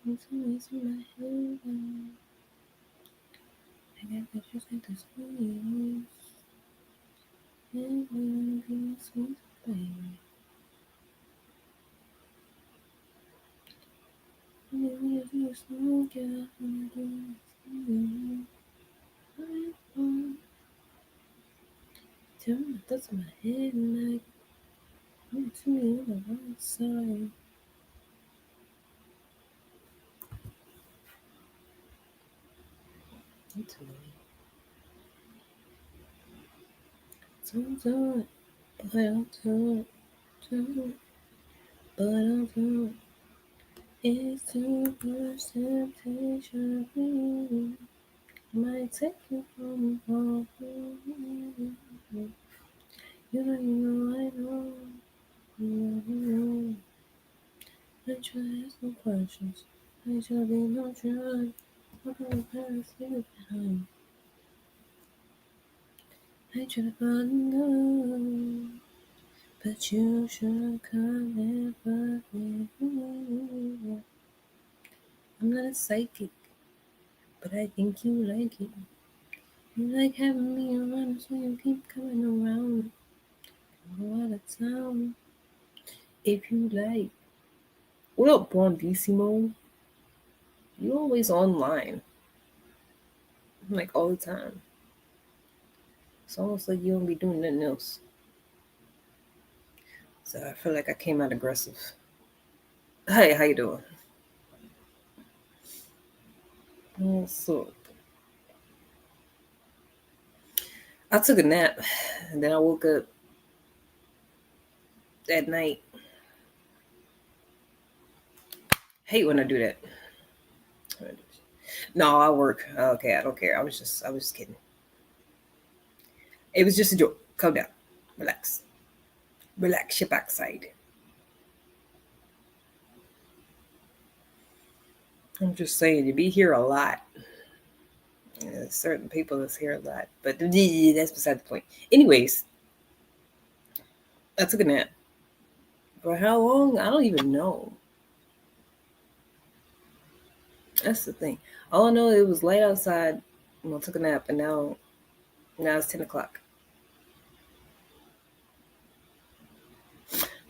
It's always in my head. I got pictures like the sweet. And when you sweet, baby. And then when you feel slow, girl, when I do it, tell me that's my head and like, to me on the wrong side. It's me. Sometimes I don't do it, but I'll do it. It's too much temptation. Might take you from home. I know. You know. I try to ask no questions. I shall be no try. I'm gonna pass you behind. I try to find love, but you sure come and find me. I'm not a psychic, but I think you like it. You like having me around, so you keep coming around. Go out of town if you like. What up, Bondissimo? You always online, like all the time. It's almost like you don't be doing nothing else. So I feel like I came out aggressive. Hey, how you doing? So I took a nap, and then I woke up at night. Hate when I do that. No, I work. Okay, I don't care. I was just kidding. It was just a joke. Calm down. Relax. Relax your backside. I'm just saying, you be here a lot. Certain people that's here a lot. But that's beside the point. Anyways, I took a nap. For how long? I don't even know. That's the thing. All I know, it was late outside when I took a nap, and now it's 10 o'clock.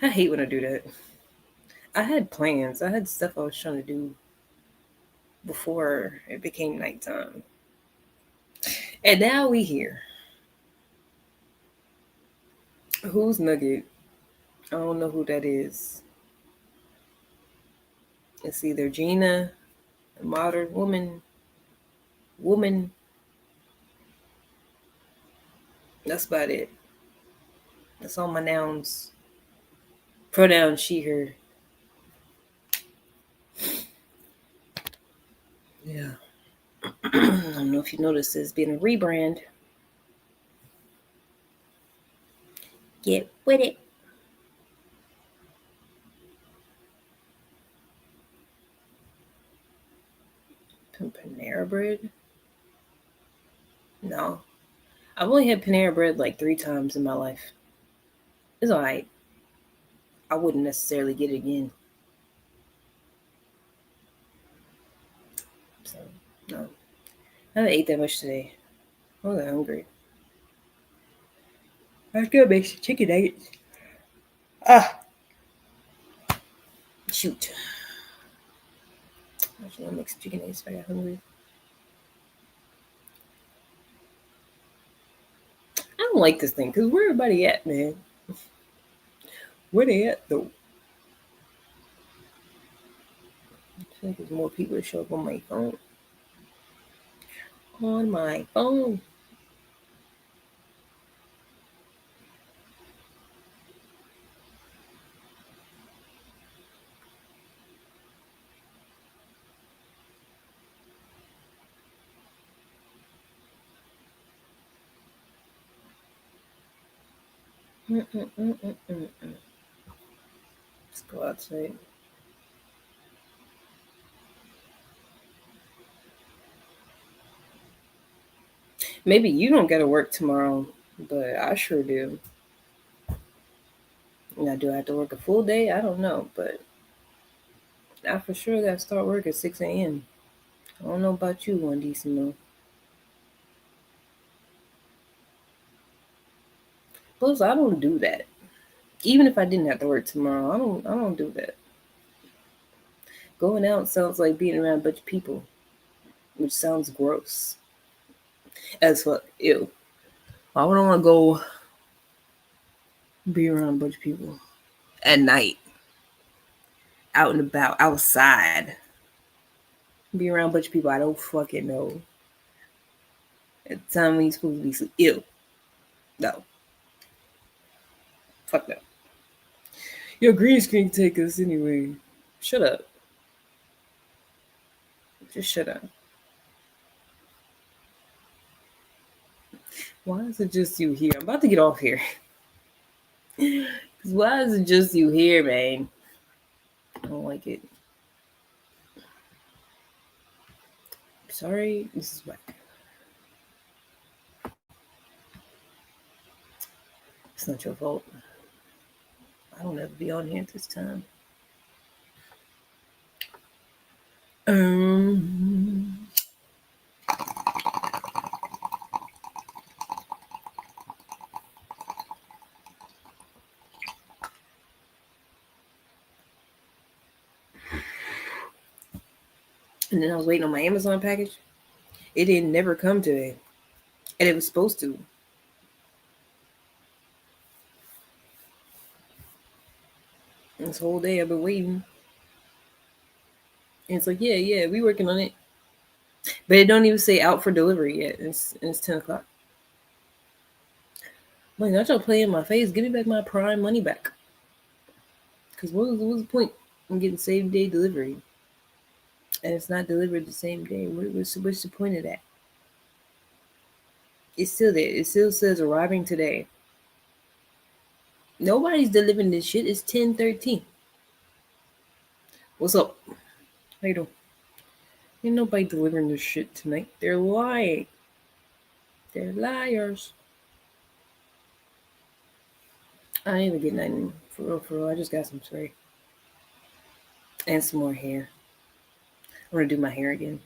I hate when I do that. I had plans. I had stuff I was trying to do before it became nighttime. And now we here. Who's Nugget? I don't know who that is. It's either Gina, a modern woman. That's about it. That's all my nouns. Pronoun she, her. Yeah. I don't know if you noticed there's been a rebrand. Get with it. Panera bread? No. I've only had Panera bread like 3 times in my life. It's alright. I wouldn't necessarily get it again. So, no. I haven't ate that much today. I was hungry. I was gonna make some chicken nuggets. Ah, shoot. I was gonna make some chicken nuggets if I got hungry. I don't like this thing because where everybody at, man? Where they at though? I think there's more people that show up on my phone. On my phone. Mm-mm-mm-mm-mm. Let's go outside. Maybe you don't gotta work tomorrow, but I sure do. Now, do I have to work a full day? I don't know, but I for sure gotta start work at 6 a.m. I don't know about you, One Decimo. Plus, I don't do that. Even if I didn't have to work tomorrow, I don't do that. Going out sounds like being around a bunch of people, which sounds gross as fuck. Ew. I wouldn't want to go be around a bunch of people at night, out and about, outside. Be around a bunch of people I don't fucking know. At the time when you're supposed to be sleep. Ew. No. Fuck no. Your green screen can take us anyway. Shut up. Just shut up. Why is it just you here? I'm about to get off here. Why is it just you here, man? I don't like it. Sorry, this is whack. It's not your fault. I don't ever be on here at this time. Um, and then I was waiting on my Amazon package. It didn't never come today, and it was supposed to. This whole day I've been waiting. And it's like, yeah, we working on it. But it don't even say out for delivery yet. It's 10 o'clock. I'm like, not y'all playing in my face. Give me back my Prime money back. Because what was the point in getting same day delivery? And it's not delivered the same day. What's the point of that? It's still there. It still says arriving today. Nobody's delivering this shit. It's 10:13. What's up? How you doing? Ain't nobody delivering this shit tonight. They're lying. They're liars. I ain't even get nothing for real, for real. I just got some spray and some more hair. I'm gonna do my hair again.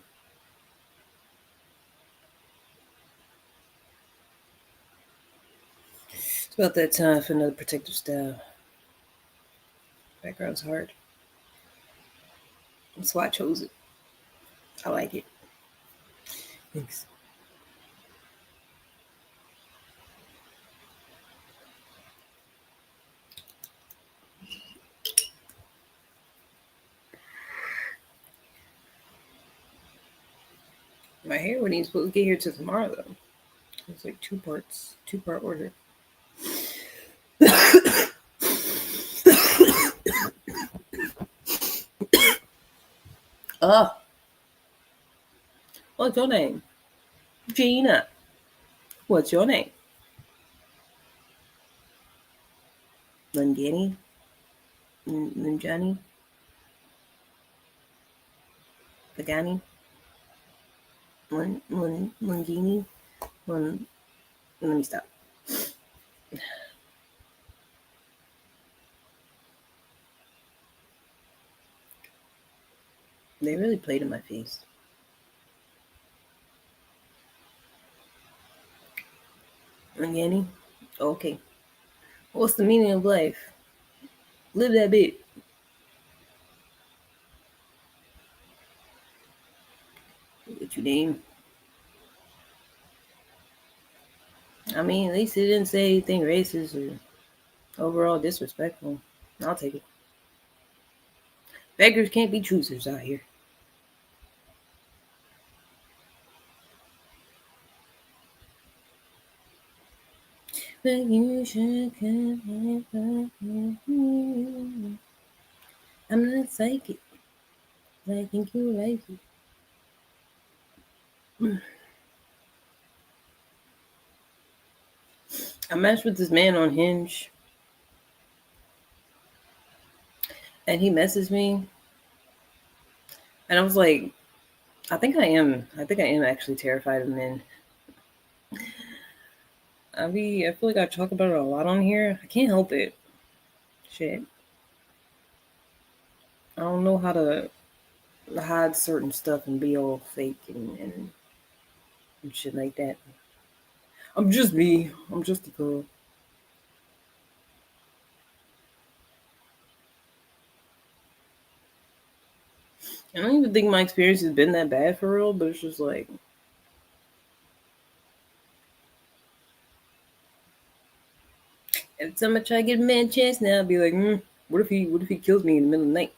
It's about that time for another protective style. Background's hard. That's why I chose it. I like it. Thanks. My hair wouldn't even supposed to get here till tomorrow though. It's like two parts, 2-part order. Oh, what's your name? Gina. What's your name? Lungani? Lunjani? Pagani? Lungini? Let me stop. They really played in my face. Lungani? Okay. What's the meaning of life? Live that bit. What you name? I mean, at least it didn't say anything racist or overall disrespectful. I'll take it. Beggars can't be choosers out here. But you should come. I'm not psychic. I think you like it. I matched with this man on Hinge, and he messaged me, and I was like, I think I am. I think I am actually terrified of men. I feel like I talk about it a lot on here. I can't help it. Shit. I don't know how to hide certain stuff and be all fake and shit like that. I'm just me. I'm just a girl. I don't even think my experience has been that bad for real, but it's just like every time I try to get a man a chance now, I'd be like, what if he kills me in the middle of the night?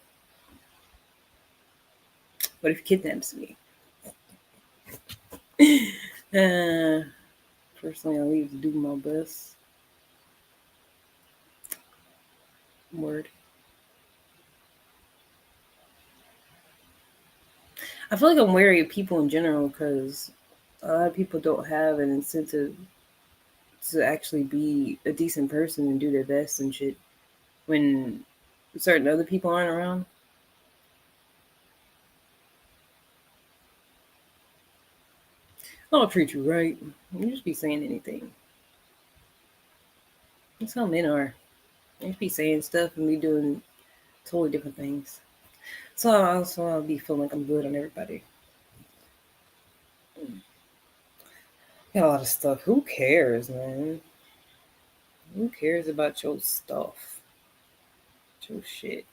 What if he kidnaps me? Uh, Personally, I leave to do my best. Word. I feel like I'm wary of people in general because a lot of people don't have an incentive to actually be a decent person and do their best and shit when certain other people aren't around. I'll treat you right. You just be saying anything. That's how men are. They just be saying stuff and be doing totally different things. So I'll be feeling like I'm good on everybody. Got a lot of stuff. Who cares, man? Who cares about your stuff? Your shit.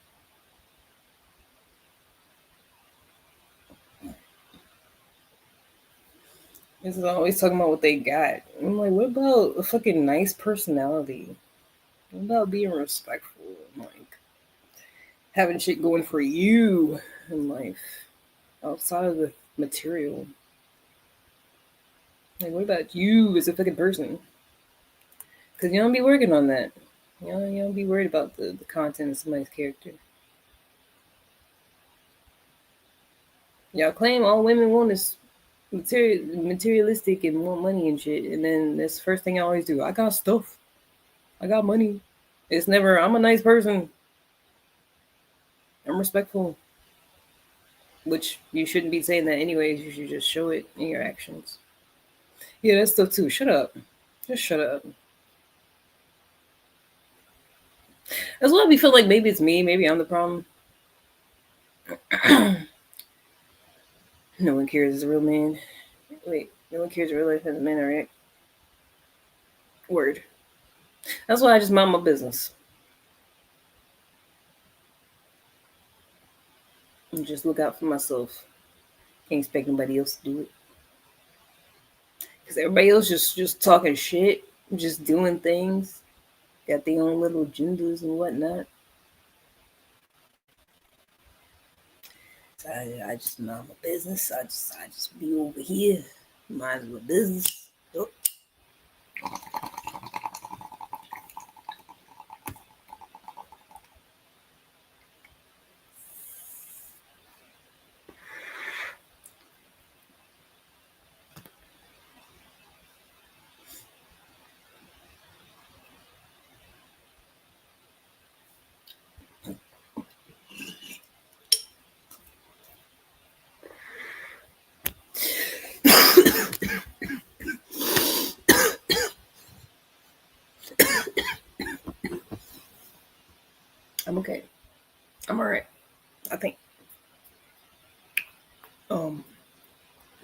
This is always talking about what they got. I'm like, what about a fucking nice personality? What about being respectful and like having shit going for you in life outside of the material? Like, what about you as a fucking person? Because you don't be working on that. You don't be worried about the content of somebody's character. Y'all claim all women want is materialistic and want money and shit, and then this first thing I always do, I got stuff, I got money. It's never I'm a nice person, I'm respectful, which you shouldn't be saying that anyways. You should just show it in your actions. Yeah, that's stuff too. Shut up, just shut up. That's why we feel like maybe it's me, maybe I'm the problem. No one cares as a real man. Wait, no one cares in real life as a man, alright? Word. That's why I just mind my business and just look out for myself. Can't expect nobody else to do it. Because everybody else just talking shit, just doing things, got their own little agendas and whatnot. So I just mind my business. I just be over here, mind my business. Oh, I'm okay. I'm all right. I think. Um,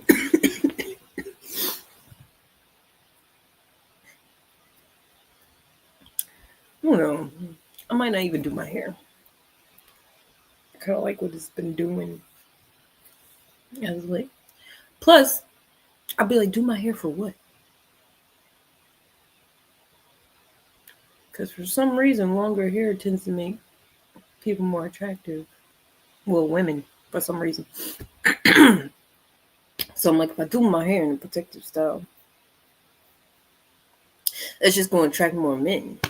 I don't know. I might not even do my hair. I kind of like what it's been doing. I was like, plus, I'd be like, do my hair for what? Because for some reason, longer hair tends to make people more attractive. Well, women, for some reason. So I'm like, if I do my hair in a protective style, that's just going to attract more men.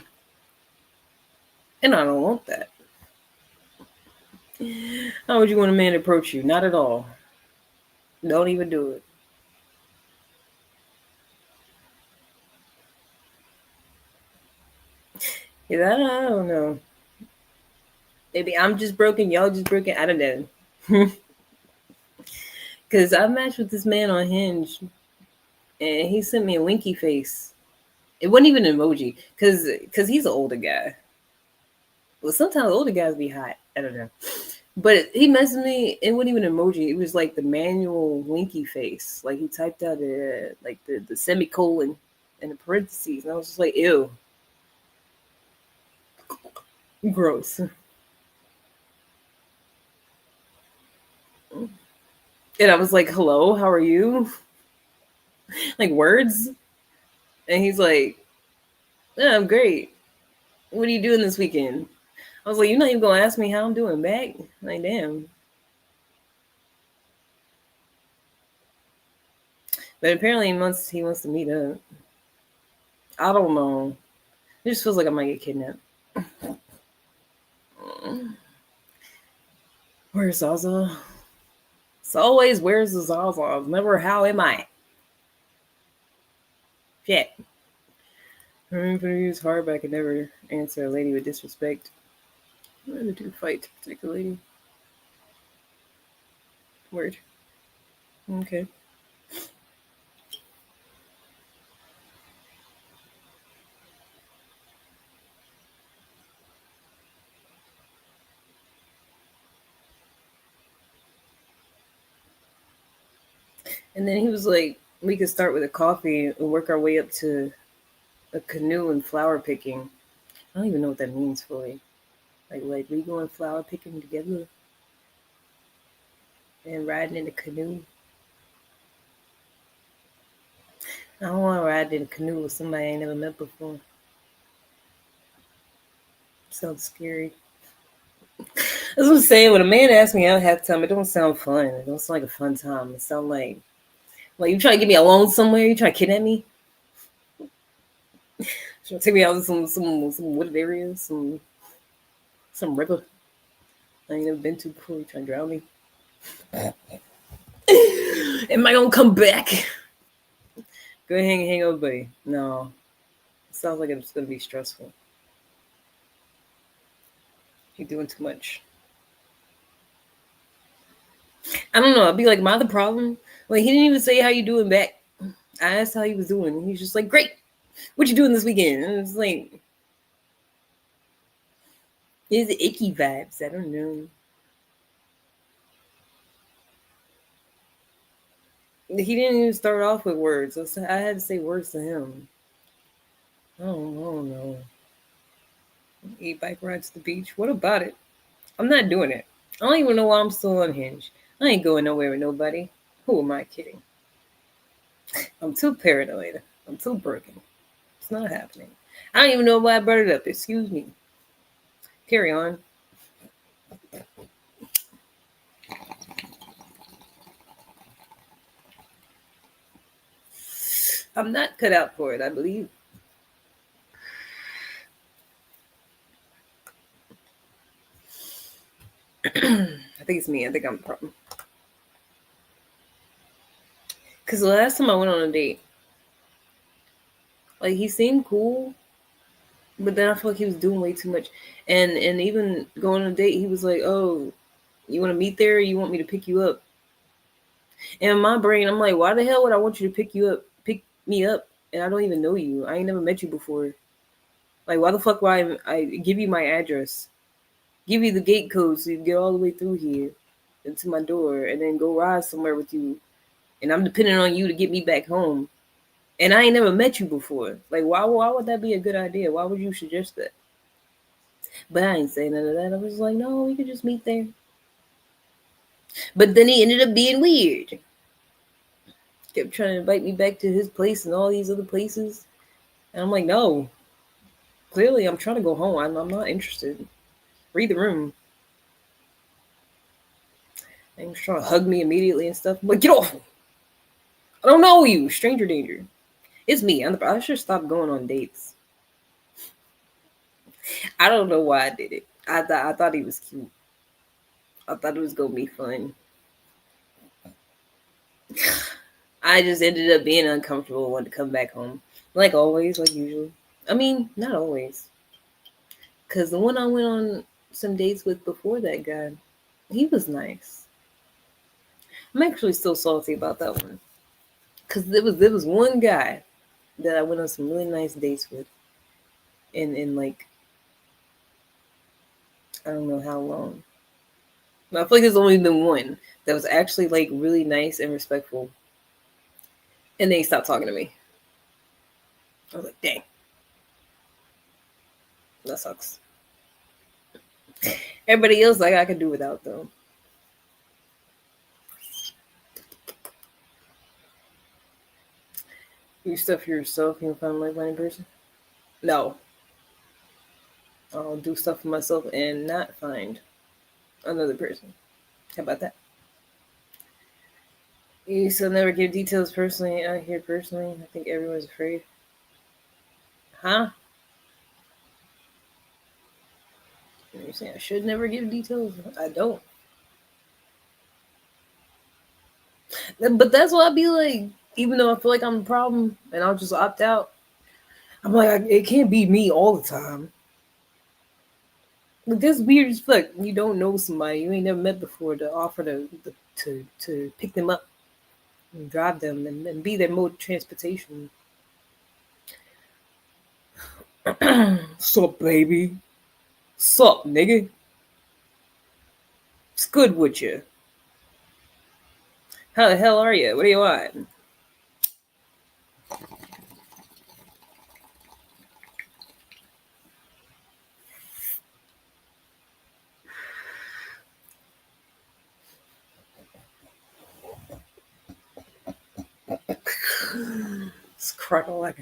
And I don't want that. How would you want a man to approach you? Not at all. Don't even do it. Yeah, I don't know. Maybe I'm just broken, y'all just broken. I don't know. Because I matched with this man on Hinge, and he sent me a winky face. It wasn't even an emoji, because he's an older guy. Well, sometimes older guys be hot. I don't know. But he messaged me. It wasn't even an emoji. It was like the manual winky face. Like he typed out like the semicolon and the parentheses, and I was just like, ew, gross. And I was like, hello, how are you? Like words. And he's like, yeah, I'm great. What are you doing this weekend? I was like, you're not even gonna ask me how I'm doing back? Like, damn. But apparently he wants to meet up. I don't know. It just feels like I might get kidnapped. Where's Zaza? It's always where's the Zaza? Never how am I? Shit. I'm gonna use hard, but I could never answer a lady with disrespect. I'd rather do fight to protect a lady. Word. Okay. And then he was like, we could start with a coffee and work our way up to a canoe and flower picking. I don't even know what that means fully. Like we going flower picking together and riding in a canoe. I don't want to ride in a canoe with somebody I ain't never met before. Sounds scary. That's what I'm saying. When a man asks me out half time, it don't sound fun. It don't sound like a fun time. It sound like you trying to get me alone somewhere. You trying to kidnap me? Trying to take me out to some wooded areas, some river I ain't never been to before. You trying to drown me? Am I gonna come back? Go ahead and hang out, buddy. No, it sounds like it's gonna be stressful. You're doing too much. I don't know. I'd be like, am I the problem? Like he didn't even say how you doing back. I asked how he was doing, and he's just like, great. What you doing this weekend? And it's like, it's icky vibes. I don't know. He didn't even start off with words. I had to say words to him. I don't know. Eat bike ride to the beach. What about it? I'm not doing it. I don't even know why I'm still unhinged. I ain't going nowhere with nobody. Who am I kidding? I'm too paranoid. I'm too broken. It's not happening. I don't even know why I brought it up. Excuse me. Carry on. I'm not cut out for it, I believe. I think it's me. I think I'm the problem. Because the last time I went on a date, like he seemed cool, but then I feel like he was doing way too much. And even going on a date, he was like, "Oh, you want to meet there? Or you want me to pick you up?" And in my brain, I'm like, "Why the hell would I want you to pick me up? And I don't even know you. I ain't never met you before. Like, why the fuck would I give you my address, give you the gate code so you can get all the way through here into my door, and then go ride somewhere with you? And I'm depending on you to get me back home. And I ain't never met you before. Like, why would that be a good idea? Why would you suggest that?" But I ain't saying none of that. I was like, no, we could just meet there. But then he ended up being weird. Kept trying to invite me back to his place and all these other places. And I'm like, no. Clearly, I'm trying to go home. I'm not interested. Read the room. And he was trying to hug me immediately and stuff. I'm like, get off! I don't know you. Stranger danger. It's me. I should stop going on dates. I don't know why I did it. I thought he was cute. I thought it was gonna be fun. I just ended up being uncomfortable and wanted to come back home. Like always, like usual. I mean, not always. Because the one I went on some dates with before that guy, he was nice. I'm actually still salty about that one. Because there was one guy that I went on some really nice dates with in like, I don't know how long. I feel like there's only been one that was actually like really nice and respectful, and then he stopped talking to me. I was like, dang, that sucks. Everybody else, like, I could do without them. You stuff yourself, you find a like-minded person? No. I'll do stuff for myself and not find another person. How about that? You still never give details personally out here personally. I think everyone's afraid. Huh? You're saying I should never give details? I don't. But that's why I be like, even though I feel like I'm the problem and I'll just opt out, I'm like, it can't be me all the time. Like, that's weird as fuck. You don't know somebody you ain't never met before to offer to pick them up and drive them and be their mode of transportation. Sup, baby? Sup, nigga? It's good with you. How the hell are you? What do you want? It's crackle like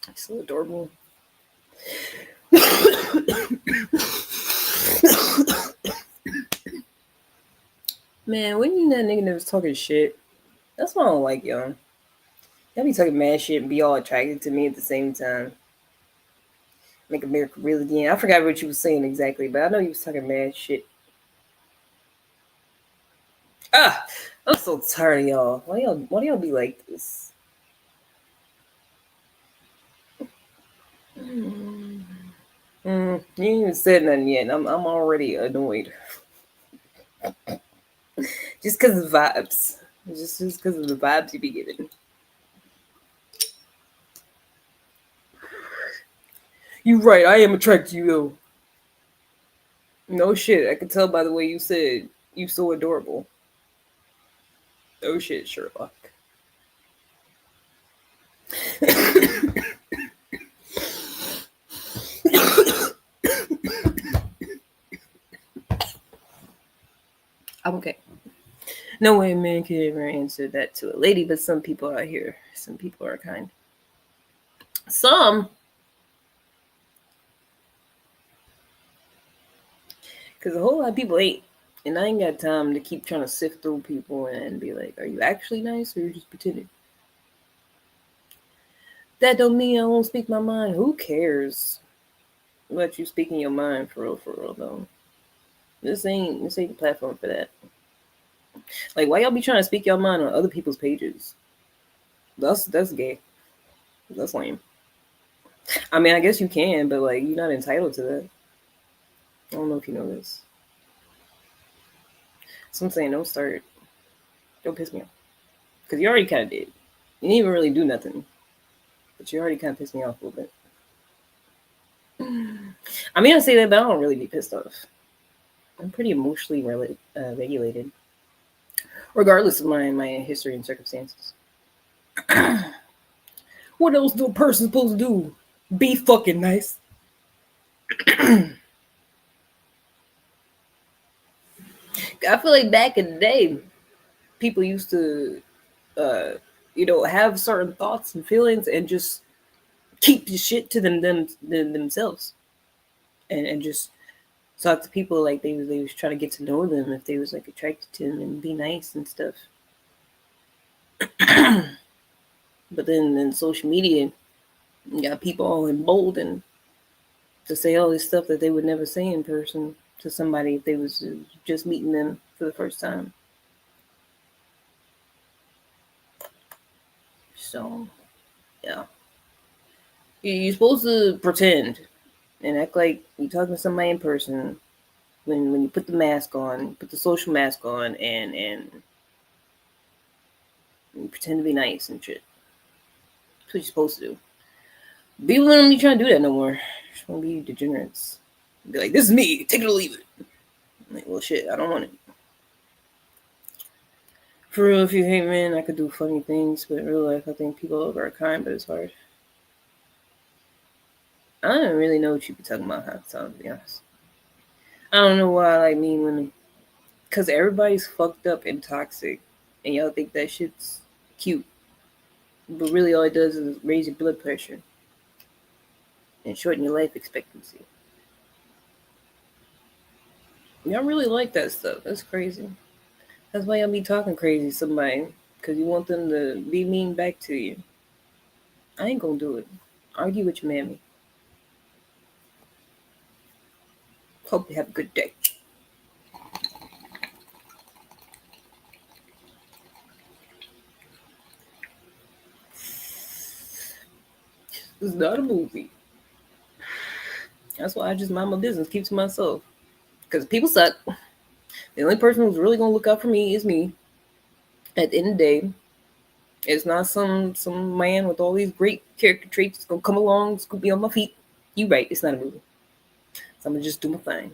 it's so adorable. Man, when you that nigga that was talking shit, that's why I don't like y'all. Y'all be talking mad shit and be all attracted to me at the same time. Make America real again. I forgot what you was saying exactly, but I know you was talking mad shit. Ah, I'm so tired of y'all. Why do y'all be like this? You ain't even said nothing yet. I'm already annoyed. Just because of the vibes. Just because of the vibes you be giving. You right, I am attracted to you though. No shit, I can tell by the way you said you so adorable. Oh shit, Sherlock. I'm okay. No way a man could ever answer that to a lady, but some people out here, some people are kind. Some, because a whole lot of people ain't. And I ain't got time to keep trying to sift through people and be like, are you actually nice or you just pretending? That don't mean I won't speak my mind. Who cares? Let you speak in your mind for real though. This ain't the platform for that. Like, why y'all be trying to speak your mind on other people's pages? That's gay. That's lame. I mean, I guess you can, but like, you're not entitled to that. I don't know if you know this. So I'm saying, don't start. Don't piss me off, because you already kind of did. You didn't even really do nothing, but you already kind of pissed me off a little bit. I mean, I say that, but I don't really be pissed off. I'm pretty emotionally regulated, regardless of my history and circumstances. What else do a person supposed to do? Be fucking nice. I feel like back in the day, people used to, uh, have certain thoughts and feelings and just keep the shit to themselves, and just talk to people like they was trying to get to know them if they was like attracted to them and be nice and stuff. But then in social media, you got people all emboldened to say all this stuff that they would never say in person to somebody if they was just meeting them for the first time. So yeah, you're supposed to pretend and act like you're talking to somebody in person when you put the mask on, put the social mask on, and you pretend to be nice and shit. That's what you're supposed to do. People don't be trying to do that no more. Just want to be degenerates. Be like, this is me, take it or leave it. I'm like, well, shit, I don't want it. For real, if you hate men, I could do funny things, but in real life, I think people are kind, but it's hard. I don't really know what you be talking about half the time, to be honest. I don't know why I like mean women. Because everybody's fucked up and toxic, and y'all think that shit's cute. But really, all it does is raise your blood pressure and shorten your life expectancy. Y'all really like that stuff. That's crazy. That's why y'all be talking crazy to somebody. Because you want them to be mean back to you. I ain't gonna do it. Argue with your mammy. Hope you have a good day. This is not a movie. That's why I just mind my business, keep to myself. Because people suck. The only person who's really gonna look out for me is me. At the end of the day, it's not some man with all these great character traits that's gonna come along, scoop me on my feet. You right, it's not a movie. So I'm gonna just do my thing.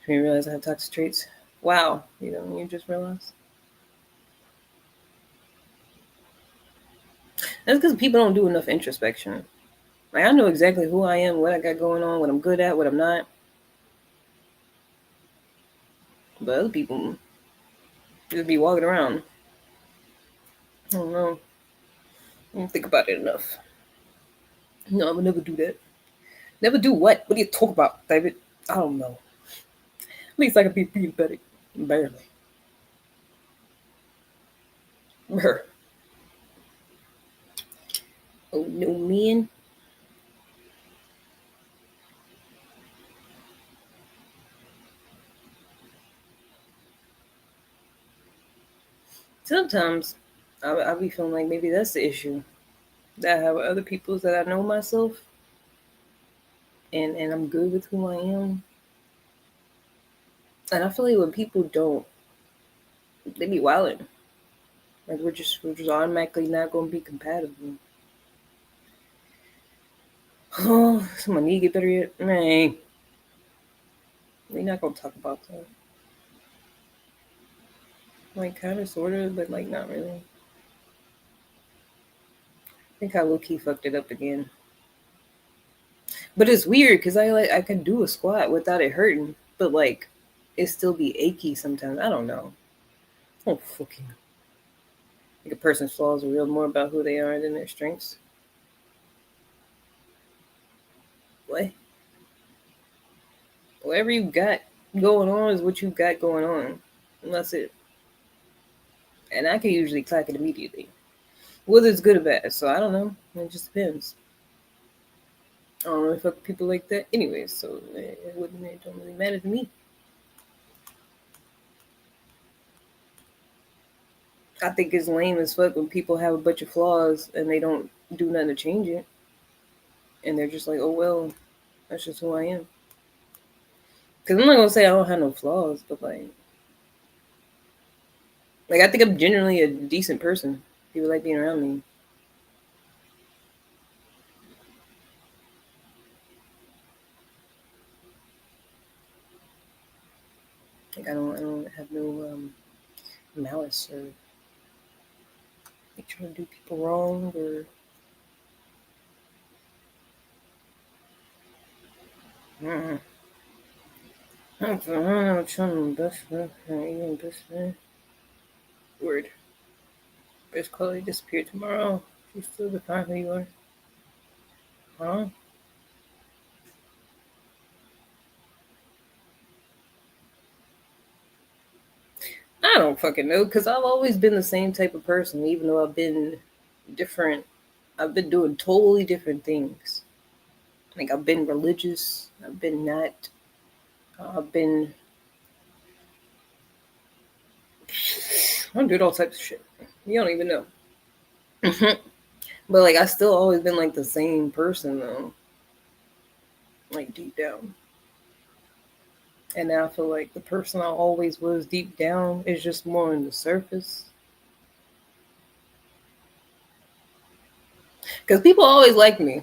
I didn't realize I have toxic traits. Wow, you just realized. That's because people don't do enough introspection. Like I know exactly who I am, what I got going on, what I'm good at, what I'm not. But other people just be walking around. I don't know. I don't think about it enough. No, I would never do that. Never do what? What do you talk about, David? I don't know. At least I can be better. Barely. Her. Oh no, man. Sometimes I be feeling like maybe that's the issue that I have with other people is that I know myself and I'm good with who I am. And I feel like when people don't, they be wilding. Like we're just automatically not gonna be compatible. Oh, someone need to get better yet? Man, we're not gonna talk about that. Like kind of, sort of, but like not really. I think I low key fucked it up again. But it's weird because I can do a squat without it hurting, but like it still be achy sometimes. I don't know. Oh fucking. Like a person's flaws reveal more about who they are than their strengths. What? Whatever you got going on is what you got going on. And that's it. And I can usually clock it immediately. Whether it's good or bad. So I don't know. It just depends. I don't really fuck with people like that anyway, so it don't really matter to me. I think it's lame as fuck when people have a bunch of flaws and they don't do nothing to change it. And they're just like, oh well, that's just who I am. Because I'm not gonna say I don't have no flaws, but like I think I'm generally a decent person. People like being around me. Like I don't have no malice or like trying to do people wrong or. Mm. I'm trying to best friend, even best friend. Word. Miss Chloe disappeared tomorrow. She's still define who you are. Huh? I don't fucking know because I've always been the same type of person, even though I've been different. I've been doing totally different things. Like I've been religious. I've been not. I've been. I did all types of shit. You don't even know. But like I still always been like the same person though. Like deep down. And now I feel like the person I always was deep down is just more on the surface. Because people always like me.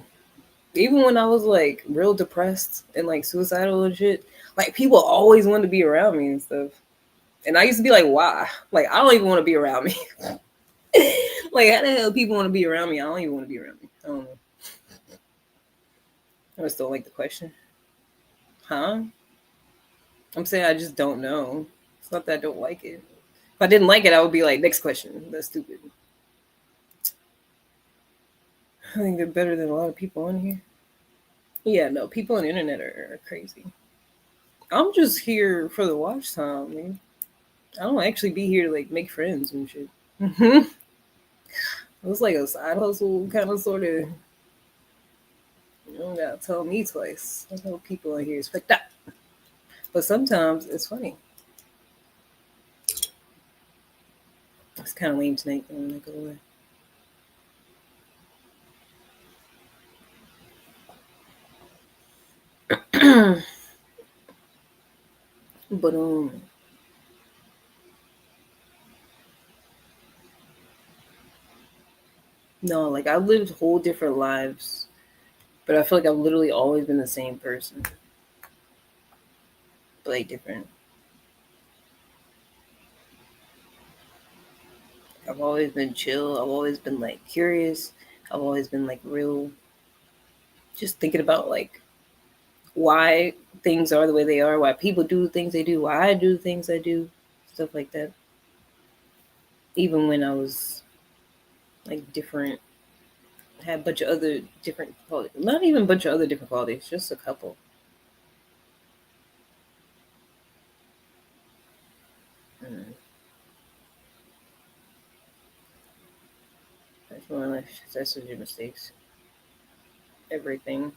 Even when I was like real depressed and like suicidal and shit, Like people always want to be around me and stuff. And I used to be like, why? Like I don't even want to be around me. Like how the hell people want to be around me? I don't even want to be around me. I don't know. I just don't like the question. Huh? I'm saying I just don't know. It's not that I don't like it. If I didn't like it, I would be like, next question. That's stupid. I think they're better than a lot of people on here. Yeah, no, people on the internet are crazy. I'm just here for the watch time, man. I don't actually be here to like make friends and shit. It was like a side hustle, kind of, sort of. You don't gotta tell me twice. I know people on here expect that, but sometimes it's funny. It's kind of lame tonight. I'm not gonna lie. But no, like I lived whole different lives, but I feel like I've literally always been the same person, but like different. I've always been chill. I've always been like curious. I've always been like real, just thinking about like why things are the way they are, why people do the things they do, why I do the things I do, stuff like that. Even when I was like different, had a bunch of other different qualities. Not even a bunch of other different qualities, just a couple. Mm. That's more or less, that's just your mistakes. Everything.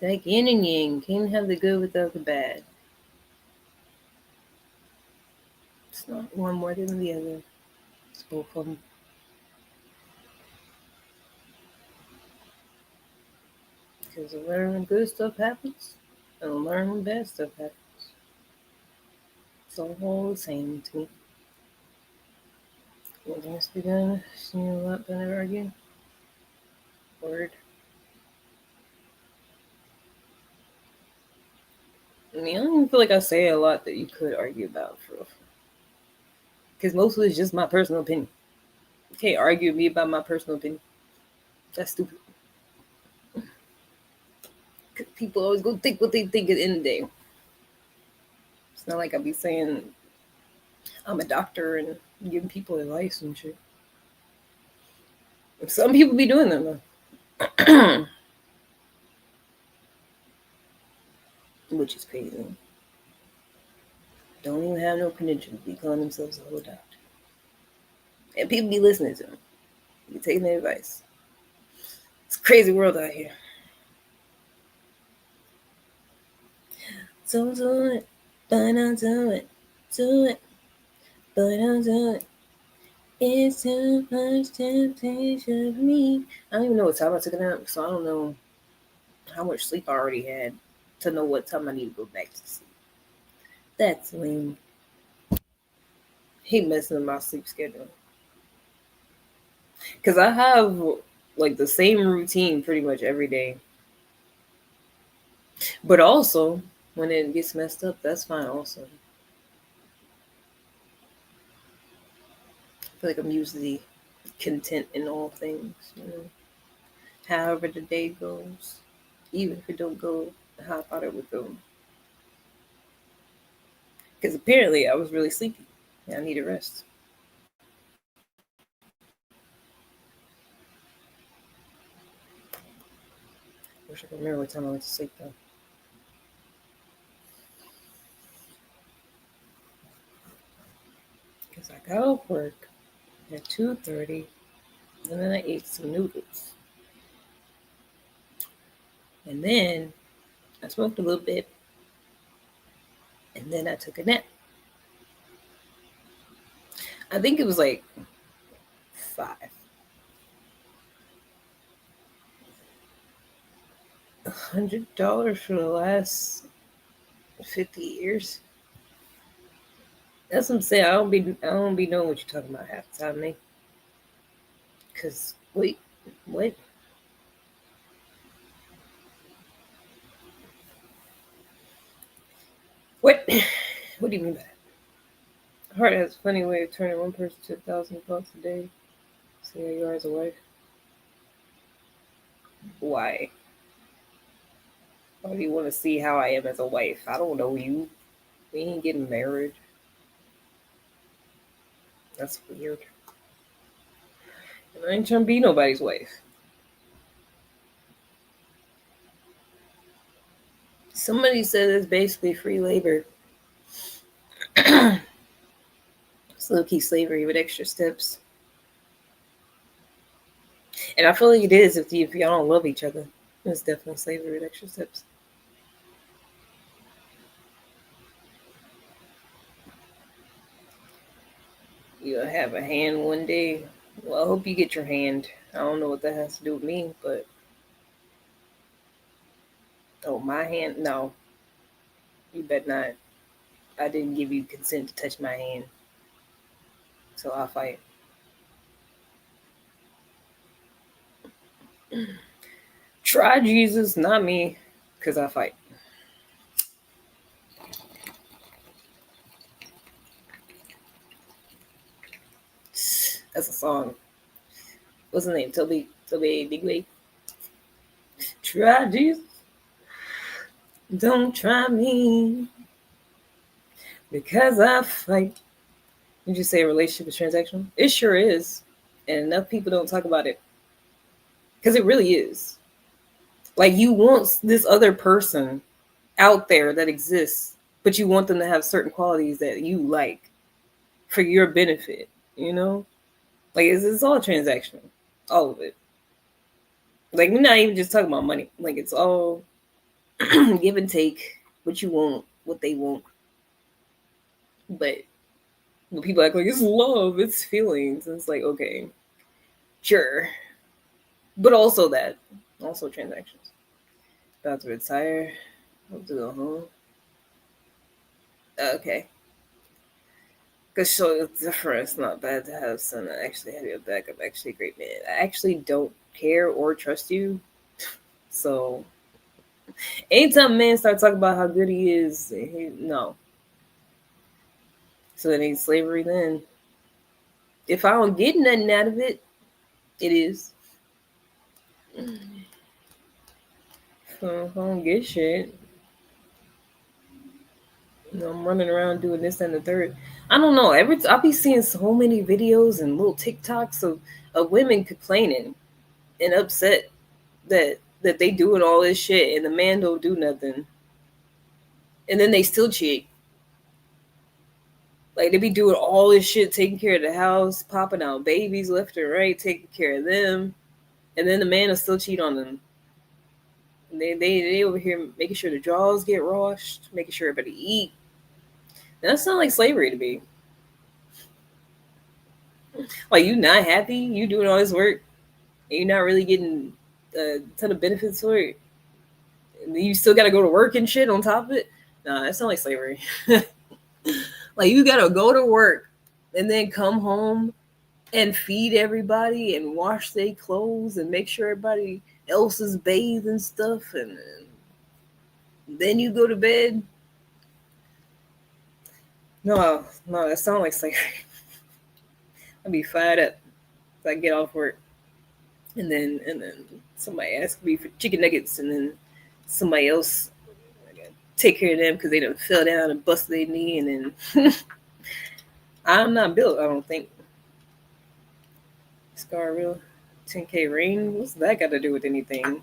Like yin and yang, can't have the good without the bad. It's not one more than the other. It's both of them. Because learn when good stuff happens, and learn when bad stuff happens. It's all the same to me. What has to be done? Seen a lot, but never argue. Word. I mean, I don't even feel like I say a lot that you could argue about for real. Because mostly it's just my personal opinion. You can't argue with me about my personal opinion. That's stupid. Because people always go think what they think at the end of the day. It's not like I'll be saying I'm a doctor and giving people advice and shit. Some people be doing that though. Which is crazy. Don't even have no credentials, be calling themselves a whole doctor. And people be listening to them, be taking their advice. It's a crazy world out here. So do it, but I'll do it. Do it, but I'll do it. It's too much temptation for me. I don't even know what time I took a nap, so I don't know how much sleep I already had to know what time I need to go back to sleep. That's lame. He messing with my sleep schedule. Because I have like the same routine pretty much every day. But also, when it gets messed up, that's fine also. I feel like I'm usually content in all things, you know. However the day goes, even if it don't go how I thought it would go. Because apparently I was really sleepy. And I needed rest. Wish I could remember what time I went to sleep though. Because I got off work at 2:30, and then I ate some noodles. And then I smoked a little bit, and then I took a nap. I think it was like 5. $100 for the last 50 years. That's what I'm saying. I don't be knowing what you're talking about half the time, man. Cause wait, what? What? What do you mean by that? Heart has a funny way of turning one person to 1,000 thoughts a day. See how you are as a wife. Why? Why do you want to see how I am as a wife? I don't know you. We ain't getting married. That's weird. And I ain't trying to be nobody's wife. Somebody said it's basically free labor. It's low-key slavery with extra steps. And I feel like it is if y'all don't love each other. It's definitely slavery with extra steps. You'll have a hand one day. Well, I hope you get your hand. I don't know what that has to do with me, but oh, my hand? No, you bet not. I didn't give you consent to touch my hand, so I'll fight. Try Jesus, not me, because I fight. That's a song. What's the name? Toby Bigway. Try Jesus. Don't try me. Because I fight. Did you say a relationship is transactional? It sure is. And enough people don't talk about it. Because it really is. Like, you want this other person out there that exists, but you want them to have certain qualities that you like for your benefit, you know? Like, it's all transactional. All of it. Like, we're not even just talking about money. Like, it's all give and take. What you want, what they want. But when people act like it's love, it's feelings. And it's like, okay, sure. But also that. Also transactions. About to retire. About to go home. Okay. Because so it's different. It's not bad to have someone that actually have your back. I'm actually a great man. I actually don't care or trust you. So anytime a man starts talking about how good he is, no. So it ain't slavery then. If I don't get nothing out of it, it is. So if I don't get shit, I'm running around doing this and the third. I don't know. I'll be seeing so many videos and little TikToks of women complaining and upset that they doing all this shit and the man don't do nothing. And then they still cheat. Like, they be doing all this shit, taking care of the house, popping out babies left and right, taking care of them. And then the man will still cheat on them. And they over here making sure the drawers get washed, making sure everybody eat. And that sounds like slavery to me. Like, you not happy, you doing all this work, and you're not really getting a ton of benefits for it. And you still got to go to work and shit on top of it. Nah, that sounds like slavery. Like, you got to go to work and then come home and feed everybody and wash their clothes and make sure everybody else is bathed and stuff. And then you go to bed. No, that sounds like slavery. I'd be fired up if I get off work. And then somebody asks me for chicken nuggets, and then somebody else take care of them because they done fell down and busted their knee, and then I'm not built, I don't think. Scar real 10K rain. What's that got to do with anything?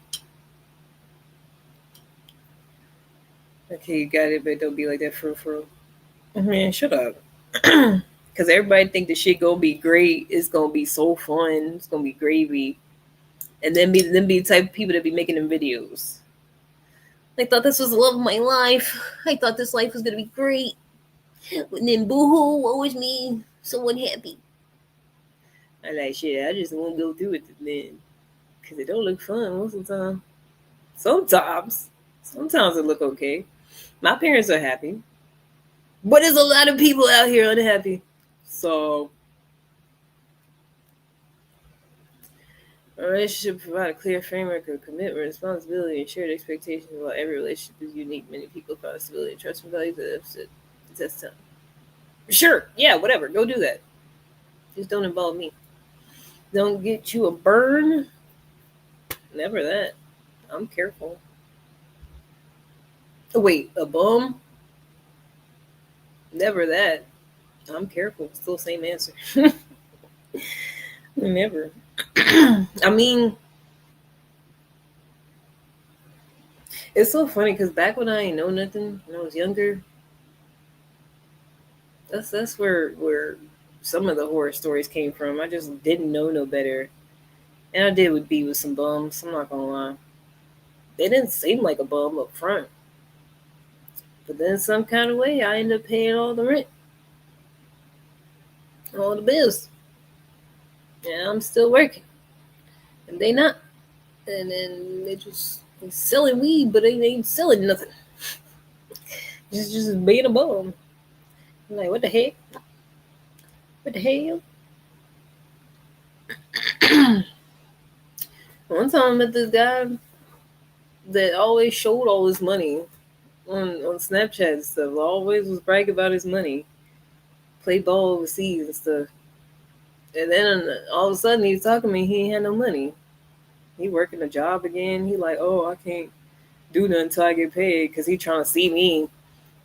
Okay, you got it, but don't be like that for real. Man, shut up. Because everybody think the shit gonna be great. It's gonna be so fun. It's gonna be gravy. And then be the type of people that be making them videos. I thought this was the love of my life. I thought this life was gonna be great. And then boo-hoo, woe is me. So unhappy. I like shit. I just won't go through it then. Because it don't look fun most of the time. Sometimes it look okay. My parents are happy. But there's a lot of people out here unhappy. So A relationship provides a clear framework of commitment, responsibility, and shared expectations. While every relationship is unique, many people find stability, trust, and values that upset the test time. Sure, yeah, whatever. Go do that. Just don't involve me. Don't get you a burn. Never that. I'm careful. Oh, wait, a bum? Never that. I'm careful. Still same answer. Never. I mean, it's so funny because back when I ain't know nothing, when I was younger, that's where some of the horror stories came from. I just didn't know no better, and I did would be with some bums. I'm not gonna lie. They didn't seem like a bum up front, but then some kind of way I ended up paying all the rent, all the bills, and I'm still working, and they not. And then they selling weed, but they ain't selling nothing. Just being a bum. I'm like, what the heck? What the hell? One time I met this guy that always showed all his money on Snapchat and stuff. Always was bragging about his money. Play ball overseas and stuff. And then all of a sudden he's talking to me, he ain't had no money. He working a job again. He like, oh, I can't do nothing until I get paid because he trying to see me.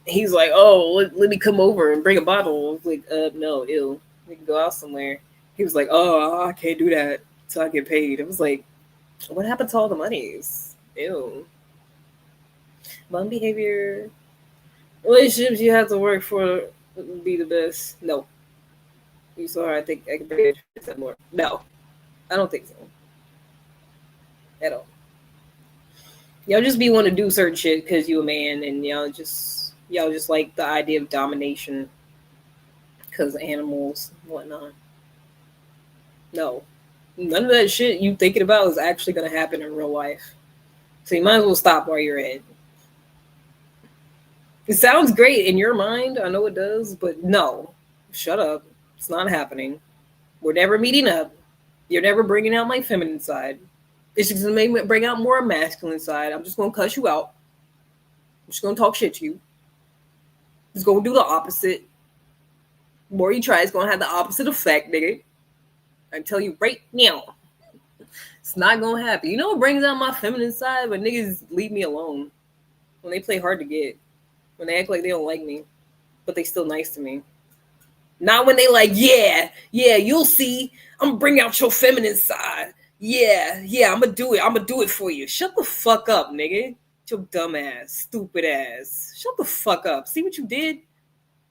He's like, oh, let me come over and bring a bottle. I was like, no, ew. We can go out somewhere. He was like, oh, I can't do that until I get paid. I was like, what happened to all the monies? Ew. Bum behavior. Relationships you have to work for be the best. No. You saw I think I can bring it more. No. I don't think so. At all. Y'all just be want to do certain shit because you a man and y'all just like the idea of domination because animals and whatnot. No. None of that shit you thinking about is actually gonna happen in real life. So you might as well stop while you're at. It sounds great in your mind, I know it does, but no. Shut up. It's not happening. We're never meeting up. You're never bringing out my feminine side. It's just gonna make me bring out more masculine side. I'm just gonna cuss you out. I'm just gonna talk shit to you. It's gonna do the opposite. The more you try, it's gonna have the opposite effect, nigga. I tell you right now. It's not gonna happen. You know what brings out my feminine side? When niggas leave me alone. When they play hard to get. When they act like they don't like me. But they still nice to me. Not when they like, yeah, you'll see. I'm gonna bring out your feminine side. Yeah, I'm gonna do it. I'm gonna do it for you. Shut the fuck up, nigga. Your dumb ass, stupid ass. Shut the fuck up. See what you did?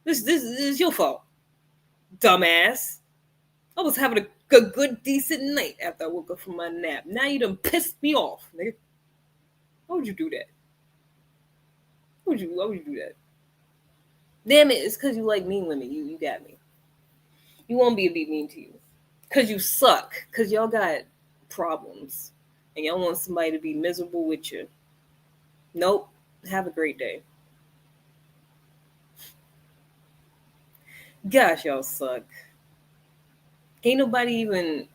This is your fault, dumbass. I was having a good, decent night after I woke up from my nap. Now you done pissed me off, nigga. Why would you do that? Why would you do that? Damn it, it's because you like mean women. You got me. You won't be mean to you. Because you suck. Because y'all got problems. And y'all want somebody to be miserable with you. Nope. Have a great day. Gosh, y'all suck. Ain't nobody even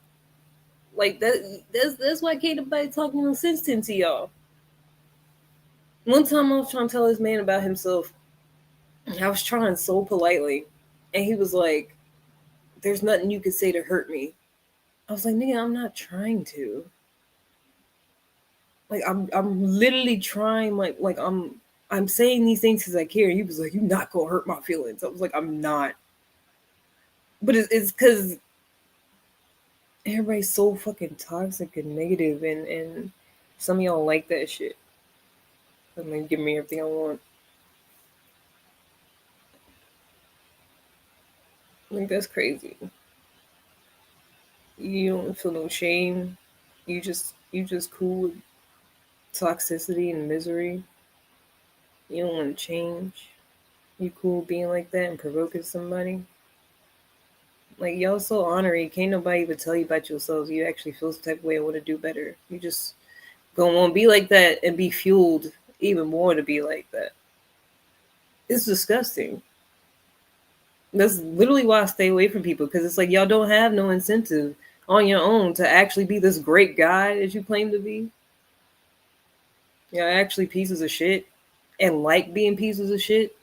like that. That's why can't nobody talk no sense to y'all. One time I was trying to tell this man about himself. I was trying so politely, and he was like, "There's nothing you could say to hurt me." I was like, "Nigga, I'm not trying to. Like, I'm literally trying. Like I'm saying these things because I care." He was like, "You're not gonna hurt my feelings." I was like, "I'm not." But it's because everybody's so fucking toxic and negative, and some of y'all like that shit. And then give me everything I want. Like that's crazy. You don't feel no shame. You just cool with toxicity and misery. You don't want to change. You cool being like that and provoking somebody. Like y'all so honorary. Can't nobody even tell you about yourselves. You actually feel some type of way and want to do better. You just gonna want to be like that and be fueled even more to be like that. It's disgusting. That's literally why I stay away from people because it's like y'all don't have no incentive. on your own to actually be this great guy that you claim to be. You're actually pieces of shit and like being pieces of shit.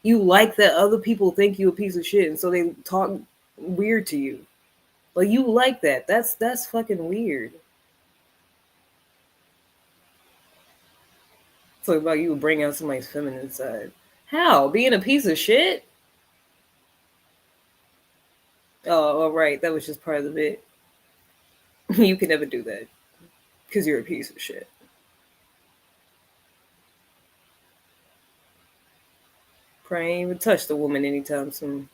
You like that other people think you a piece of shit, and so they talk weird to you. Like you like that. That's fucking weird. It's like about you would bring out somebody's feminine side. How? Being a piece of shit? Oh, all right. That was just part of the bit. You can never do that because you're a piece of shit. Probably ain't even touched a woman anytime soon.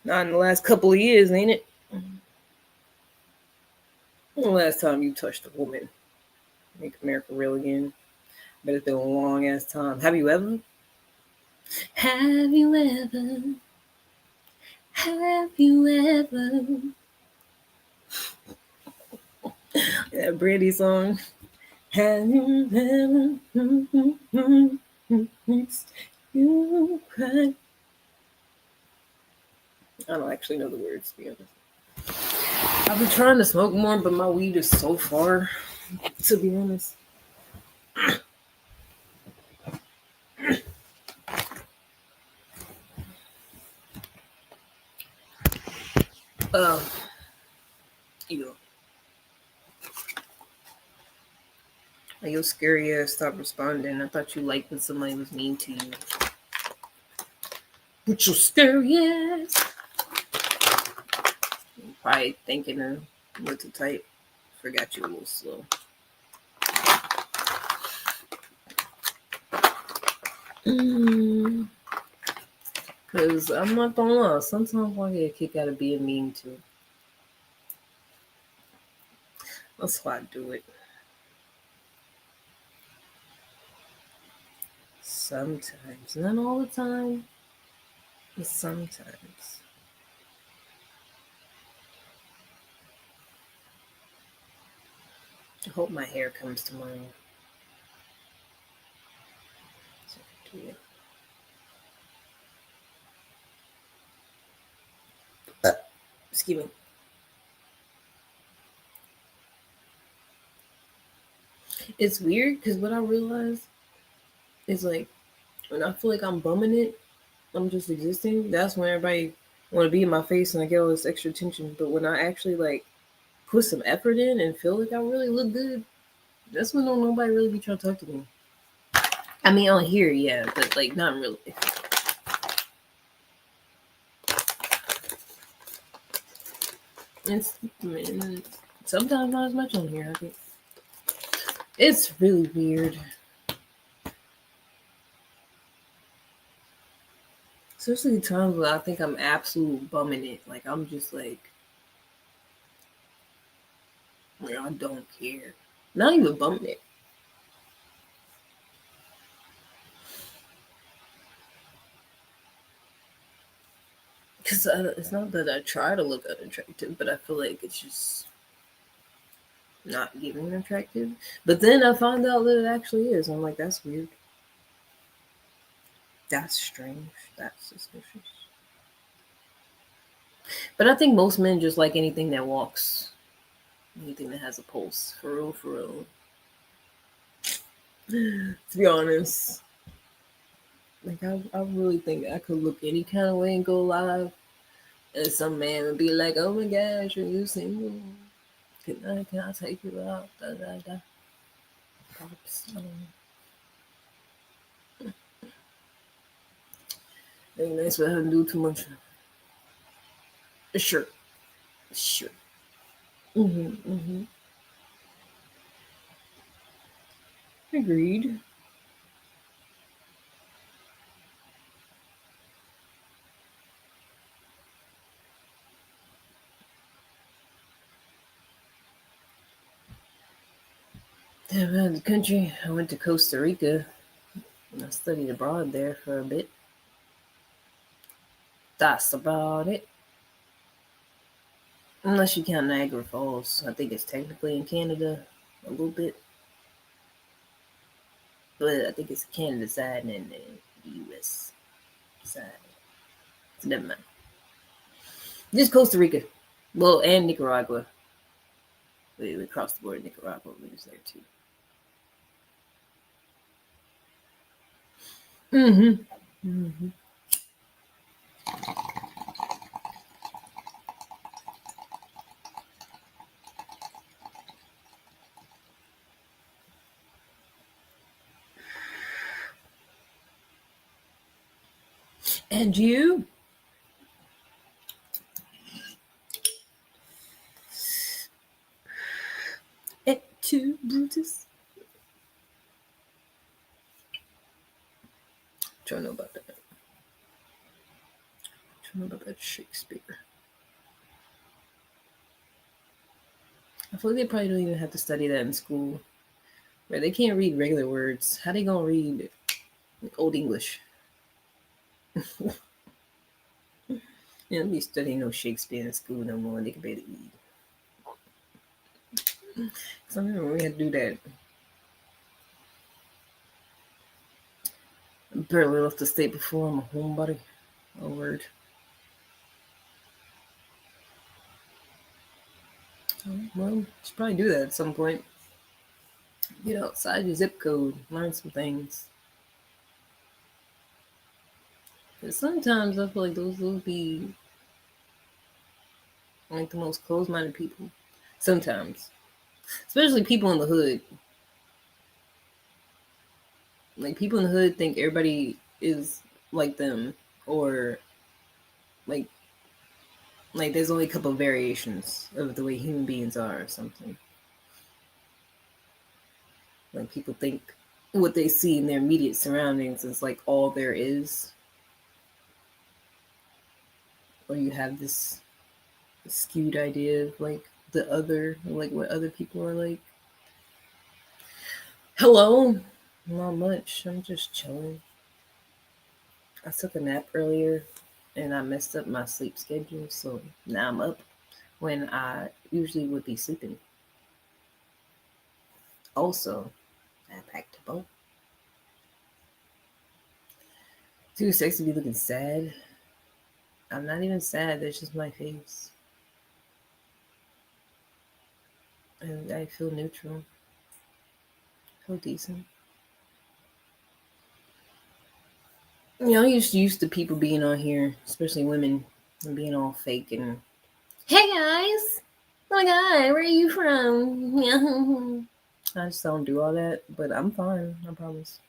Not in the last couple of years, ain't it? When the last time you touched a woman? Make America real again. But it's been a long ass time. Have you ever? Have you ever? Have you ever? That Brandy song. Have you ever? You cry. I don't actually know the words, to be honest. I've been trying to smoke more, but my weed is so far, to be honest. Uh, you your scary ass stop responding. I thought you liked when somebody was mean to you. But your scary ass. I'm probably thinking of what to type. Forgot you a little slow. Because I'm not gonna lie, sometimes I get a kick out of being mean too. That's why I do it. Sometimes. Not all the time, but sometimes. I hope my hair comes tomorrow. Yeah. Excuse me. It's weird because what I realized is like when I feel like I'm bumming it, I'm just existing. That's when everybody want to be in my face and I get all this extra attention. But when I actually like put some effort in and feel like I really look good, that's when don't nobody really be trying to talk to me. I mean, on here, yeah, but like not really. It's sometimes not as much on here. I think it's really weird. Especially the times where I think I'm absolute bumming it. Like I'm just like I don't care. Not even bumming it. Because it's not that I try to look unattractive, but I feel like it's just not giving attractive. But then I find out that it actually is. I'm like, that's weird. That's strange. That's suspicious. But I think most men just like anything that walks, anything that has a pulse. For real, for real. To be honest, like I really think I could look any kind of way and go live, and some man would be like, "Oh my gosh, are you single? Can I take you out?" Da da da. Ain't nice for her to do too much. Sure, sure. Mm-hmm. Agreed. Yeah, man, the country. I went to Costa Rica. And I studied abroad there for a bit. That's about it. Unless you count Niagara Falls. I think it's technically in Canada a little bit. But I think it's Canada side and then the US side. So never mind. Just Costa Rica. Well, and Nicaragua. We crossed the border. Nicaragua lives there too. Mm-hmm. And you? Et tu, Brutus? Trying to know about that. Trying to know about that Shakespeare. I feel like they probably don't even have to study that in school. Where they can't read regular words. How they gonna read Old English? You know, be studying no Shakespeare in school no more. They can barely read. So I remember we had to do that. I barely left the state before. I'm a homebody. A word. Well, you should probably do that at some point. Get outside your zip code. Learn some things. Because sometimes I feel like those be like the most closed-minded people. Sometimes. Especially people in the hood. Like people in the hood think everybody is like them, or like there's only a couple of variations of the way human beings are or something. Like people think what they see in their immediate surroundings is like all there is, or you have this skewed idea of like the other, like what other people are like. Hello, not much. I'm just chilling. I took a nap earlier and I messed up my sleep schedule, so now I'm up when I usually would be sleeping. Also, I packed a boat. Too sexy to be looking sad. I'm not even sad, that's just my face. And I feel neutral. I feel decent. I'm used to people being on here, especially women, and being all fake and hey guys! Oh my god, where are you from? I just don't do all that, but I'm fine, I promise.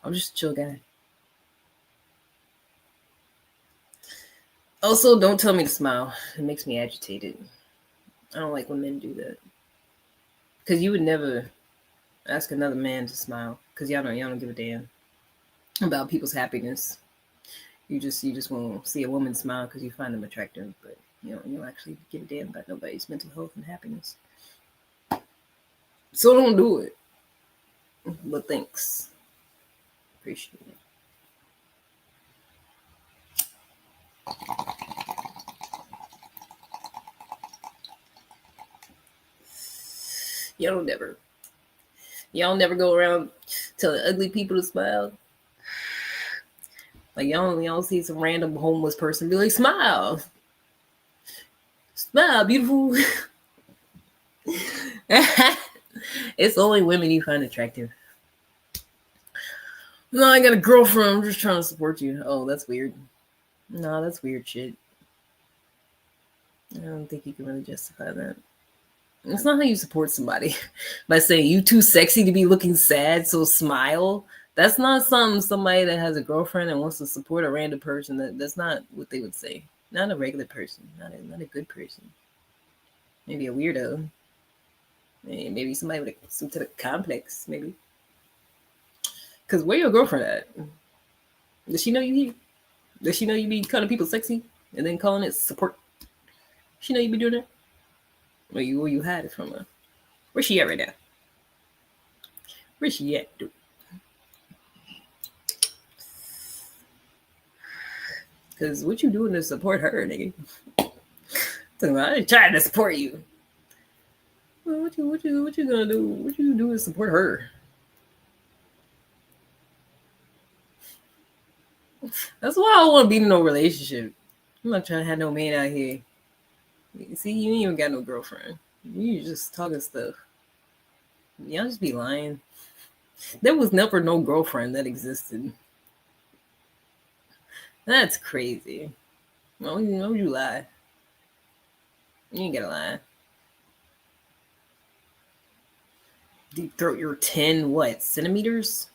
I'm just a chill guy. Also, don't tell me to smile. It makes me agitated. I don't like when men do that. Because you would never ask another man to smile. Because y'all don't give a damn about people's happiness. You just want to see a woman smile because you find them attractive, but you don't actually give a damn about nobody's mental health and happiness. So don't do it. But thanks. Appreciate it. Y'all never y'all never go around telling ugly people to smile. Like y'all see some random homeless person be like, smile. Smile, beautiful. It's only women you find attractive. No, I got a girlfriend. I'm just trying to support you. Oh, that's weird. No, that's weird shit. I don't think you can really justify that. It's not how you support somebody by saying you too sexy to be looking sad, so smile. That's not somebody that has a girlfriend and wants to support a random person. That's not what they would say. Not a regular person. Not a good person. Maybe a weirdo. Maybe somebody with some type of complex. Maybe. Cause where your girlfriend at? Does she know you here? Does she know you be calling people sexy and then calling it support? She know you be doing that? Where you hide it from her? Where's she at right now? Where's she at, dude? Cause what you doing to support her, nigga? I ain't trying to support you. Well, what you gonna do? What you do to support her? That's why I don't want to be in no relationship. I'm not trying to have no man out here See, you ain't even got no girlfriend. You just talking stuff. Y'all just be lying. There was never no girlfriend that existed. That's crazy. No, you lie. You ain't gotta lie. Deep throat your 10 what centimeters?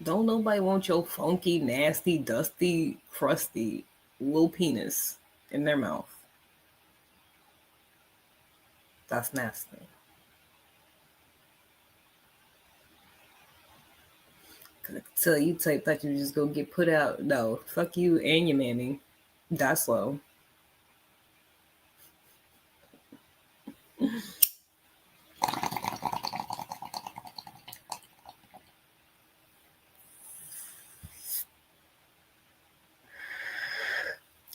Don't nobody want your funky, nasty, dusty, crusty little penis in their mouth. That's nasty. Cause I can tell you type that you just gonna get put out. No, fuck you and your mammy. That's slow.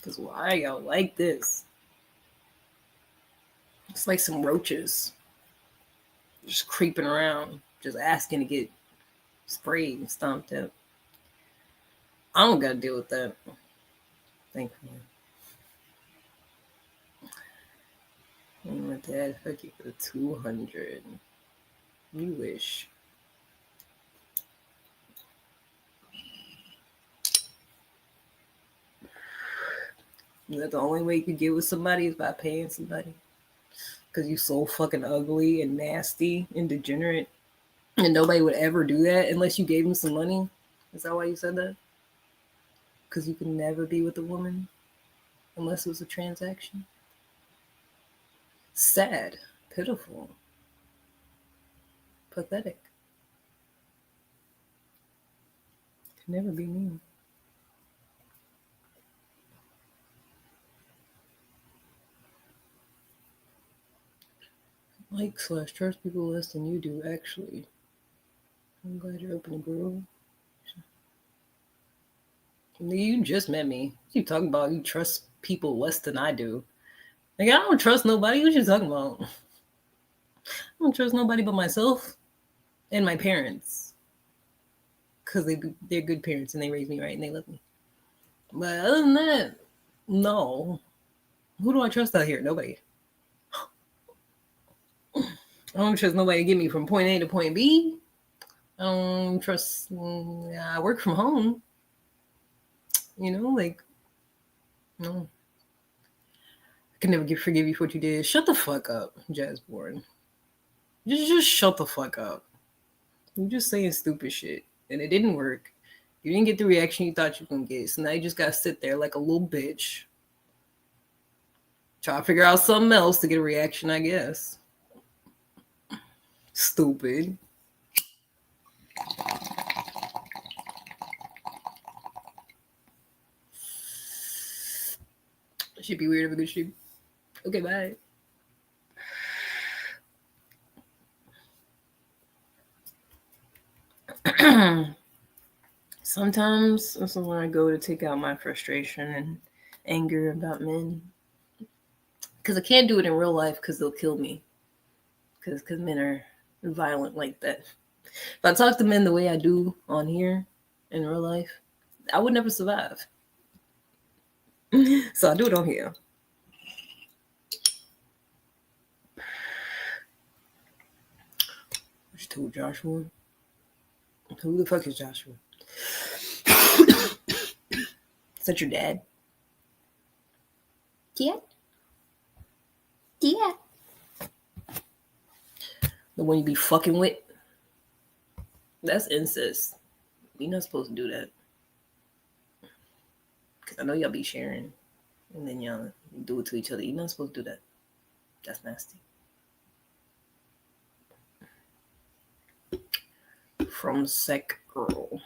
Cause why y'all like this? It's like some roaches just creeping around, just asking to get sprayed and stomped out. I don't gotta deal with that. Thankfully. And my dad, fuck you for the 200. You wish. Is that the only way you could get with somebody is by paying somebody? Because you so fucking ugly and nasty and degenerate, and nobody would ever do that unless you gave them some money? Is that why you said that? Because you can never be with a woman unless it was a transaction? Sad, pitiful, pathetic. Can never be me. Like/trust people less than you do, actually. I'm glad you're open to grow. You just met me. What you talking about? You trust people less than I do. Like, I don't trust nobody. What you talking about? I don't trust nobody but myself and my parents. Because they're good parents and they raised me right and they love me. But other than that, no. Who do I trust out here? Nobody. I don't trust nobody to get me from point A to point B. I don't trust. I work from home. Like, no. I can never forgive you for what you did. Shut the fuck up, Jazzborn. Just shut the fuck up. You're just saying stupid shit. And it didn't work. You didn't get the reaction you thought you were going to get. So now you just got to sit there like a little bitch. Try to figure out something else to get a reaction, I guess. Stupid. Should be weird of a good sheep. Okay, bye. Sometimes this is when I go to take out my frustration and anger about men. Because I can't do it in real life because they'll kill me. Because men are violent like that. If I talk to men the way I do on here in real life, I would never survive. So I do it on here. What you told Joshua? Who the fuck is Joshua? Is that your dad? Yeah. Yeah. The one you be fucking with? That's incest. You're not supposed to do that. Because I know y'all be sharing. And then y'all do it to each other. You're not supposed to do that. That's nasty. From Sec Girl.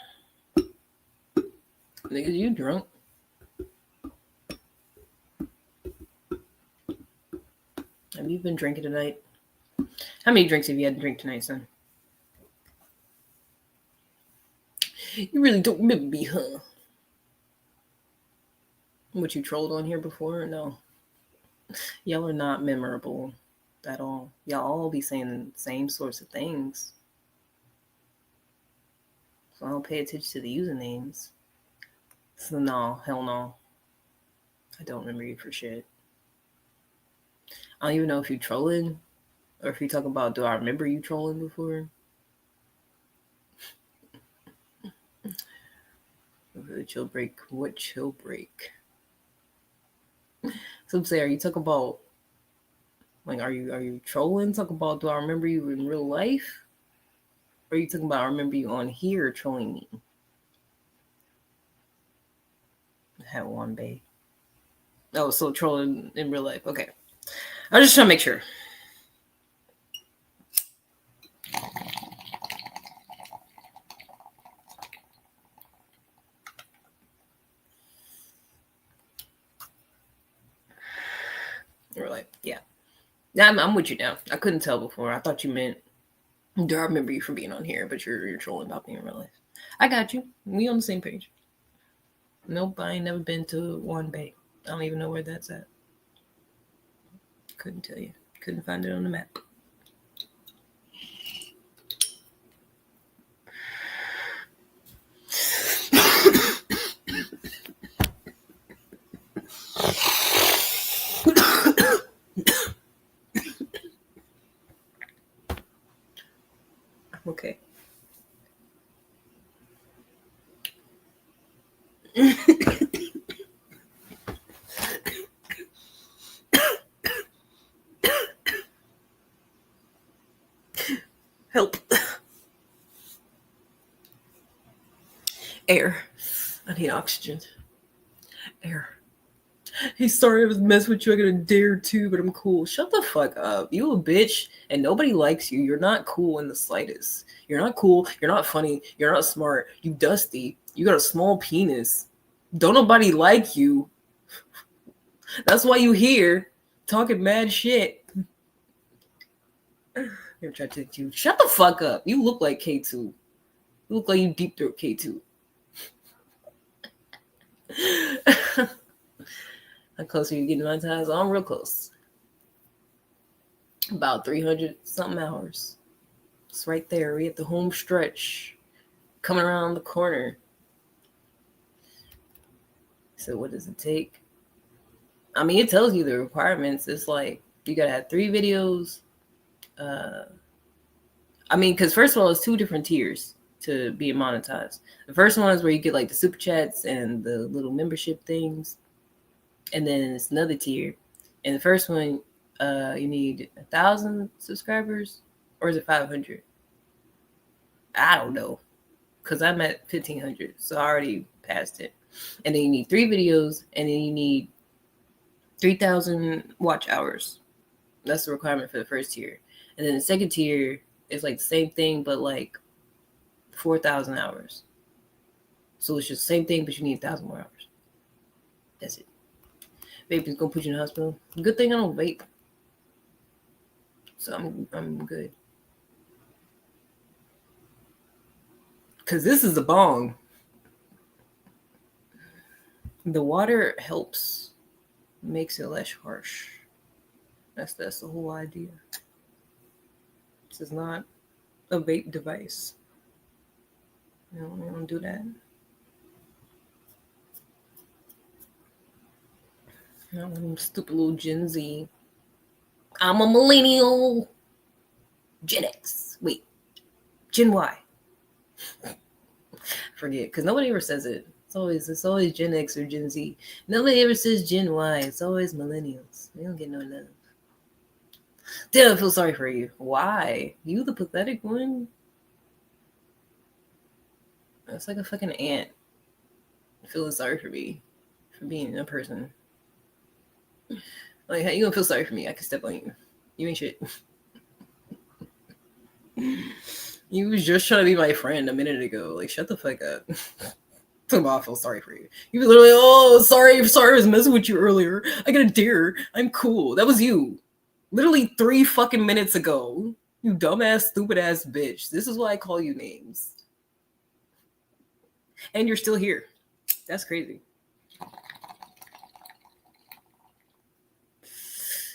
Niggas, you drunk? Have you been drinking tonight? How many drinks have you had to drink tonight, son? You really don't remember me, huh? What, you trolled on here before? No. Y'all are not memorable at all. Y'all all be saying the same sorts of things. So I don't pay attention to the usernames. So no, hell no. I don't remember you for shit. I don't even know if you trolling or if you talk about do I remember you trolling before. Chill break. What chill break? Some say, are you talking about like are you trolling? Talk about do I remember you in real life? Or are you talking about I remember you on here trolling me? I had one bay. Oh, so trolling in real life. Okay. I was just trying to make sure. Real life. Yeah. Yeah, I'm with you now. I couldn't tell before. I thought you meant do I remember you from being on here, but you're trolling about being in real life. I got you. We on the same page. Nope, I ain't never been to one bay. I don't even know where that's at. Couldn't tell you. Couldn't find it on the map. Okay. Help. Air. I need oxygen. Air. Hey, sorry I was messing with you. I got a dare too, but I'm cool. Shut the fuck up. You a bitch and nobody likes you. You're not cool in the slightest. You're not cool. You're not funny. You're not smart. You dusty. You got a small penis. Don't nobody like you. That's why you here talking mad shit. Never tried to take you. Shut the fuck up. You look like K2. You look like you deep throat K2. How close are you getting monetized? I'm real close. About 300 something hours. It's right there. We at the home stretch. Coming around the corner. So what does it take? I mean, it tells you the requirements. It's like you gotta have 3 videos. I mean, because first of all, it's 2 different tiers to be monetized. The first one is where you get like the super chats and the little membership things, and then it's another tier. And the first one, you need 1,000 subscribers, or is it 500? I don't know, because I'm at 1,500, so I already passed it. And then you need 3 videos, and then you need 3,000 watch hours. That's the requirement for the first tier. And then the second tier is like the same thing, but like 4,000 hours. So it's just the same thing, but you need 1,000 more hours. That's it. Vape is gonna put you in the hospital. Good thing I don't vape, so I'm good. Cause this is a bong. The water helps, makes it less harsh. That's the whole idea. This is not a vape device. We don't do that. I'm stupid little Gen Z. I'm a millennial. Gen X. Wait, Gen Y. Forget, because nobody ever says it. It's always Gen X or Gen Z. Nobody ever says Gen Y. It's always millennials. We don't get no love. Damn, I feel sorry for you. Why? You the pathetic one? That's like a fucking ant feeling sorry for me for being a person. Like, how you gonna feel sorry for me? I can step on you. You ain't shit. You was just trying to be my friend a minute ago. Like, shut the fuck up. I feel sorry for you. You were literally, oh, sorry, I was messing with you earlier. I got a dare. I'm cool. That was you. Literally 3 fucking minutes ago. You dumbass, stupid ass bitch. This is why I call you names. And you're still here. That's crazy.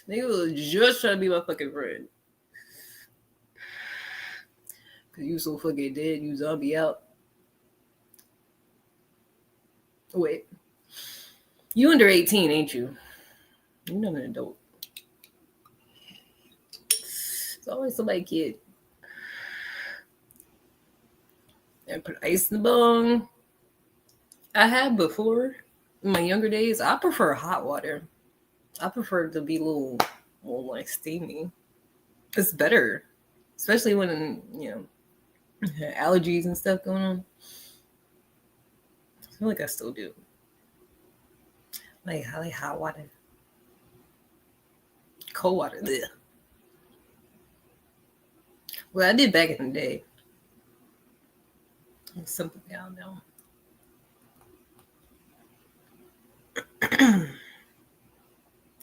Nigga was just trying to be my fucking friend. Cause you so fucking dead, you zombie out. Wait, you under 18, ain't you? You're not an adult. It's always somebody kid. And put ice in the bone. I have before in my younger days. I prefer hot water. I prefer it to be a little more like steamy. It's better, especially when allergies and stuff going on. I feel like I still do. Like I like hot water. Cold water. Ugh. Well, I did back in the day. It's something down now.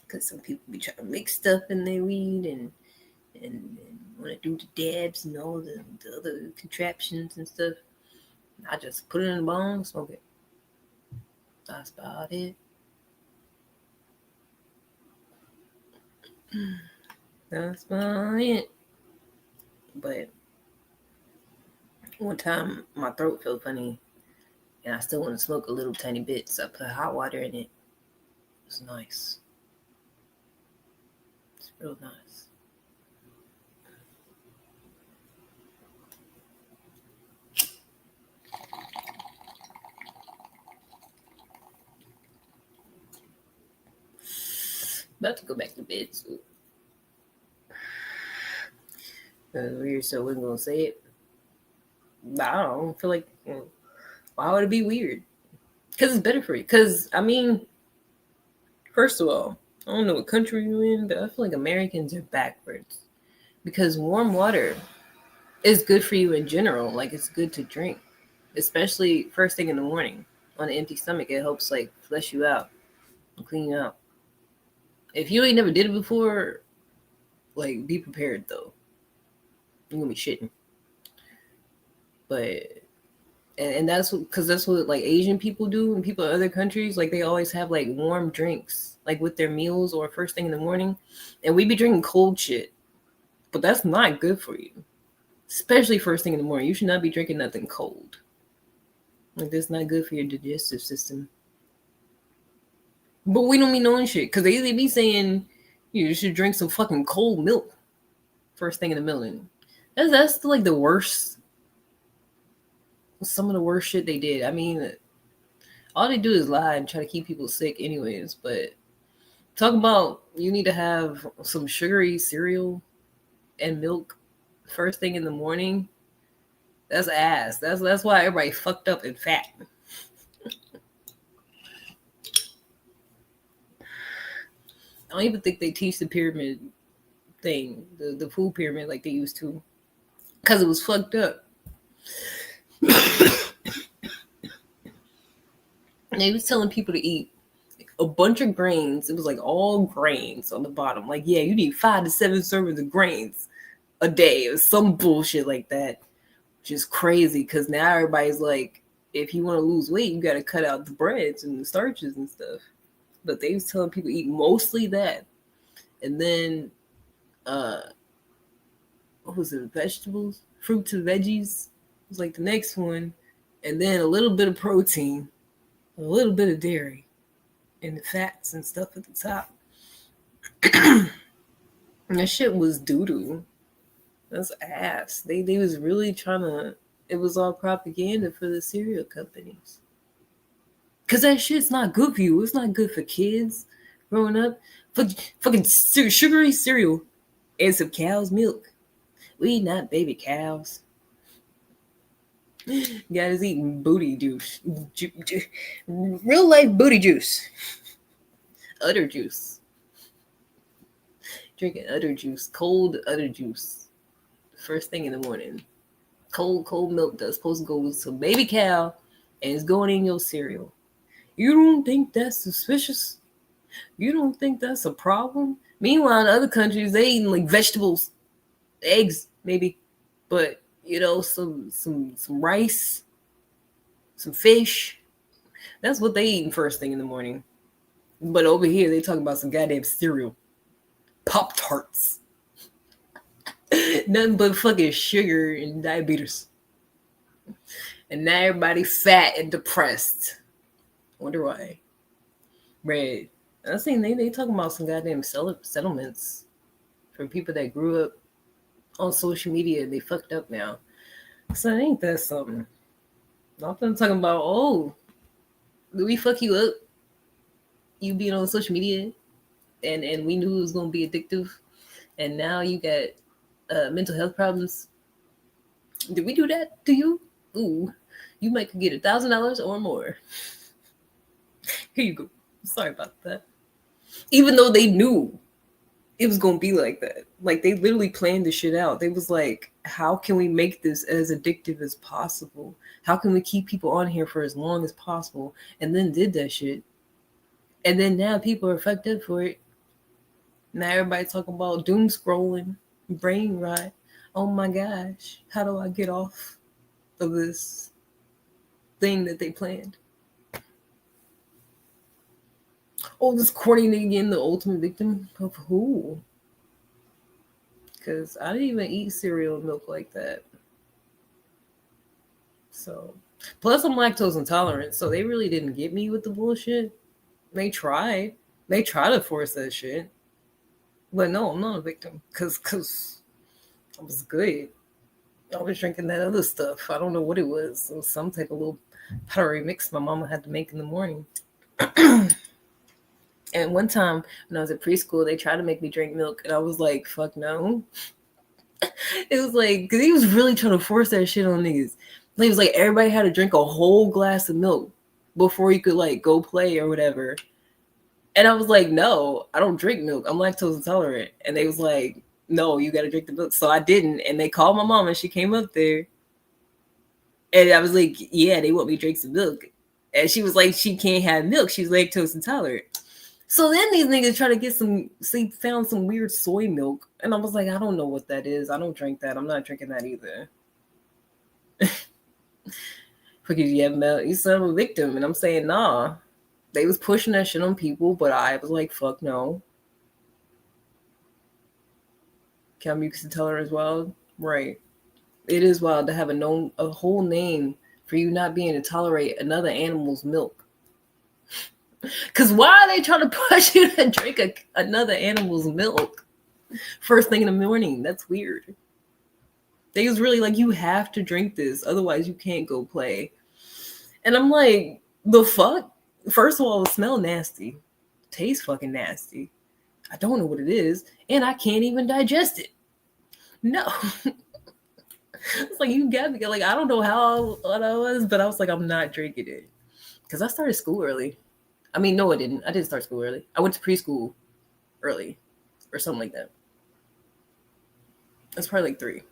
Because some people be trying to mix stuff in their weed and want to do the dabs and all the other contraptions and stuff. I just put it in the bong, smoke it. That's about it. That's about it. But one time my throat felt funny and I still want to smoke a little tiny bit, so I put hot water in it. It was nice. It's real nice. About to go back to bed soon. Weird, so I wasn't gonna say it. But I don't feel like why would it be weird? Because it's better for you. Because I mean, first of all, I don't know what country you're in, but I feel like Americans are backwards. Because warm water is good for you in general. Like it's good to drink, especially first thing in the morning on an empty stomach. It helps like flush you out and clean you out. If you ain't never did it before, like be prepared though. You're gonna be shitting. But and that's because that's what like Asian people do and people in other countries, like they always have like warm drinks like with their meals or first thing in the morning, and we be drinking cold shit, but that's not good for you, especially first thing in the morning. You should not be drinking nothing cold. Like that's not good for your digestive system. But we don't be knowing shit because they be saying you should drink some fucking cold milk first thing in the morning. That's like the worst. Some of the worst shit they did. I mean, all they do is lie and try to keep people sick, anyways. But talk about you need to have some sugary cereal and milk first thing in the morning. That's ass. That's why everybody fucked up and fat. I don't even think they teach the pyramid thing, the food pyramid like they used to, because it was fucked up. And they was telling people to eat a bunch of grains. It was like all grains on the bottom. Like, yeah, you need 5 to 7 servings of grains a day or some bullshit like that. Which is crazy because now everybody's like, if you want to lose weight, you got to cut out the breads and the starches and stuff. But they was telling people to eat mostly that. And then, what was it, vegetables? Fruits and veggies was like the next one. And then a little bit of protein, a little bit of dairy, and the fats and stuff at the top. And that shit was doo-doo. That's ass. They was really trying to. It was all propaganda for the cereal companies. Cause that shit's not good for you. It's not good for kids growing up. Fucking sugary cereal and some cow's milk. We not baby cows. Guys eating booty juice. Real life booty juice. Udder juice. Drinking udder juice. Cold udder juice. First thing in the morning. Cold milk that's supposed to go to baby cow and it's going in your cereal. You don't think that's suspicious? You don't think that's a problem? Meanwhile, in other countries, they eating like vegetables, eggs, maybe, but some rice, some fish. That's what they eating first thing in the morning. But over here, they talking about some goddamn cereal, Pop-Tarts, nothing but fucking sugar and diabetes. And now everybody's fat and depressed. Wonder why. Red. I seen they talking about some goddamn settlements for people that grew up on social media. They fucked up now. So ain't that something? Nothing talking about, oh, did we fuck you up? You being on social media and we knew it was gonna be addictive, and now you got mental health problems. Did we do that to you? Ooh, you might get $1,000 or more. Here you go. Sorry about that. Even though they knew it was gonna be like that. Like they literally planned the shit out. They was like, how can we make this as addictive as possible? How can we keep people on here for as long as possible? And then did that shit. And then now people are fucked up for it. Now everybody talking about doom scrolling, brain rot. Oh my gosh, how do I get off of this thing that they planned? Oh, this corny nigga again, the ultimate victim of who? Because I didn't even eat cereal and milk like that. So, plus I'm lactose intolerant, so they really didn't get me with the bullshit. They tried. They tried to force that shit. But no, I'm not a victim. Cause I was good. I was drinking that other stuff. I don't know what it was. It was some type of little powdery mix my mama had to make in the morning. And one time when I was at preschool, they tried to make me drink milk, and I was like, fuck no. It was like, because he was really trying to force that shit on niggas. He was like, everybody had to drink a whole glass of milk before you could like go play or whatever. And I was like, no, I don't drink milk. I'm lactose intolerant. And they was like, no, you got to drink the milk. So I didn't. And they called my mom and she came up there. And I was like, yeah, they want me to drink some milk. And she was like, she can't have milk. She's lactose intolerant. So then these niggas try to get found some weird soy milk. And I was like, I don't know what that is. I don't drink that. I'm not drinking that either. Because you have milk, you son of a victim. And I'm saying, nah. They was pushing that shit on people, but I was like, fuck no. Can mucus intolerance wild? Right. It is wild to have a whole name for you not being to tolerate another animal's milk. Because why are they trying to push you to drink another animal's milk first thing in the morning? That's weird. They was really like, you have to drink this, otherwise you can't go play. And I'm like, the fuck? First of all, it smells nasty. Tastes fucking nasty. I don't know what it is, and I can't even digest it. No. It's like, you got me. Like, I don't know how old I was, but I was like, I'm not drinking it. Because I started school early. I mean, no, I didn't. I didn't start school early. I went to preschool early or something like that. It's probably like 3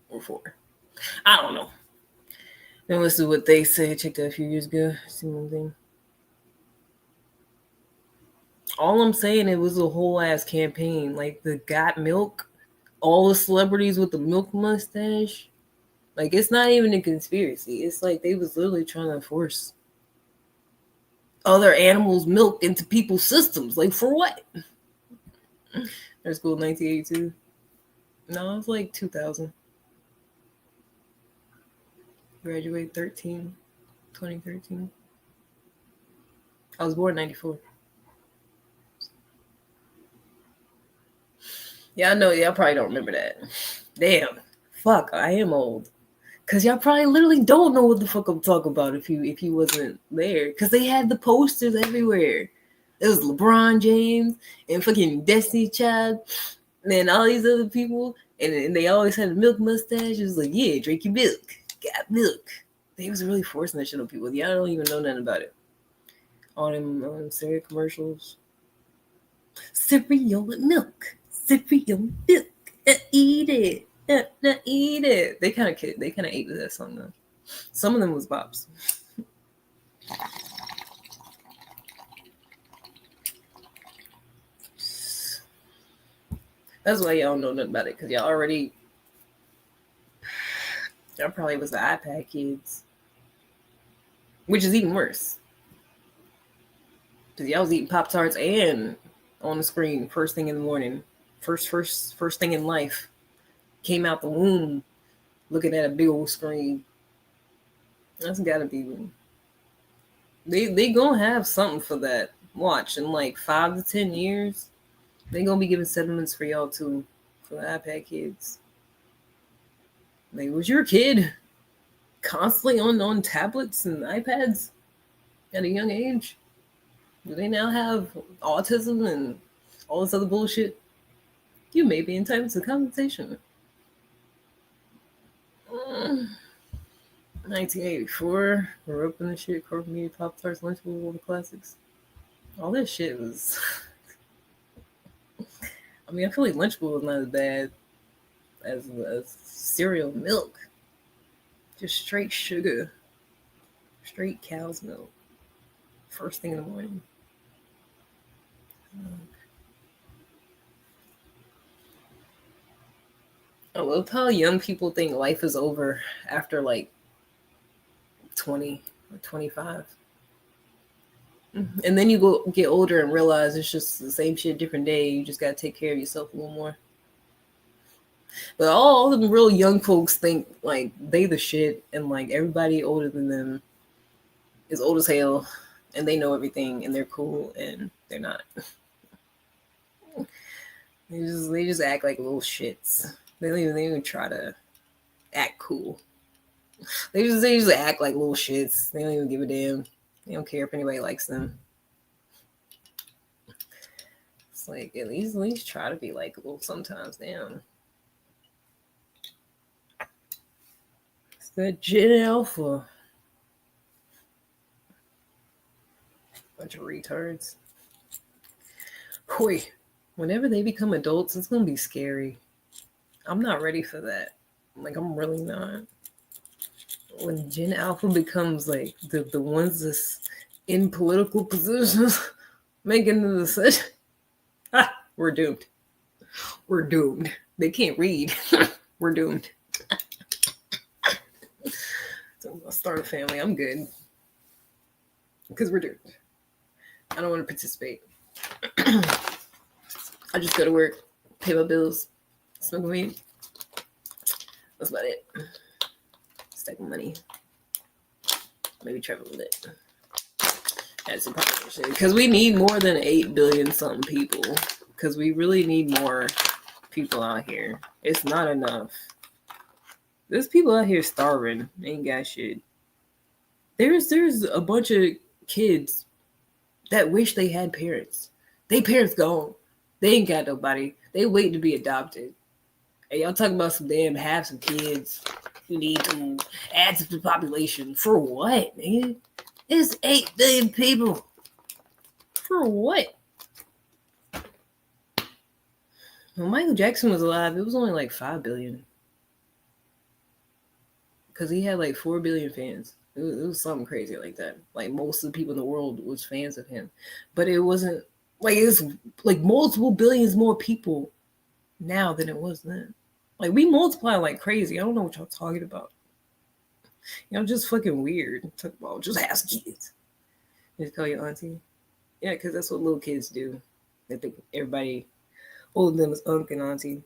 or 4. I don't know. Then let's do what they say. I checked that a few years ago. See one thing. All I'm saying, it was a whole ass campaign. Like the Got Milk, all the celebrities with the milk mustache. Like, it's not even a conspiracy. It's like they was literally trying to force other animals' milk into people's systems. Like, for what? There's school 1982. No, it was like 2000. Graduated 2013. I was born 94. Yeah, I know. Y'all probably don't remember that. Damn. Fuck, I am old. Cause y'all probably literally don't know what the fuck I'm talking about if you wasn't there. Cause they had the posters everywhere. It was LeBron James and fucking Destiny Child and all these other people. And they always had a milk mustache. It was like, yeah, drink your milk. Got milk. They was really forcing that shit on people. Y'all don't even know nothing about it. All them cereal commercials. Cereal and milk. Cereal milk. Eat it. Eat it. They kind of ate that song though. Some of them was bops. That's why y'all don't know nothing about it, because y'all probably was the iPad kids, which is even worse. Because y'all was eating Pop-Tarts and on the screen first thing in the morning, first thing in life. Came out the womb looking at a big old screen. That's gotta be They gonna have something for that. Watch in like 5 to 10 years, they gonna be giving settlements for y'all too, for the iPad kids. Like, was your kid constantly on tablets and iPads at a young age? Do they now have autism and all this other bullshit? You may be entitled to compensation. 1984, we're up in the shit, Corporate Media, Pop Tarts, Lunchable, all the classics. All this shit was. I mean, I feel like Lunchable was not as bad as cereal milk. Just straight sugar, straight cow's milk. First thing in the morning. I love how young people think life is over after like 20 or 25. And then you go get older and realize it's just the same shit, different day. You just gotta take care of yourself a little more. But all the real young folks think like they the shit, and like everybody older than them is old as hell, and they know everything, and they're cool, and they're not. They just act like little shits. They don't even try to act cool. They just act like little shits. They don't even give a damn. They don't care if anybody likes them. It's like at least try to be likable sometimes. Damn. It's that Gen Alpha. Bunch of retards. Boy, whenever they become adults, it's gonna be scary. I'm not ready for that. Like, I'm really not. When Gen Alpha becomes like the ones that's in political positions making the decision, we're doomed. We're doomed. They can't read. We're doomed. So I'll start a family. I'm good. Because we're doomed. I don't want to participate. I just go to work, pay my bills, smoke weed. That's about it. Stack my money. Maybe travel a bit. That's some population. Because we need more than 8 billion something people. Because we really need more people out here. It's not enough. There's people out here starving. They ain't got shit. There's a bunch of kids that wish they had parents. They parents gone. They ain't got nobody. They waiting to be adopted. And y'all talking about some damn have some kids. You need to add to the population. For what, man? It's 8 billion people. For what? When Michael Jackson was alive, it was only like 5 billion. Because he had like 4 billion fans. It was something crazy like that. Like, most of the people in the world was fans of him. But it wasn't, like, it's like multiple billions more people now than it was then. Like, we multiply like crazy. I don't know what y'all talking about. You know, just fucking weird. Talk about just ask kids. Just call your auntie. Yeah, because that's what little kids do. They think everybody older than them is uncle and auntie.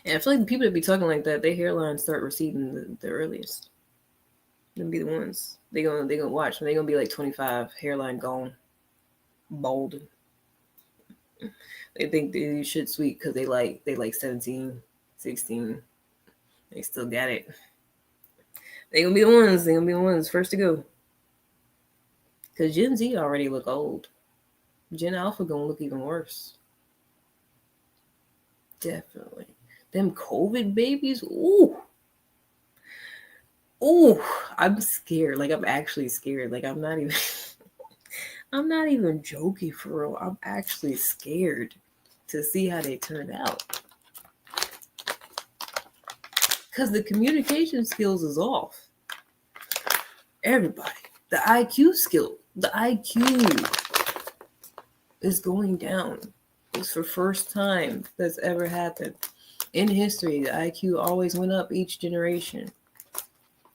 And I feel like the people that be talking like that, their hairlines start receding the earliest. Them be the ones. They gonna watch. They gonna be like 25, hairline gone, bald. They think they shit sweet because they like 17, 16. They still got it. They gonna be the ones. They gonna be the ones first to go. Cause Gen Z already look old. Gen Alpha gonna look even worse. Definitely. Them COVID babies. Ooh. Ooh. I'm scared. Like, I'm actually scared. Like, I'm not even I'm not even joking for real. I'm actually scared to see how they turn out. Because the communication skills is off. Everybody. The IQ skill. The IQ is going down. It's the first time that's ever happened. In history, the IQ always went up each generation.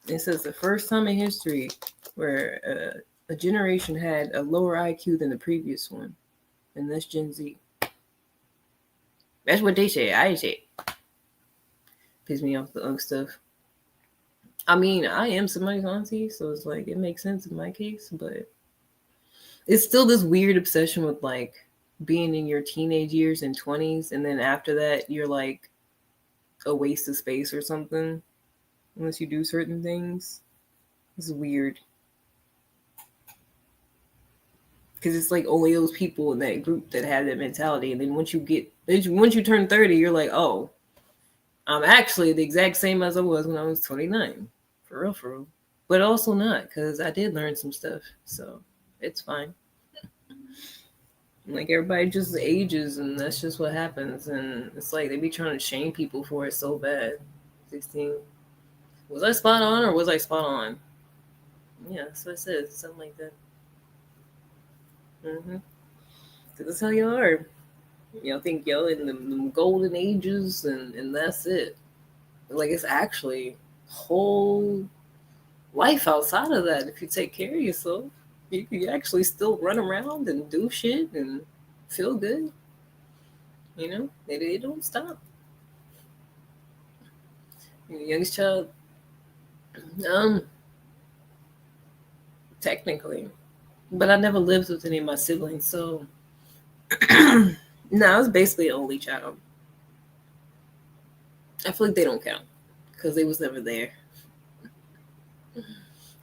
It says the first time in history where a generation had a lower IQ than the previous one. And that's Gen Z. That's what they say. I say. Piss me off the unk stuff. I mean, I am somebody's auntie, so it's like it makes sense in my case, but it's still this weird obsession with like being in your teenage years and 20s, and then after that, you're like a waste of space or something unless you do certain things. It's weird because it's like only those people in that group that have that mentality, and then once you turn 30, you're like, oh, I'm actually the exact same as I was when I was 29, for real, for real. But also not, because I did learn some stuff, so it's fine. Like everybody just ages, and that's just what happens. And it's like they be trying to shame people for it so bad. 16. Was I spot on or was I spot on? Yeah, that's what I said. Something like that. Mm-hmm. Cause that's how y'all are. Y'all think y'all in the golden ages, and that's it. Like it's actually whole life outside of that. If you take care of yourself, you can actually still run around and do shit and feel good. You know, they don't stop. Youngest child, um, technically, but I never lived with any of my siblings, so no, I was basically an only child. I feel like they don't count because they was never there.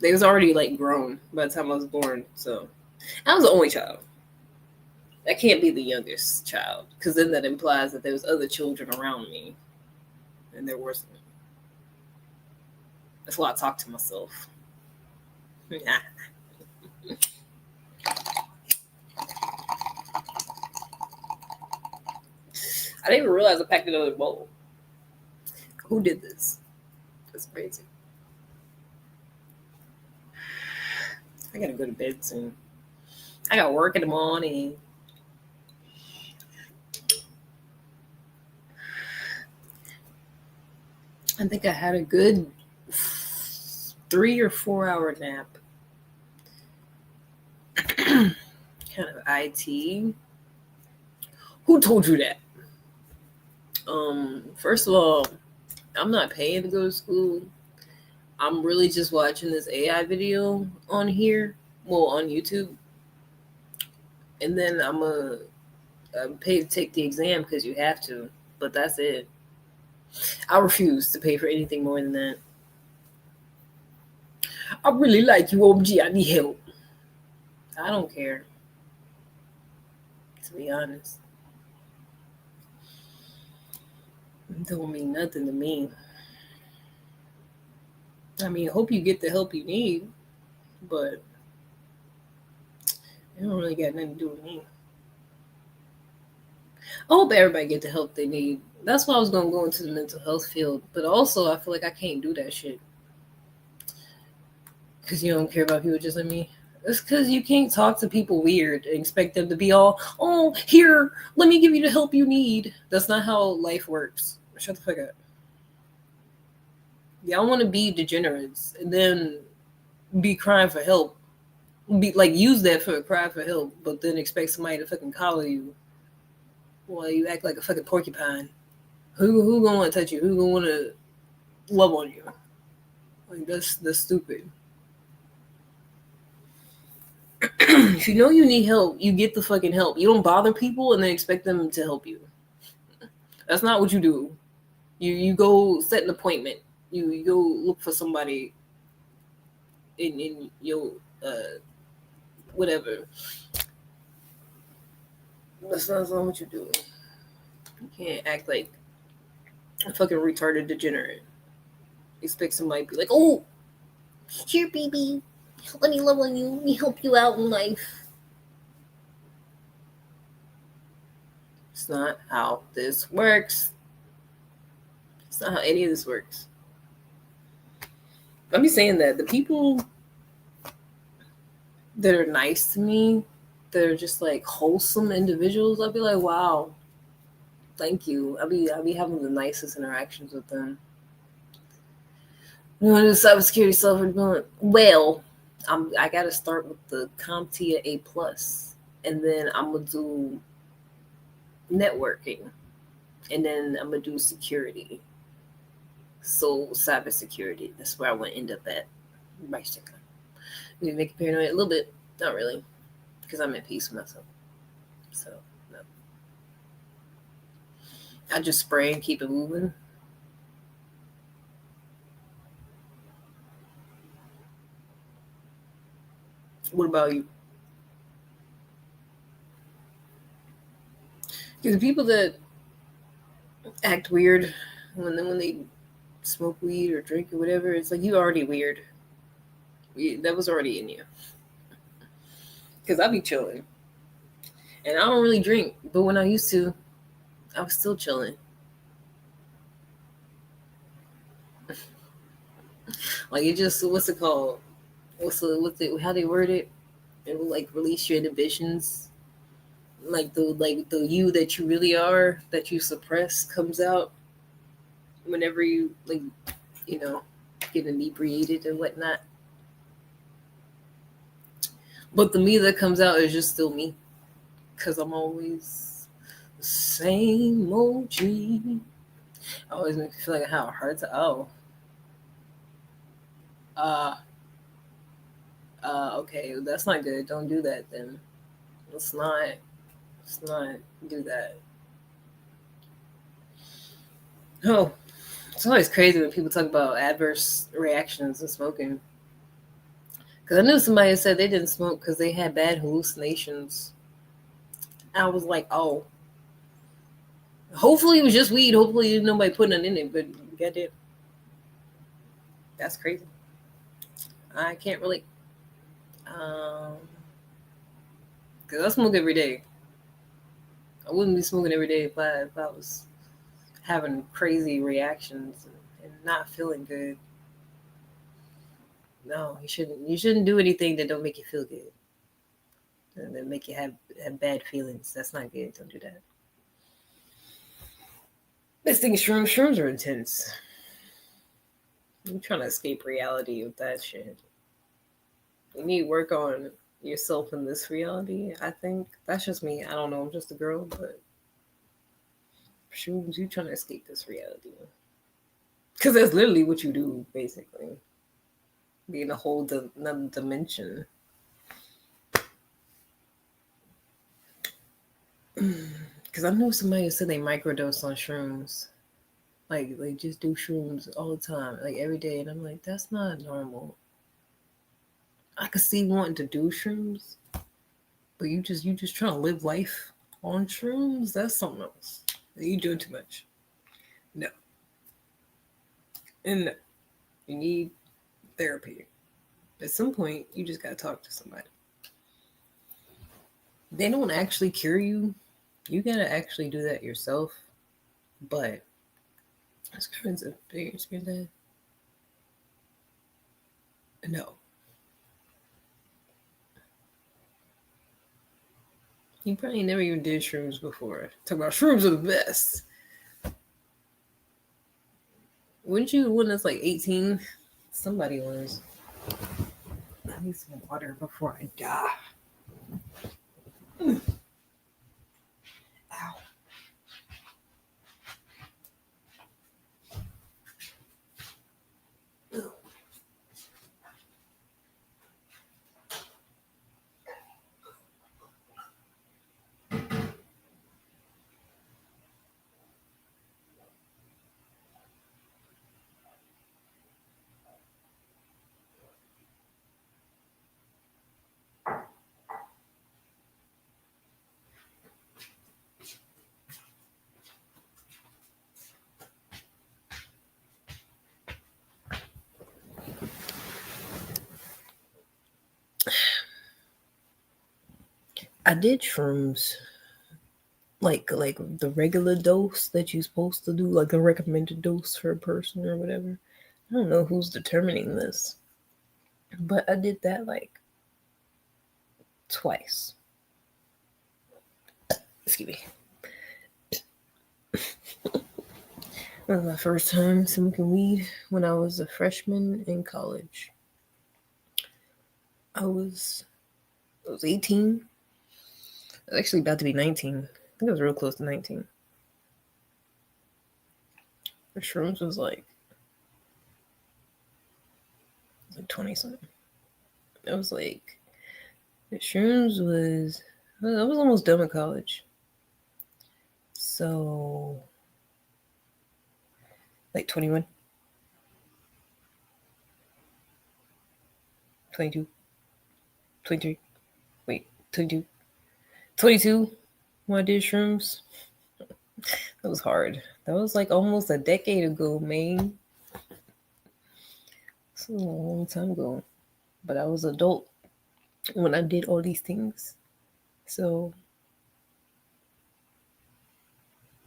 They was already like grown by the time I was born, so I was the only child. I can't be the youngest child because then that implies that there was other children around me, and there wasn't. That's why I talk to myself. I didn't even realize I packed another bowl. Who did this? That's crazy. I gotta go to bed soon. I got work in the morning. I think I had a good 3 or 4 hour nap. Kind of IT. Who told you that? First of all, I'm not paying to go to school. I'm really just watching this AI video on here, well, on YouTube, and then I'm gonna pay to take the exam because you have to. But that's it. I refuse to pay for anything more than that. I really like you, OMG. I need help. I don't care, to be honest. It don't mean nothing to me. I mean, I hope you get the help you need, but it don't really got nothing to do with me. I hope everybody get the help they need. That's why I was gonna go into the mental health field, but also I feel like I can't do that shit because you don't care about people just like me. It's because you can't talk to people weird and expect them to be all, oh, here, let me give you the help you need. That's not how life works. Shut the fuck up. Y'all want to be degenerates and then be crying for help. Be like use that for a cry for help, but then expect somebody to fucking collar you while you act like a fucking porcupine. Who gonna want to touch you? Who gonna want to love on you? Like that's stupid. If you know you need help, you get the fucking help. You don't bother people and then expect them to help you. That's not what you do. You go set an appointment. You go look for somebody in your whatever. That's not what you do. You can't act like a fucking retarded degenerate. Expect somebody to be like, oh, here, baby, let me love on you. Let me help you out in life. It's not how this works. It's not how any of this works. I'm be saying that the people that are nice to me, that are just like wholesome individuals, I'll be like, wow, thank you. I'll be having the nicest interactions with them. You want to do cybersecurity software development? Well, I gotta start with the CompTIA A+, and then I'm gonna do networking, and then I'm gonna do security. soul cybersecurity. That's where I want to end up at. Basically, maybe make it paranoid a little bit. Not really, because I'm at peace with myself. So no, I just spray and keep it moving. What about you? Because the people that act weird when they smoke weed or drink or whatever, it's like you already weird. That was already in you. Because I be chilling, and I don't really drink, but when I used to, I was still chilling. Like it just what's it called? What's it? How they word it? It will like release your inhibitions. Like the you that you really are that you suppress comes out whenever you like you know get inebriated and whatnot. But the me that comes out is just still me because I'm always the same OG. Always make me feel like I have a heart to uh okay, that's not good. Don't do that then. Let's not do that. Oh, it's always crazy when people talk about adverse reactions of smoking. Because I knew somebody said they didn't smoke because they had bad hallucinations. I was like, oh, hopefully it was just weed. Hopefully nobody putting it in it. But goddamn, that's crazy. I can't really, because I smoke every day. I wouldn't be smoking every day if I was having crazy reactions and not feeling good. No, you shouldn't. You shouldn't do anything that don't make you feel good and that make you have bad feelings. That's not good. Don't do that. This thing shrooms are intense. I'm trying to escape reality with that shit. You need to work on yourself in this reality. I think that's just me. I don't know. I'm just a girl, but shrooms, you trying to escape this reality because that's literally what you do, basically. Be in a whole another dimension. Because I know somebody who said they microdose on shrooms. Like they just do shrooms all the time, like every day, and I'm like, that's not normal. I could see wanting to do shrooms, but you just trying to live life on shrooms. That's something else. You doing too much. No, and no, you need therapy. At some point, you just gotta talk to somebody. They don't actually cure you. You gotta actually do that yourself. But it's expensive. Big expensive. No, you probably never even did shrooms before. Talk about shrooms are the best. Wouldn't you when it's like 18? Somebody was. I need some water before I die. Ow. I did shrooms like the regular dose that you're supposed to do, like the recommended dose for a person or whatever. I don't know who's determining this, but I did that like twice. Excuse me. That was my first time smoking weed when I was a freshman in college. I was 18. I was actually about to be 19. I think I was real close to 19. The shrooms was like 20 something. I was like, the shrooms was, I was almost done with college. So, like 21, 22, 23, wait, 22, 22 when I did shrooms. That was hard. That was like almost a decade ago, man. It's a long time ago. But I was adult when I did all these things. So,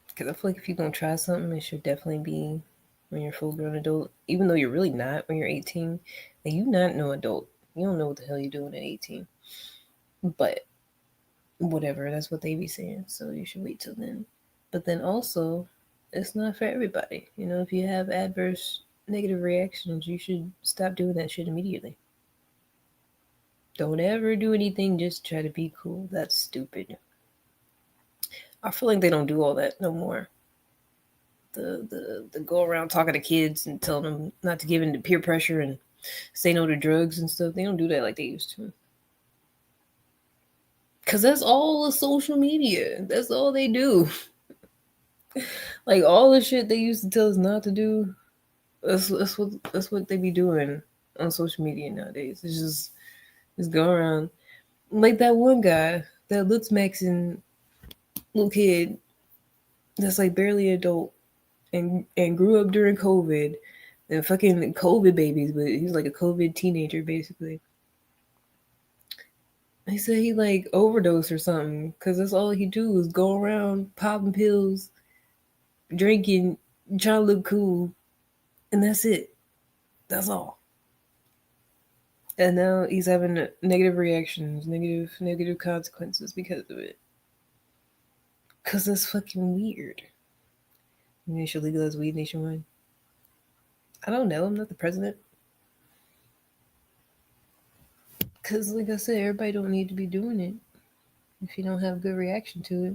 because I feel like if you're going to try something, it should definitely be when you're full grown adult. Even though you're really not when you're 18. And you not no adult. You don't know what the hell you're doing at 18. But whatever, that's what they be saying. So you should wait till then. But then also, it's not for everybody. You know, if you have adverse negative reactions, you should stop doing that shit immediately. Don't ever do anything just try to be cool. That's stupid. I feel like they don't do all that no more. The go around talking to kids and telling them not to give in to peer pressure and say no to drugs and stuff. They don't do that like they used to. Cause that's all the social media. That's all they do. Like all the shit they used to tell us not to do. That's what they be doing on social media nowadays. It's just go around like that one guy that looks Mexican little kid that's like barely adult and grew up during COVID and fucking COVID babies, but he's like a COVID teenager basically. He said he like overdosed or something because that's all he do is go around popping pills, drinking, trying to look cool, and that's it. That's all. And now he's having negative reactions, negative consequences because of it. Cause that's fucking weird. And they should legalize weed nationwide. I don't know. I'm not the president. Cause like I said, everybody don't need to be doing it if you don't have a good reaction to it.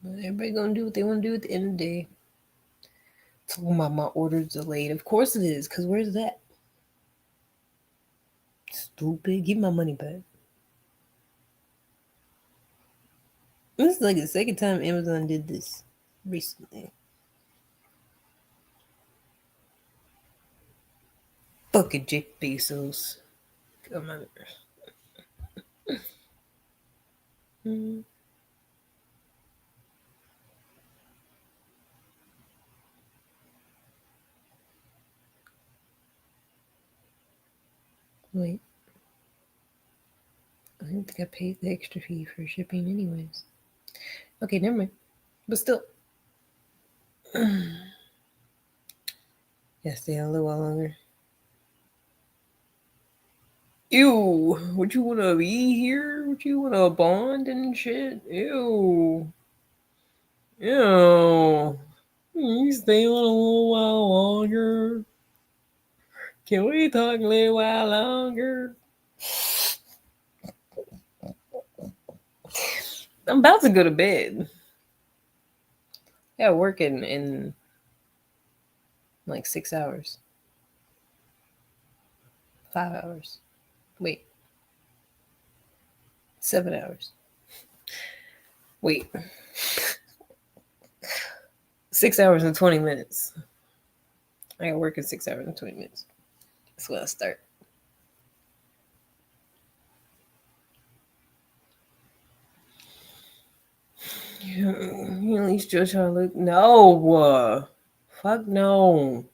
But everybody gonna do what they want to do at the end of the day. Talking about my order's delayed. Of course it is. Cause where's that? Stupid. Give my money back. This is like the second time Amazon did this recently. Fucking Jeff Bezos. Come on. Mm. Wait. I don't think I paid the extra fee for shipping anyways. Okay, never mind. But still. Yeah, stay on a little while longer. Ew, would you want to be here? Would you want to bond and shit? Ew. Ew. You stay on a little while longer? Can we talk a little while longer? I'm about to go to bed. Yeah, work in like 6 hours. 5 hours. Wait, 7 hours. Wait. 6 hours and 20 minutes. I gotta work in 6 hours and 20 minutes. That's when I start. You at least just trying to look. No. Fuck no.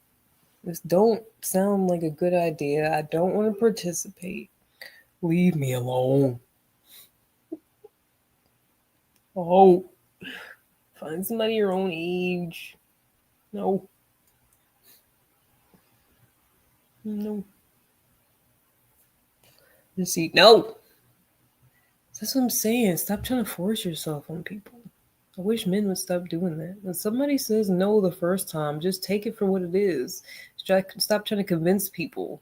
This don't sound like a good idea. I don't want to participate. Leave me alone. Oh. Find somebody your own age. No. No. Just see. No. That's what I'm saying. Stop trying to force yourself on people. I wish men would stop doing that. When somebody says no the first time, just take it for what it is. Stop trying to convince people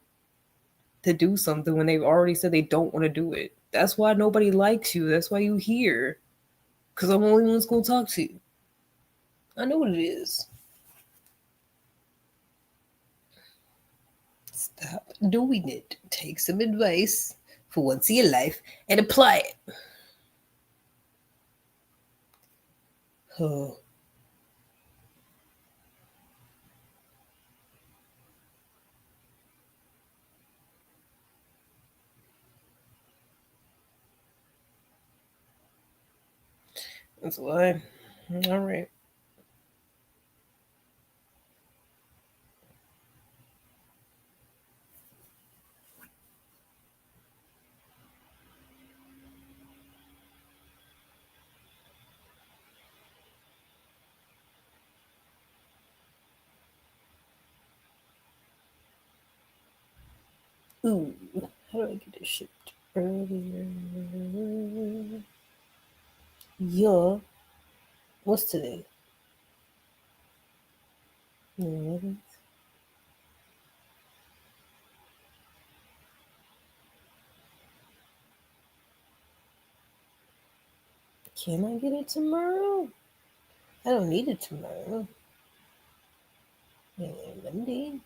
to do something when they've already said they don't want to do it. That's why nobody likes you. That's why you here. Because I'm the only one that's going to talk to you. I know what it is. Stop doing it. Take some advice for once in your life and apply it. Oh. That's why. All right. Ooh, how do I get this shipped earlier? Yeah. What's today? 11th. Can I get it tomorrow? I don't need it tomorrow. Monday,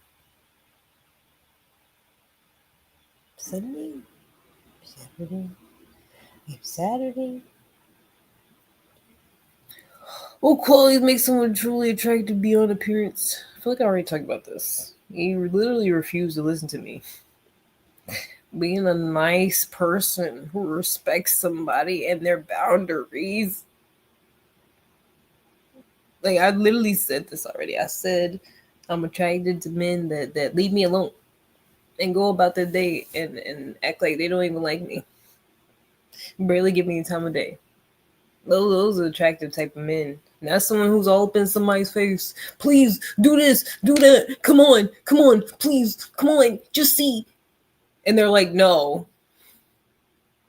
Sunday, Saturday. Saturday. What qualities make someone truly attractive beyond appearance? I feel like I already talked about this. You literally refuse to listen to me. Being a nice person who respects somebody and their boundaries. Like, I literally said this already. I said I'm attracted to men that leave me alone and go about their day and act like they don't even like me. Barely give me time of day. Those are attractive type of men. Not someone who's all up in somebody's face. Please do this, do that. Come on, please, come on, just see. And they're like, no.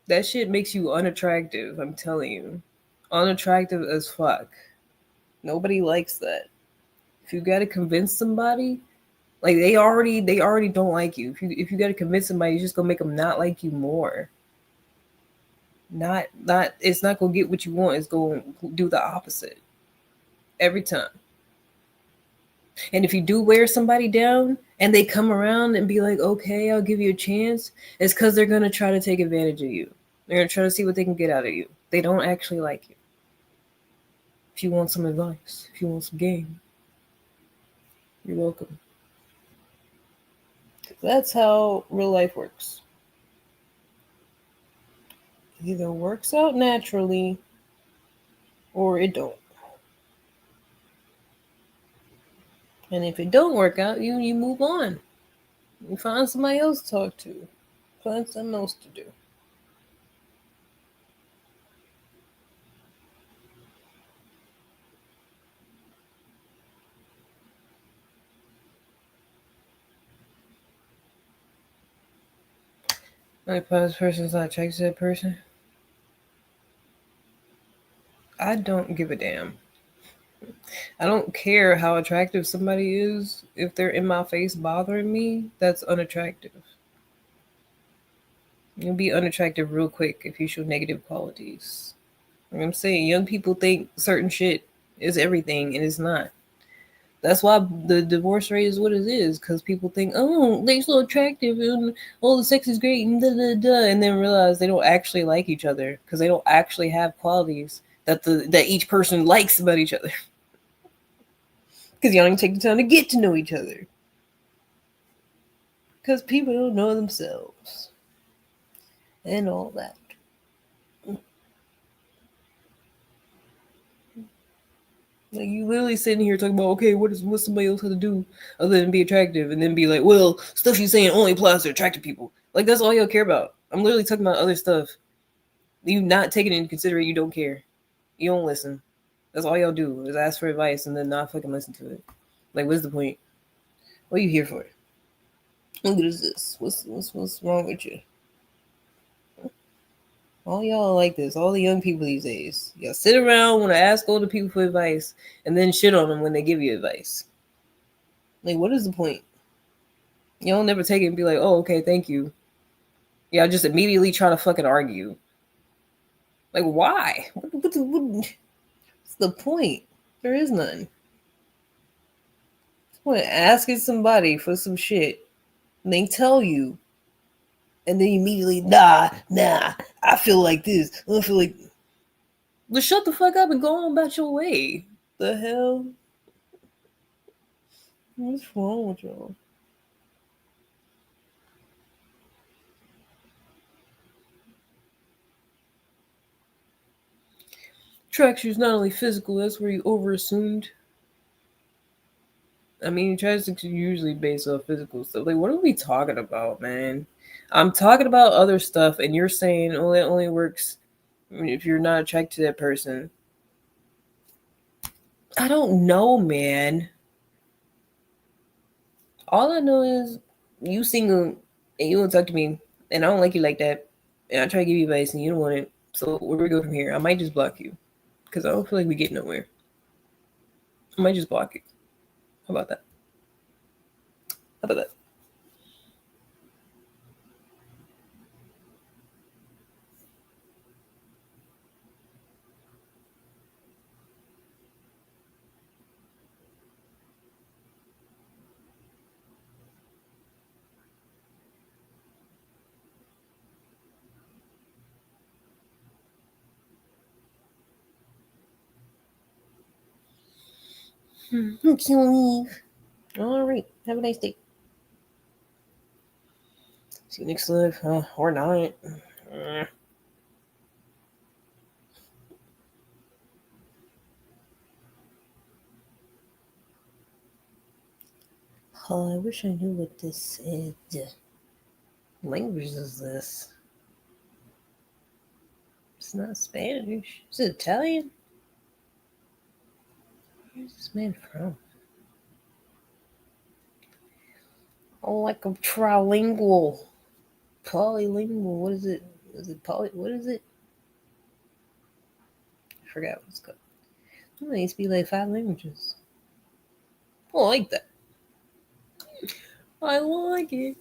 That shit makes you unattractive, I'm telling you. Unattractive as fuck. Nobody likes that. If you gotta convince somebody, like they already don't like you. If you gotta convince somebody, you're just gonna make them not like you more. Not it's not gonna get what you want. It's gonna do the opposite every time. And if you do wear somebody down and they come around and be like, okay, I'll give you a chance, it's because they're going to try to take advantage of you. They're going to try to see what they can get out of you. They don't actually like you. If you want some advice, if you want some game, you're welcome. That's how real life works. It either works out naturally or it don't. And if it don't work out, you move on. You find somebody else to talk to. Find something else to do. Like, this person's not attracted to that person. I don't give a damn. I don't care how attractive somebody is. If they're in my face bothering me, that's unattractive. You'll be unattractive real quick if you show negative qualities. Like I'm saying, young people think certain shit is everything, and it's not. That's why the divorce rate is what it is, because people think, oh, they're so attractive and oh, the sex is great and da da da, and then realize they don't actually like each other because they don't actually have qualities that each person likes about each other. Because y'all don't even take the time to get to know each other. Because people don't know themselves. And all that. Like, you literally sitting here talking about, okay, what somebody else have to do other than be attractive? And then be like, well, stuff you're saying only applies to attractive people. Like, that's all y'all care about. I'm literally talking about other stuff. You not taking it into consideration, you don't care. You don't listen. That's all y'all do is ask for advice and then not fucking listen to it. Like, what's the point? What are you here for? What is this? What's wrong with you? All y'all like this. All the young people these days. Y'all sit around, want to ask older people for advice, and then shit on them when they give you advice. Like, what is the point? Y'all never take it and be like, oh, okay, thank you. Y'all just immediately try to fucking argue. Like, why? What's the point? There is none. What's the point of asking somebody for some shit And they tell you, and then immediately, nah, I feel like this. I feel like. But shut the fuck up and go on about your way. The hell? What's wrong with y'all? Traction is not only physical, that's where you over assumed. I mean, tragics are usually based off physical stuff. Like, what are we talking about, man? I'm talking about other stuff, and you're saying, oh, it only works if you're not attracted to that person. I don't know, man. All I know is you single and you won't talk to me, and I don't like you like that. And I try to give you advice, and you don't want it. So where do we go from here? I might just block you because I don't feel like we get nowhere. I might just block you. How about that? How about that? Okay, leave. All right. Have a nice day. See you next live, or not. Oh, I wish I knew what this is. Language is this? It's not Spanish. Is it Italian? Where's this man from? Oh, like a trilingual, polylingual. What is it? Is it poly? What is it? I forgot what it's called. It needs to be like 5 languages. Oh, I like that. I like it.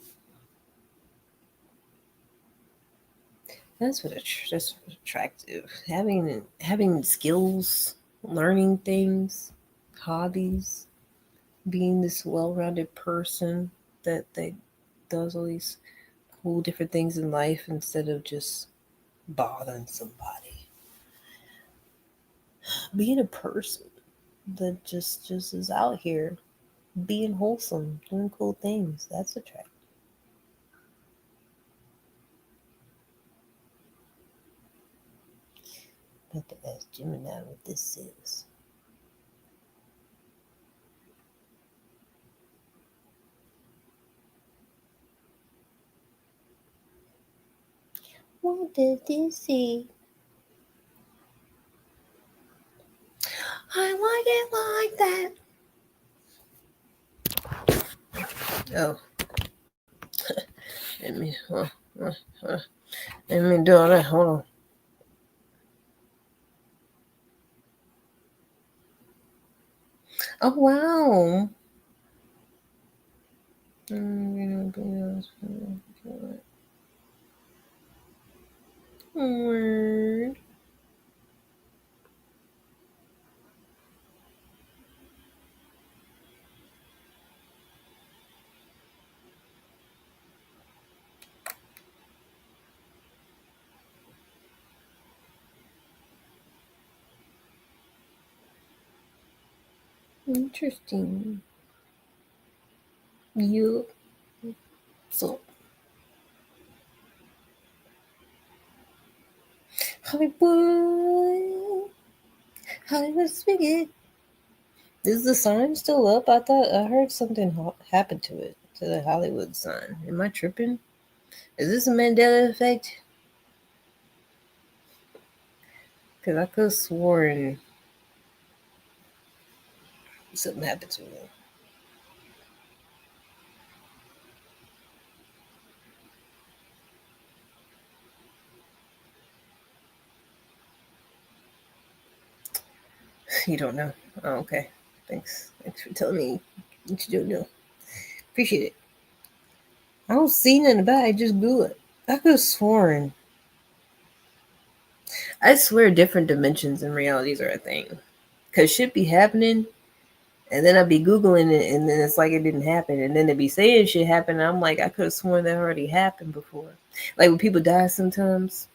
That's what's attractive. Having skills, learning things, hobbies, being this well-rounded person that does all these cool different things in life instead of just bothering somebody. Being a person that just is out here being wholesome, doing cool things. That's attractive. About to ask Gemini what this is. What does this say? I like it like that. Oh, let me, let me do all that. Hold on. Oh wow. Word. Interesting. You so Hollywood. Hollywood Spigot. Is the sign still up? I thought I heard something happened to it, to the Hollywood sign. Am I tripping? Is this a Mandela effect? Because I could have sworn something happened to it. You don't know? Oh, okay. Thanks. Thanks for telling me what you don't know. Appreciate it. I don't see nothing about it. I just blew it. I could have sworn. I swear different dimensions and realities are a thing. Because shit be happening And then I'd be Googling it, and then it's like it didn't happen. And then they'd be saying shit happened, and I'm like, I could have sworn that already happened before. Like when people die sometimes.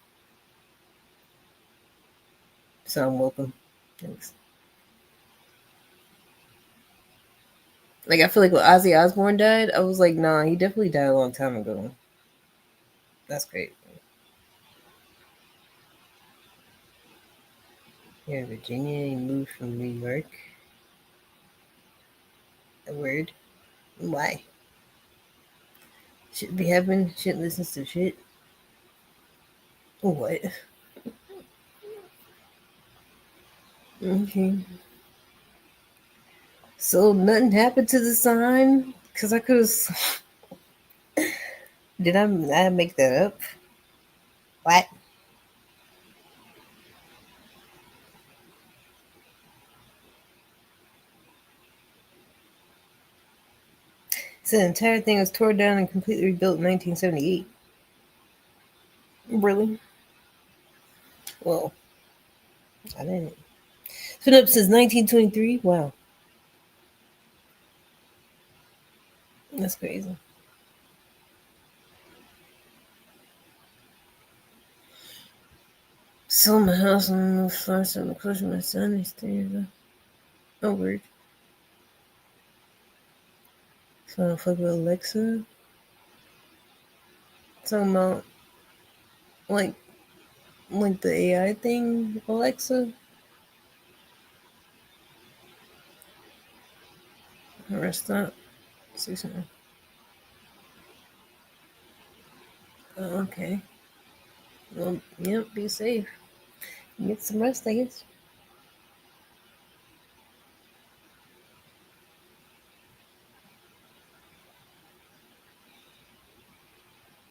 So I'm welcome. Thanks. Like I feel like when Ozzy Osbourne died, I was like, nah, he definitely died a long time ago. That's great. Yeah, Virginia, he moved from New York. A word. Why? Shouldn't be having shit listens to shit. What? Okay. So nothing happened to the sign? Cause I could have. Did I make that up? What? So the entire thing was torn down and completely rebuilt in 1978. Really? Well, I didn't. It's been up since 1923. Wow, that's crazy. Sold my house and moved first and close to my son. He's 3 years old. Oh, weird. So I fuck with Alexa. Talking about like like the AI thing, Alexa. Restaurant. See something. Oh, okay. Well, yep. Be safe. Get some rest, I guess.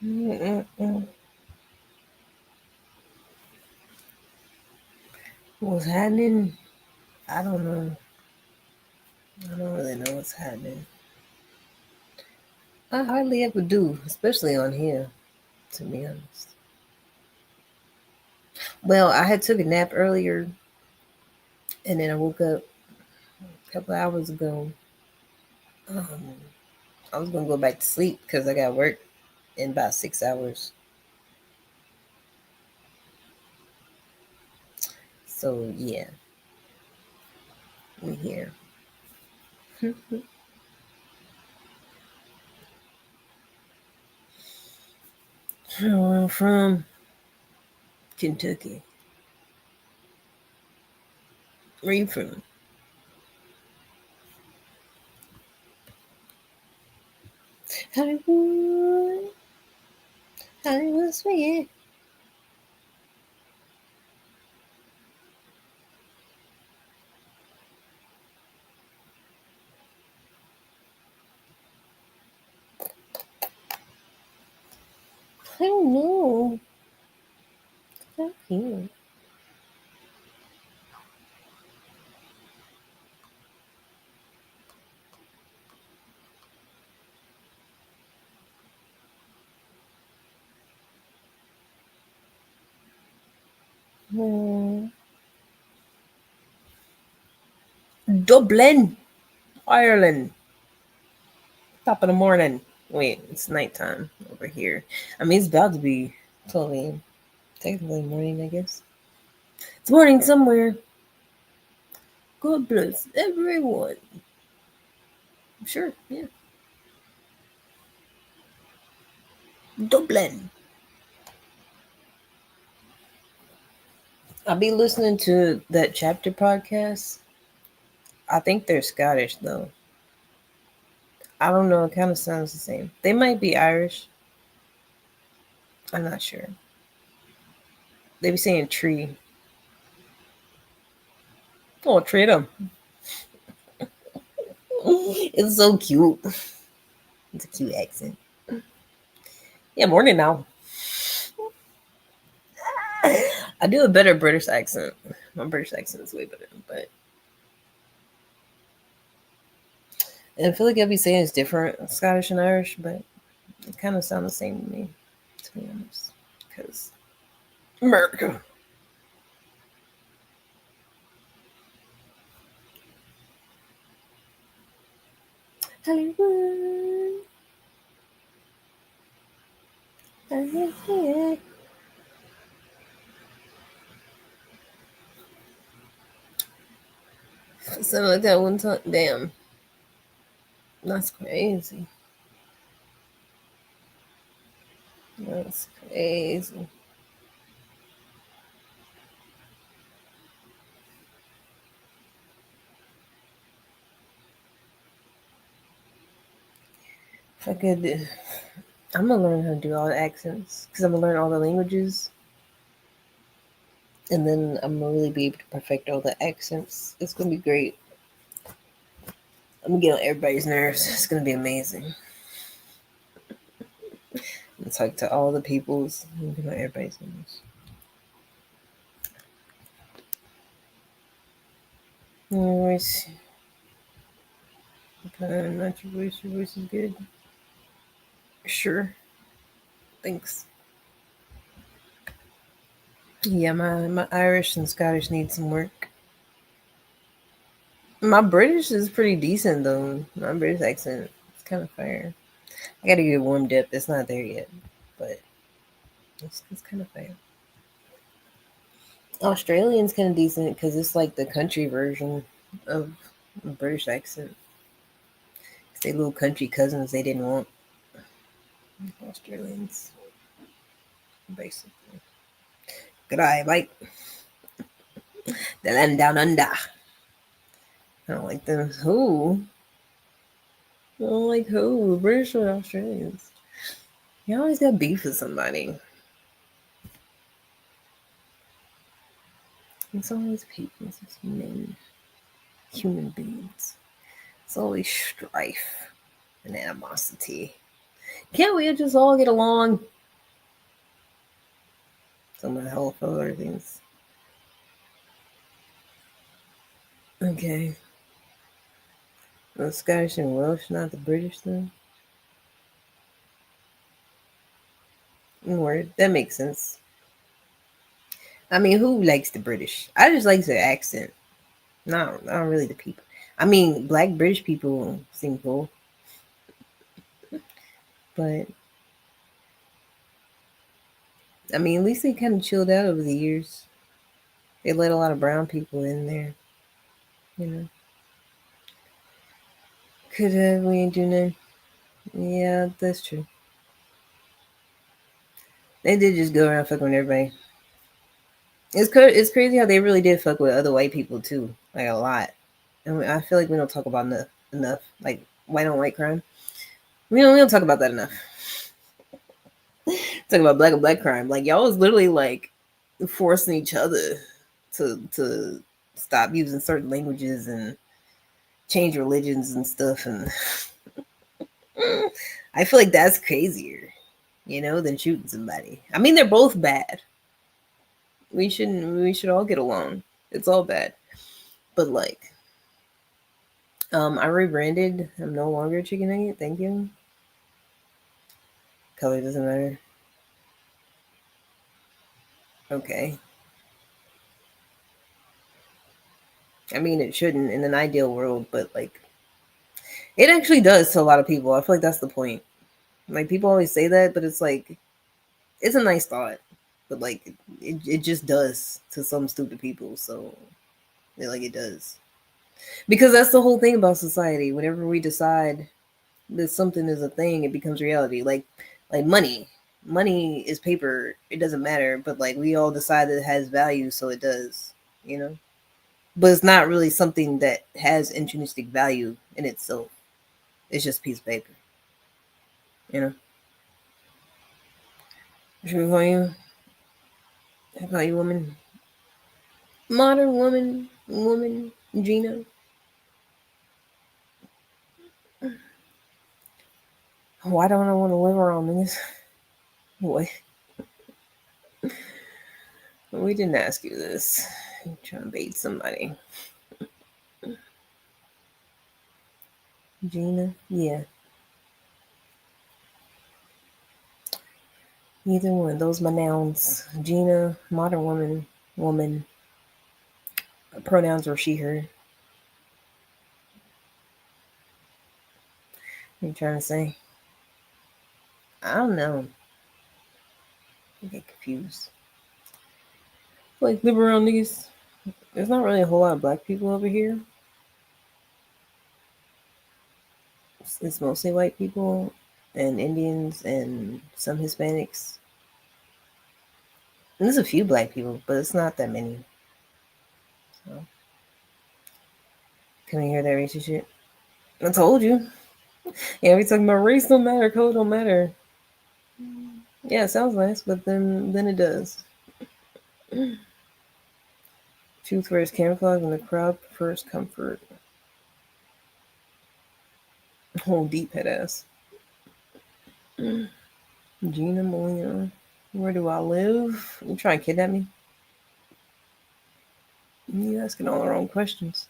Mm-mm-mm. What's happening? I don't know. I don't really know what's happening. I hardly ever do, especially on here, to be honest. Well, I had took a nap earlier, and then I woke up a couple hours ago. Um, I was gonna go back to sleep because I got work in about 6 hours. So yeah, we here. I'm from Kentucky. Where you from? Hollywood. Hollywood sweet. I don't know. Not here. Hmm. Dublin, Ireland. Top of the morning. Wait, it's nighttime over here. I mean, it's about to be 12 a.m. Technically morning, I guess. It's morning somewhere. God bless everyone. Sure, yeah. Dublin. I'll be listening to that chapter podcast. I think they're Scottish though. I don't know. It kind of sounds the same. They might be Irish. I'm not sure. They be saying tree. Oh, treat them. It's so cute. It's a cute accent. Yeah, morning now. I do a better British accent. My British accent is way better, but and I feel like I'd be saying it's different, Scottish and Irish, but it kind of sound the same to me, to be honest. Because America. Hollywood. Hollywood. Something like that one time. Damn, that's crazy. That's crazy. If I could, I'm gonna learn how to do all the accents because I'm gonna learn all the languages, and then I'm gonna really be able to perfect all the accents. It's gonna be great. I'm gonna get on everybody's nerves. It's gonna be amazing. And talk to all the peoples. I'm gonna get on everybody's nerves. Anyways, not your voice. Your voice is good. Sure. Thanks. Yeah, my Irish and Scottish need some work. My British is pretty decent though. My British accent is kind of fire. I gotta get warmed up. It's not there yet, but it's kind of fire. Australian's kind of decent because it's like the country version of a British accent. It's they little country cousins they didn't want. Australians, basically. Good eye, like the land down under. I don't like them. Who? I don't like who? British or Australians? You always got beef with somebody. It's always people. It's just human beings. It's always strife and animosity. Can't we just all get along? Some of the hell for other things. Okay. The Scottish and Welsh, not the British though. Word. That makes sense. I mean, who likes the British? I just like their accent. Not really the people. I mean, black British people seem cool, but I mean, at least they kind of chilled out over the years. They let a lot of brown people in there, you know. Could have we ain't do nothing. Yeah, that's true. They did just go around fucking with everybody. It's crazy how they really did fuck with other white people too, like a lot. And I feel like we don't talk about enough, like white on white crime. We don't talk about that enough. Talk about black on black crime. Like y'all was literally like forcing each other to stop using certain languages and change religions and stuff. And I feel like that's crazier, than shooting somebody. I mean, they're both bad. We should all get along. It's all bad. But like, I rebranded. I'm no longer a chicken nugget. Thank you. Color doesn't matter. Okay. I mean, it shouldn't in an ideal world, but like, it actually does to a lot of people. I feel like that's the point. Like, people always say that, but it's like, it's a nice thought, but like, it just does to some stupid people. So, like, it does. Because that's the whole thing about society. Whenever we decide that something is a thing, it becomes reality. Like money. Money is paper. It doesn't matter, but like we all decide that it has value, so it does. You know, but it's not really something that has intrinsic value in itself. It's just a piece of paper. You know. Should we call you? I call you woman. Modern woman, Gina. Why don't I want to live around this? What? We didn't ask you this. I'm trying to bait somebody. Gina? Yeah. Either one. Those my nouns. Gina, modern woman. Pronouns are she, her. What are you trying to say? I don't know. I get confused. Like, live around niggas. There's not really a whole lot of black people over here. It's mostly white people and Indians and some Hispanics. And there's a few black people, but it's not that many. So, can we hear that racist shit? I told you. Yeah, we talking about race don't matter, code don't matter. Yeah, it sounds nice, but then it does. Truth wears camouflage and the crowd prefers comfort. Whole deep head ass. Gina Molina. Where do I live? You trying to kidnap me? You asking all the wrong questions.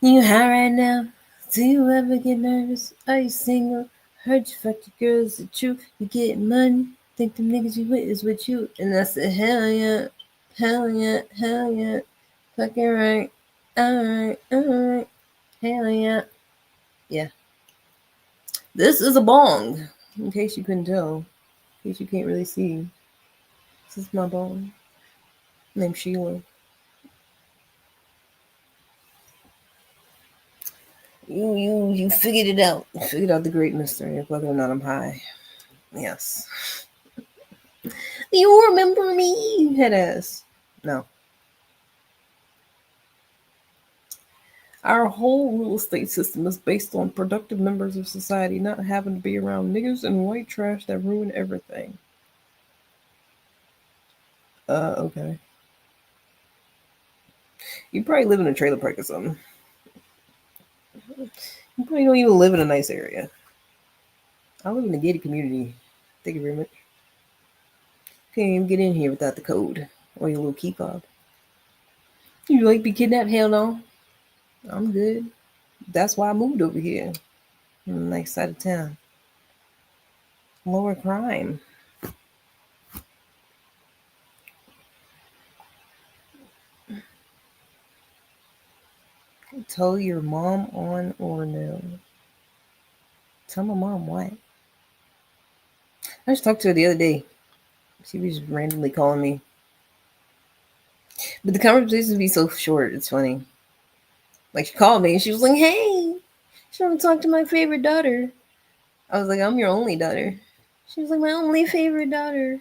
You high right now? Do you ever get nervous? Are you single? Heard you fucked your girls, the truth. You get money. Think them niggas you with is with you. And I said, hell yeah. Hell yeah. Hell yeah. Fucking right. Alright. Alright. Hell yeah. Yeah. This is a bong. In case you couldn't tell. In case you can't really see. This is my bong. Named Sheila. You figured it out. You figured out the great mystery of whether or not I'm high. Yes. Do you remember me? Head ass. No. Our whole real estate system is based on productive members of society not having to be around niggas and white trash that ruin everything. Okay. You probably live in a trailer park or something. You probably don't even live in a nice area. I live in a gated community. Thank you very much. Can't even get in here without the code or your little key fob. You like be kidnapped? Hell no. I'm good. That's why I moved over here. On the nice side of town. Lower crime. Tell your mom on or no? Tell my mom what? I just talked to her the other day. She was just randomly calling me. But the conversations be so short, it's funny. Like she called me and she was like, hey, she want to talk to my favorite daughter. I was like, I'm your only daughter. She was like, my only favorite daughter.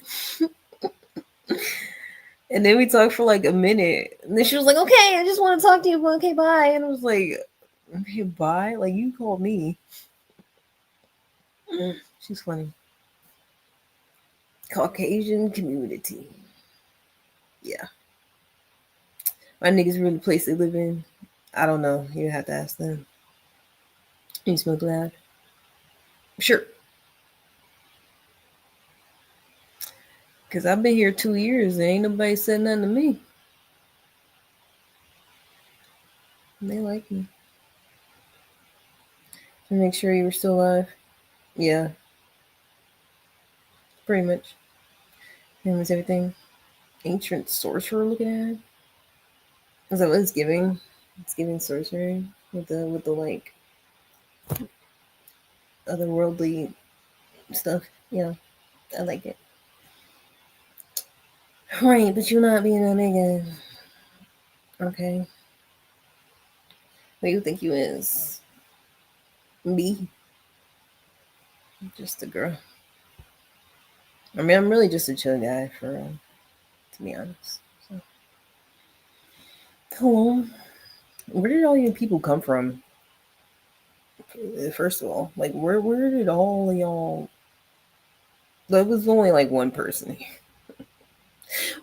And then we talked for like a minute. And then she was like, okay, I just want to talk to you. But okay, bye. And I was like, okay, bye? Like, you called me. She's funny. Caucasian community. Yeah. My niggas really the place they live in. I don't know. You have to ask them. You smoke loud? Sure. Because I've been here 2 years and ain't nobody said nothing to me. They like me. To make sure you were still alive. Yeah. Pretty much. Him is everything. Ancient sorcerer looking at. Is that what it's giving? It's giving sorcery with the like otherworldly stuff. Yeah. I like it. Right, but you not being a nigga. Okay. What do you think you is? Me? Just a girl. I mean, I'm really just a chill guy, to be honest. So. Hello. Where did all you people come from? First of all, like, where did all of y'all? There was only like one person.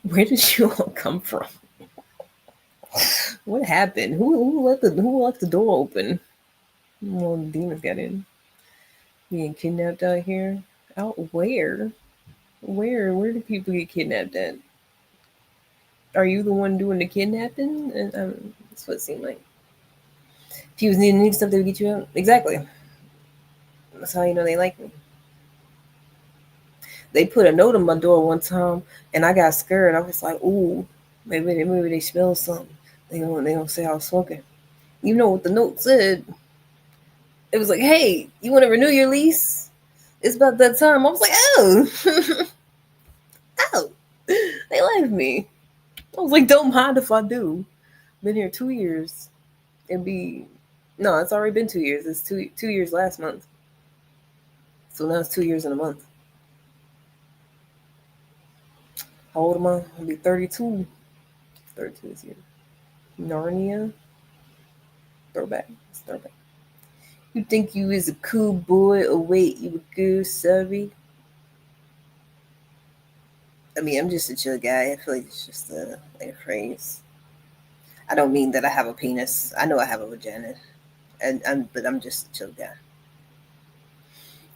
Where did you all come from? What happened? Who left the door open? Well, the demons got in. Being kidnapped out here. Out where? Where do people get kidnapped at? Are you the one doing the kidnapping? And that's what it seemed like. If you was needing stuff, they would get you out. Exactly. That's how you know they like me. They put a note on my door one time, and I got scared. I was like, "Ooh, maybe they smell something. They don't say I was smoking." You know what the note said? It was like, hey, you want to renew your lease? It's about that time. I was like, oh, oh, they left me. I was like, don't mind if I do. Been here 2 years. It'd be no, it's already been 2 years. It's two years last month. So now it's 2 years in a month. How old am I? I'll be 32. 32 this year. Narnia. Throwback. It's throwback. You think you is a cool boy? Oh wait, you a good sorry. I mean, I'm just a chill guy. I feel like it's just a phrase. I don't mean that I have a penis. I know I have a vagina, but I'm just a chill guy.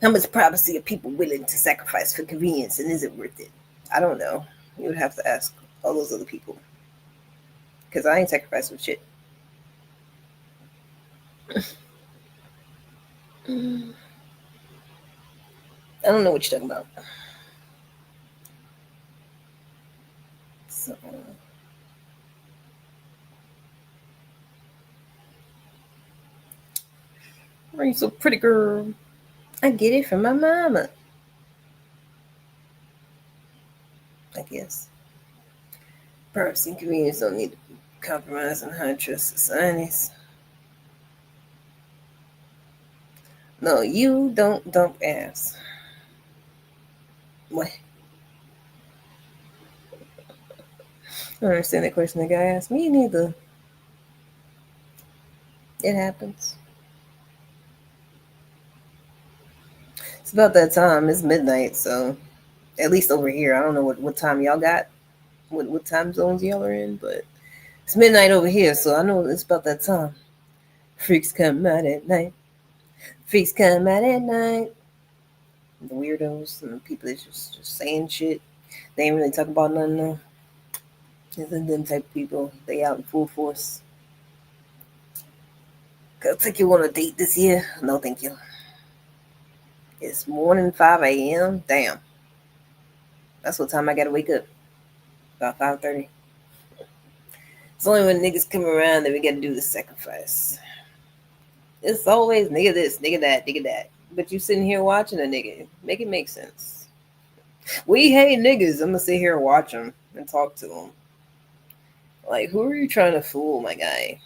How much privacy are people willing to sacrifice for convenience, and is it worth it? I don't know. You would have to ask all those other people because I ain't sacrificing shit. I don't know what you're talking about. So, why are you so pretty, girl? I get it from my mama. I guess. Privacy and convenience don't need to compromise on high trust societies. No, you don't dump ass. What? I don't understand the question the guy asked. Me neither. It happens. It's about that time. It's midnight, so at least over here. I don't know what time y'all got, what time zones y'all are in, but it's midnight over here, so I know it's about that time. Freaks come out at night. Freaks come out at night. The weirdos and the people that's just saying shit. They ain't really talking about nothing though. It's them type of people. They out in full force. Think you want to date this year? No, thank you. It's morning 5 a.m. Damn. That's what time I gotta wake up. About 5:30. It's only when niggas come around that we gotta do the sacrifice. It's always nigga this, nigga that, nigga that. But you sitting here watching a nigga. Make it make sense. We hate niggas. I'm gonna sit here and watch them and talk to them. Like, who are you trying to fool, my guy?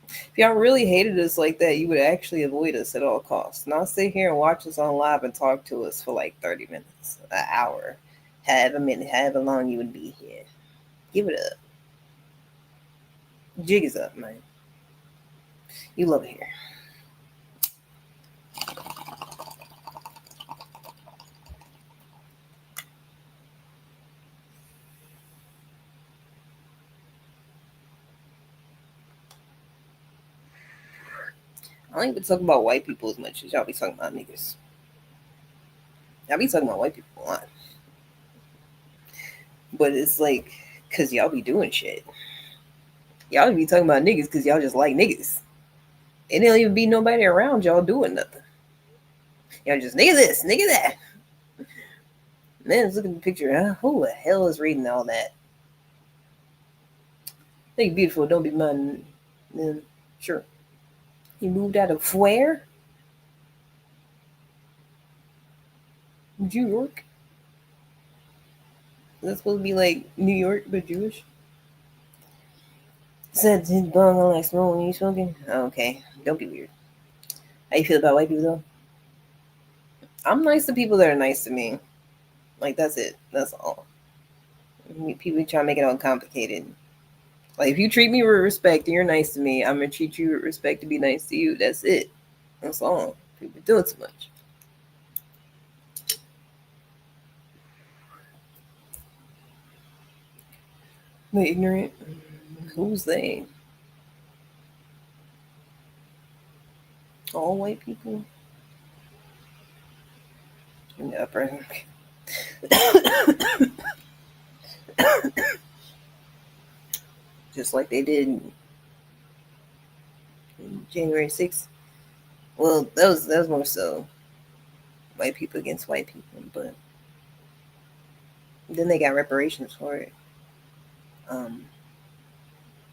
If y'all really hated us like that, you would actually avoid us at all costs. Not sit here and watch us on live and talk to us for like 30 minutes, an hour, however long you would be here. Give it up. Jig is up, man. You love it here. I don't even talk about white people as much as y'all be talking about niggas. Y'all be talking about white people a lot. But it's like, because y'all be doing shit. Y'all be talking about niggas because y'all just like niggas. And there don't even be nobody around y'all doing nothing. Y'all just nigga this, nigga that. Man, look at the picture. Huh? Who the hell is reading all that? Think beautiful, don't be mine. Then sure. He moved out of where? New York? That's supposed to be like New York, but Jewish. Said his bong on like smoke when you smoking. Oh, okay, don't be weird. How you feel about white people though? I'm nice to people that are nice to me. Like that's it. That's all. People try to make it all complicated. Like if you treat me with respect and you're nice to me, I'm gonna treat you with respect to be nice to you. That's it. That's all. People doing too much. The ignorant. Who's they? All white people in the upper. Just like they did in January 6th. Well, that was more so white people against white people, but then they got reparations for it. Um,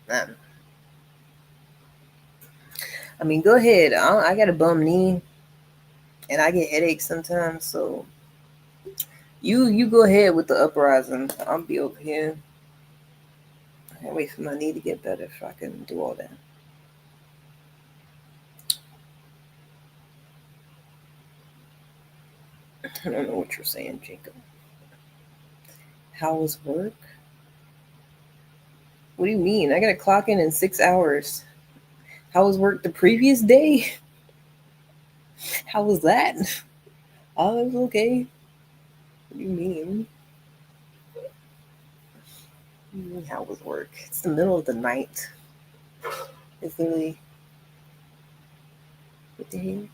I I mean, go ahead. I got a bum knee, and I get headaches sometimes. So you go ahead with the uprising. I'll be over here. I can't wait for my knee to get better so I can do all that. I don't know what you're saying, Jacob. How was work? What do you mean? I got to clock in 6 hours. How was work the previous day? How was that? Oh, it was okay. What do you mean? How was work? It's the middle of the night. It's literally what the hell?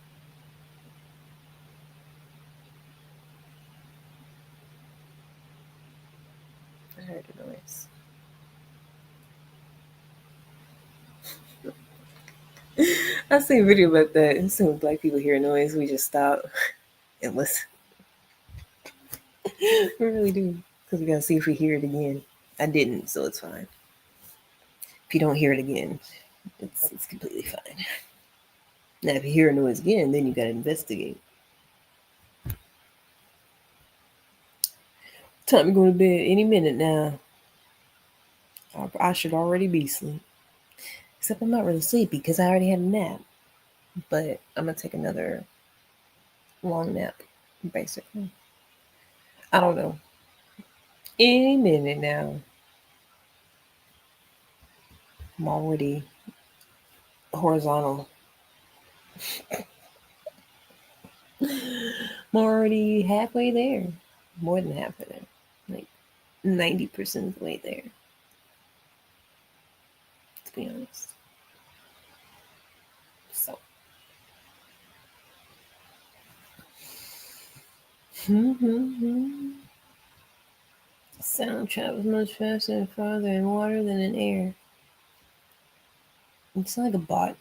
I heard a noise. I seen a video about that. As soon as black people hear a noise, we just stop and listen. We really do. Because we gotta see if we hear it again. I didn't, so it's fine. If you don't hear it again, it's completely fine. Now, if you hear a noise again, then you gotta investigate. Time to go to bed any minute now. I should already be asleep. Except I'm not really sleepy because I already had a nap. But I'm gonna take another long nap, basically. I don't know. Any minute now. I'm already horizontal. I'm already halfway there. More than halfway there. Like 90% of the way there, to be honest. So. Sound travels much faster and farther in water than in air. It's like a bot.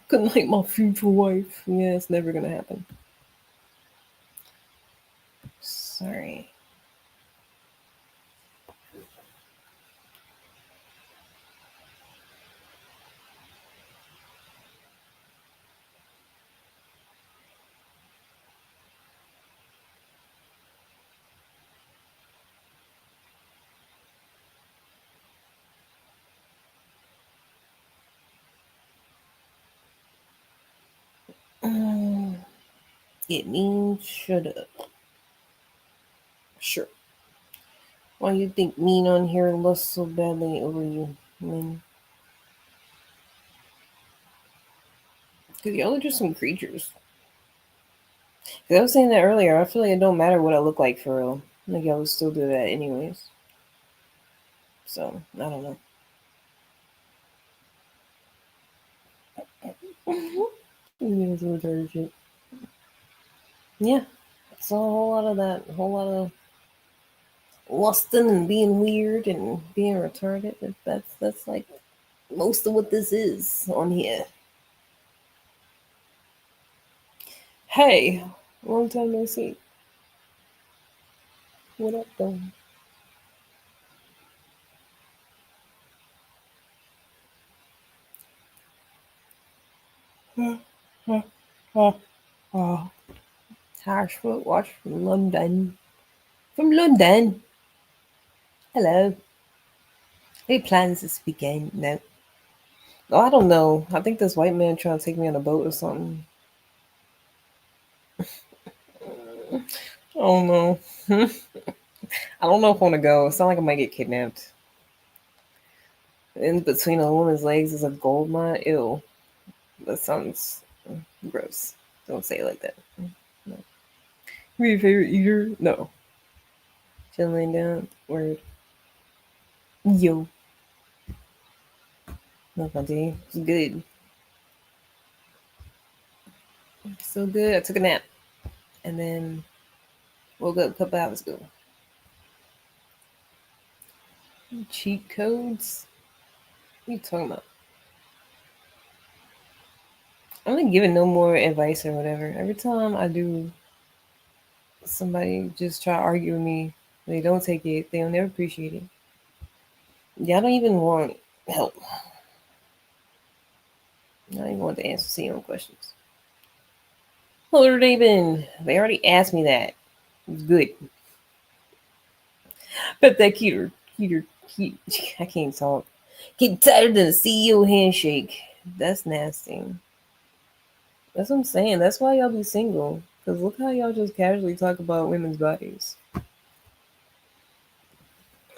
Couldn't like my future wife. Yeah, it's never gonna happen. Sorry. Mm, it means shut up. Sure. Why you think mean on here lusts so badly over you? I mean, because y'all are just some creatures. 'Cause I was saying that earlier. I feel like it don't matter what I look like for real. Like y'all would still do that anyways. So I don't know. You guys are retarded shit. Yeah, it's a whole lot of that. A whole lot of lusting and being weird and being retarded. That's like most of what this is on here. Hey, long time no see. What up, though? Harshfoot watch from London. From London. Hello. Any plans this weekend? No. Oh, I don't know. I think this white man trying to take me on a boat or something. I don't know. I don't know if I want to go. It sounds like I might get kidnapped. In between a woman's legs is a gold mine. Ew. That sounds gross. Don't say it like that. No. Your favorite eater? No. Chilling down. Word. Yo. No, Bunty. It's good. So good. I took a nap. And then woke up a couple hours ago. Cheat codes? What are you talking about? I'm not giving no more advice or whatever. Every time I do, somebody just try to argue with me. They don't take it. They don't never appreciate it. Y'all don't even want help. I don't even want to answer CEO questions. How old have they been? They already asked me that. Good. But that cuter, cute. I can't talk. Get tighter than a CEO handshake. That's nasty. That's what I'm saying. That's why y'all be single. Because look how y'all just casually talk about women's bodies.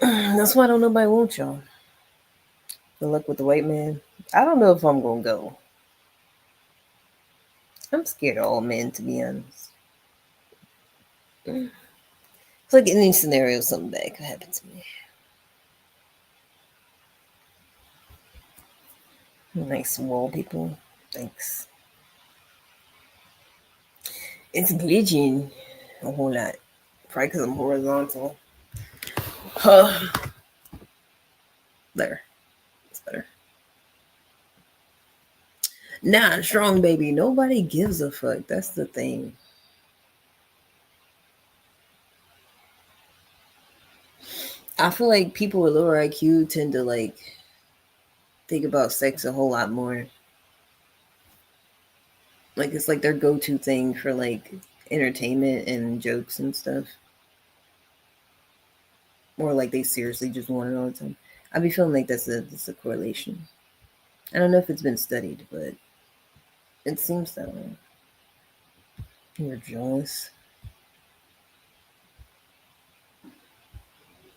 That's why I don't nobody want y'all. Good luck with the white man. I don't know if I'm going to go. I'm scared of all men, to be honest. It's like any scenario, something bad could happen to me. Nice wall, people. Thanks. It's glitching a whole lot. Probably because I'm horizontal. There. It's better. Nah, strong baby. Nobody gives a fuck. That's the thing. I feel like people with lower IQ tend to like think about sex a whole lot more. Like it's like their go-to thing for like entertainment and jokes and stuff. Or like they seriously just want it all the time. I be feeling like that's a correlation. I don't know if it's been studied, but it seems that way. You're jealous.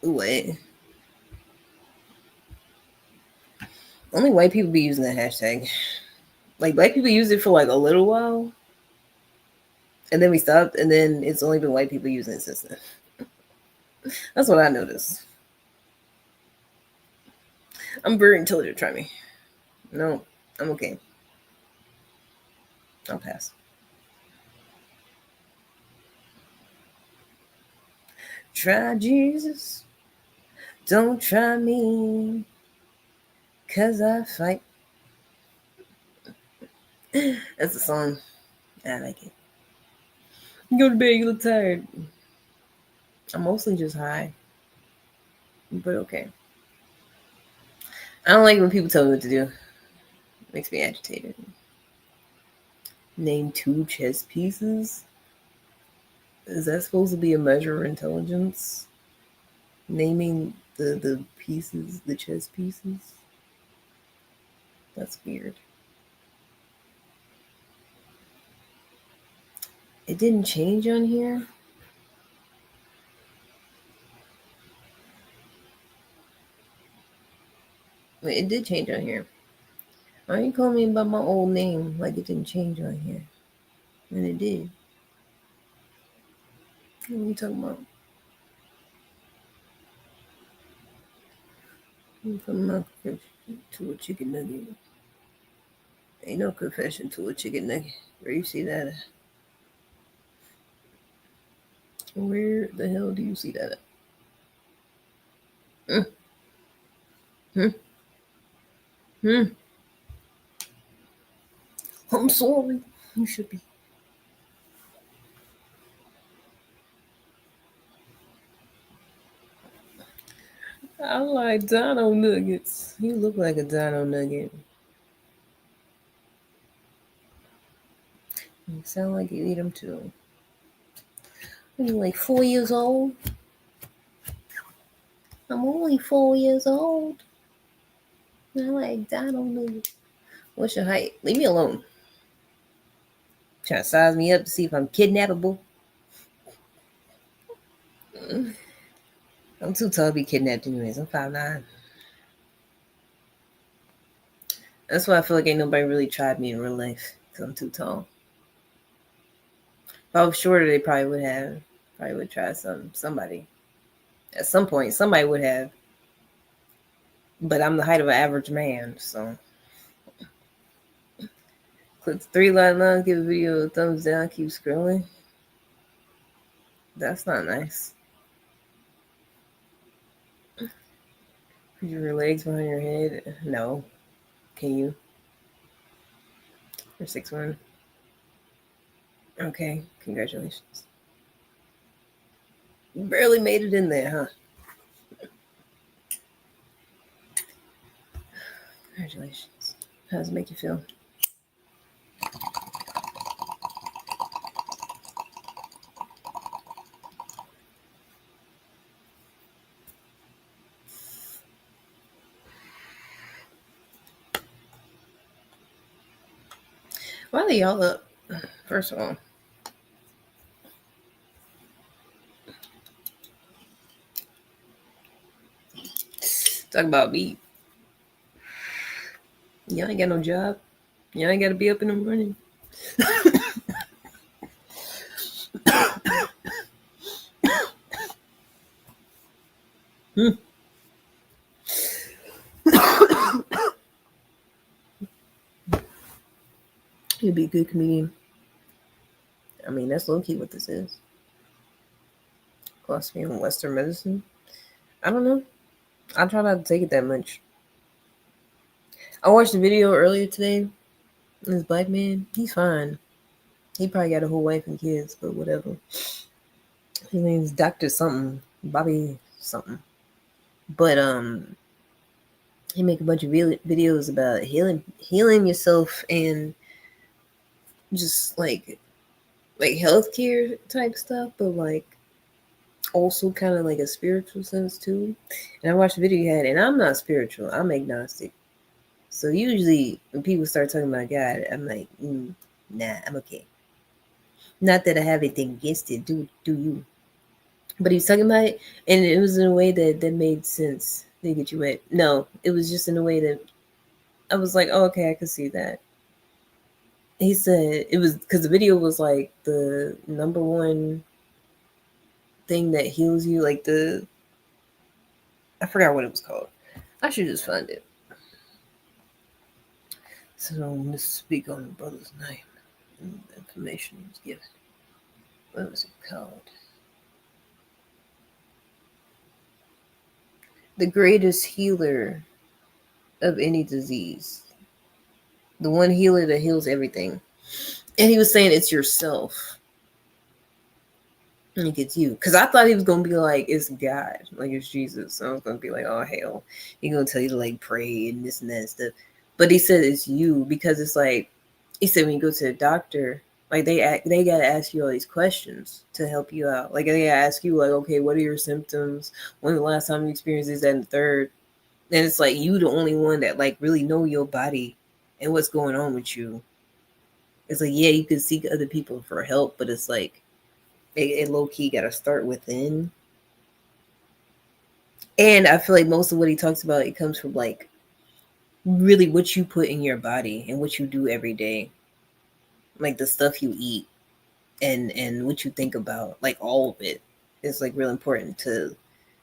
Wait. Only white people be using that hashtag. Like black people use it for like a little while, and then we stopped, and then it's only been white people using it since then. That's what I noticed. I'm very intelligent. Try me. No, I'm okay. I'll pass. Try Jesus. Don't try me. Cause I fight. That's a song. I like it. Go to bed, you look tired. I'm mostly just high. But okay. I don't like when people tell me what to do. It makes me agitated. Name 2 chess pieces? Is that supposed to be a measure of intelligence? Naming the pieces, the chess pieces? That's weird. It didn't change on here? Wait, it did change on here. Why are you calling me by my old name like it didn't change on here? And it did. What are you talking about? From my confession to a chicken nugget. Ain't no confession to a chicken nugget. Where you see that at? Where the hell do you see that at? Hmm. Hmm. Hmm. I'm sorry. You should be. I like dino nuggets. You look like a dino nugget. You sound like you eat them too. Are you like 4 years old? I'm only 4 years old. I like dino nuggets. What's your height? Leave me alone. Trying to size me up to see if I'm kidnappable. I'm too tall to be kidnapped anyways. I'm 5'9". That's why I feel like ain't nobody really tried me in real life. Because I'm too tall. If I was shorter, they probably would have. Probably would try somebody. At some point, somebody would have. But I'm the height of an average man, so. Click the 3 line lines, give a video a thumbs down, keep scrolling. That's not nice. Put your legs behind your head. No. Can you? You're 6'1". Okay, congratulations. You barely made it in there, huh? Congratulations. How does it make you feel? Why are y'all up? First of all, talk about me. Y'all ain't got no job. Y'all ain't got to be up in the morning. You'd be a good comedian. I mean, that's low key what this is. Philosophy and Western medicine. I don't know. I try not to take it that much. I watched a video earlier today. This black man, he's fine. He probably got a whole wife and kids, but whatever. His name's Dr. Something, Bobby something. But he make a bunch of videos about healing yourself and just like healthcare type stuff, but like also kind of like a spiritual sense too. And I watched the video he had, and I'm not spiritual. I'm agnostic. So usually when people start talking about God, I'm like, nah, I'm okay. Not that I have anything against it. Do you? But he was talking about it, and it was in a way that made sense. They get you wet. No, it was just in a way that I was like, oh, okay, I can see that. He said it was because the video was like the number one thing that heals you, like I forgot what it was called. I should just find it. So let's speak on the brother's name. And the information was given. What was it called? The greatest healer of any disease. The one healer that heals everything. And he was saying it's yourself. Like it's you. Because I thought he was going to be like, it's God. Like it's Jesus. So I was going to be like, oh, hell. He's going to tell you to like pray and this and that stuff. But he said it's you because it's like, he said when you go to the doctor, like they got to ask you all these questions to help you out. Like they ask you like, okay, what are your symptoms? When the last time you experienced this, that, and the third? And it's like you the only one that like really know your body and what's going on with you. It's like, yeah, you can seek other people for help, but it's like it low key got to start within. And I feel like most of what he talks about, it comes from like really what you put in your body and what you do every day, like the stuff you eat and what you think about, like all of it is like real important to the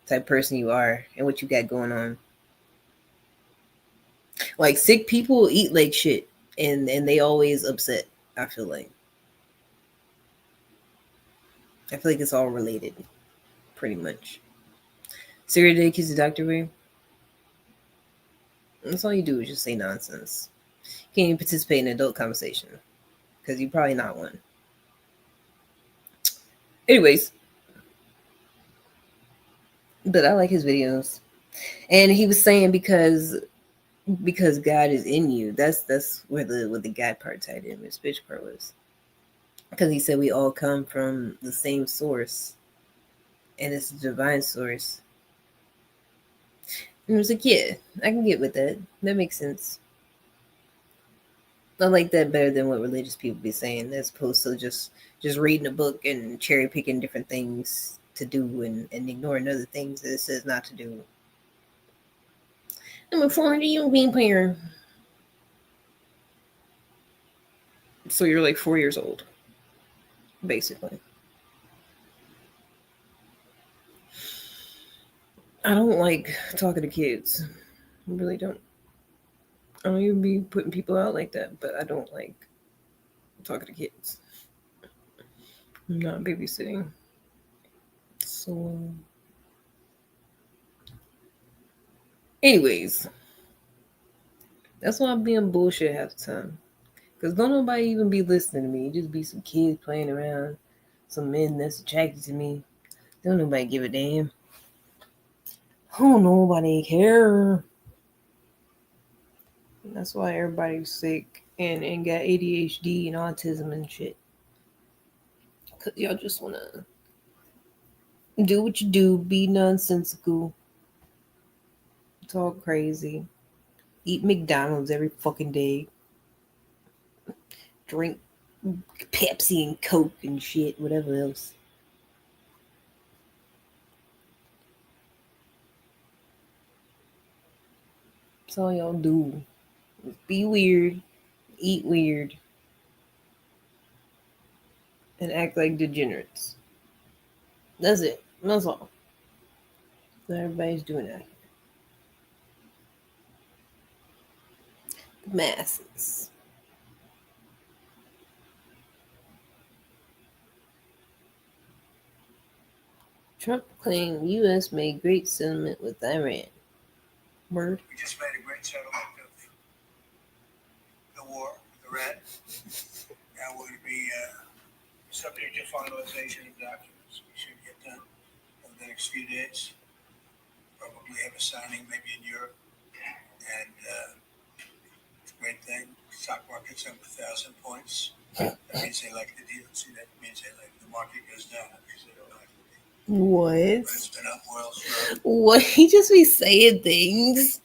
type of person you are and what you got going on. Like sick people eat like shit and they always upset. I feel like it's all related pretty much. So your day keeps the doctor way. That's all you do is just say nonsense. You can't even participate in adult conversation because you're probably not one. Anyways, but I like his videos, and he was saying because God is in you. That's where the God part tied in, his bitch part was. Because he said we all come from the same source, and it's a divine source. And I was like, yeah, I can get with that. That makes sense. I like that better than what religious people be saying, as opposed to just reading a book and cherry picking different things to do and ignoring other things that it says not to do. I'm a 40-year-old vampire. So you're like 4 years old, basically. I don't like talking to kids. I really don't. I don't even be putting people out like that, but I don't like talking to kids. I'm not babysitting. So, anyways, that's why I'm being bullshit half the time. Because don't nobody even be listening to me. It just be some kids playing around, some men that's attracted to me. Don't nobody give a damn. Don't nobody care. That's why everybody's sick and got ADHD and autism and shit. Because y'all just want to do what you do, be nonsensical, talk crazy, eat McDonald's every fucking day, drink Pepsi and Coke and shit, whatever else. That's all y'all do. Be weird, eat weird, and act like degenerates. That's it. That's all. So everybody's doing that. The masses. Trump claimed U.S. made great settlement with Iran. Word. We just made a great settlement of the war with Iran. Now we're going to be subject to finalization of documents. We should get done over the next few days. Probably have a signing maybe in Europe. And it's a great thing. Stock market's up 1,000 points. That means they like the deal. See, that means they like the market goes down because they don't like the deal. What? But it's been up well. What? He just be saying things.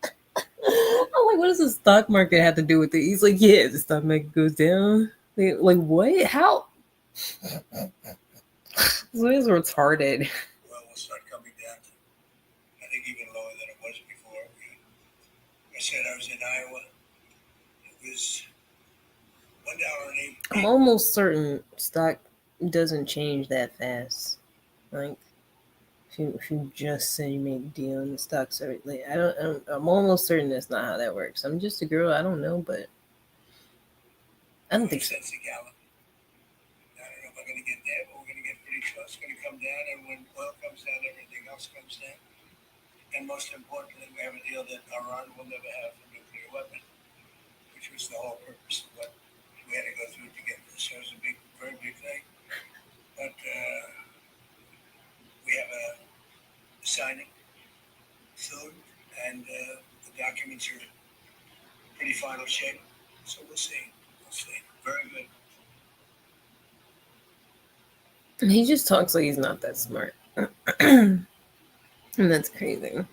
I'm like, what does the stock market have to do with it? He's like, yeah, the stock market goes down. Like what? How? This is retarded. Well, we'll start coming down to, I think, even lower than it was before. I said I was in Iowa. It was $1.08. I'm almost certain stock doesn't change that fast. Like, if you just say you made a deal and the stocks are like, I'm almost certain that's not how that works. I'm just a girl. I don't know, but I don't think so. Cents a gallon. I don't know if I'm going to get there, but we're going to get pretty close. It's going to come down, and when oil comes down, everything else comes down. And most importantly, we have a deal that Iran will never have a nuclear weapon, which was the whole purpose of what we had to go through to get this. So it was a big, very big thing. But we have a signing soon, and the documents are pretty final shape. So we'll see. We'll see. Very good. He just talks like he's not that smart. And that's crazy.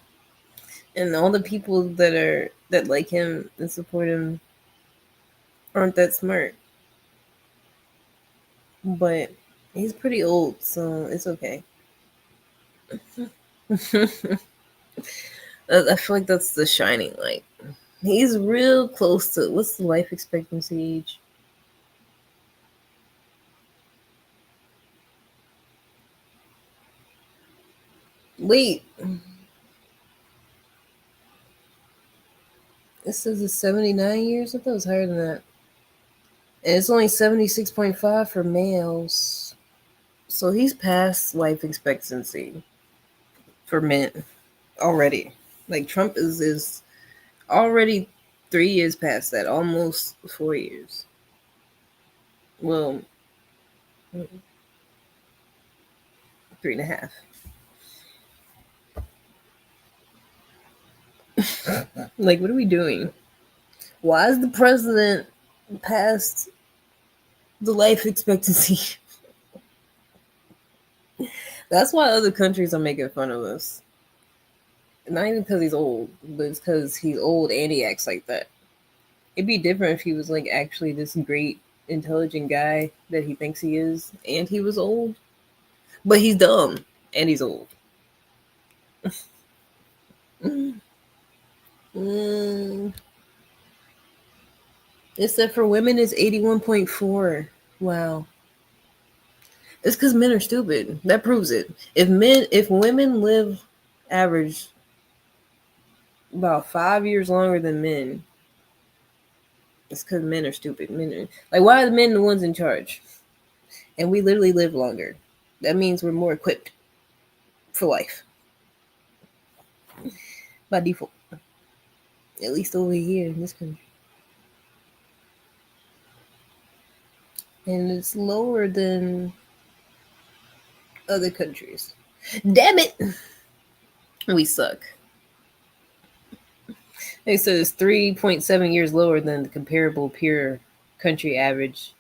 And all the people that like him and support him aren't that smart. But he's pretty old, so it's okay. I feel like that's the shining light. He's real close to, what's the life expectancy age? Wait. This says it's 79 years? I thought it was higher than that. And it's only 76.5 for males. So he's past life expectancy for men already. Like Trump is already 3 years past that, almost 4 years. Well, 3.5. Like, what are we doing? Why is the president past the life expectancy? That's why other countries are making fun of us. Not even because he's old, but it's because he's old and he acts like that. It'd be different if he was like actually this great, intelligent guy that he thinks he is, and he was old. But he's dumb and he's old. Except for women, it's 81.4. Wow. It's because men are stupid. That proves it. If women live average about 5 years longer than men, it's because men are stupid. Like, why are the men the ones in charge? And we literally live longer. That means we're more equipped for life by default. At least over here in this country. And it's lower than other countries. Damn it! We suck. They said it's 3.7 years lower than the comparable peer country average.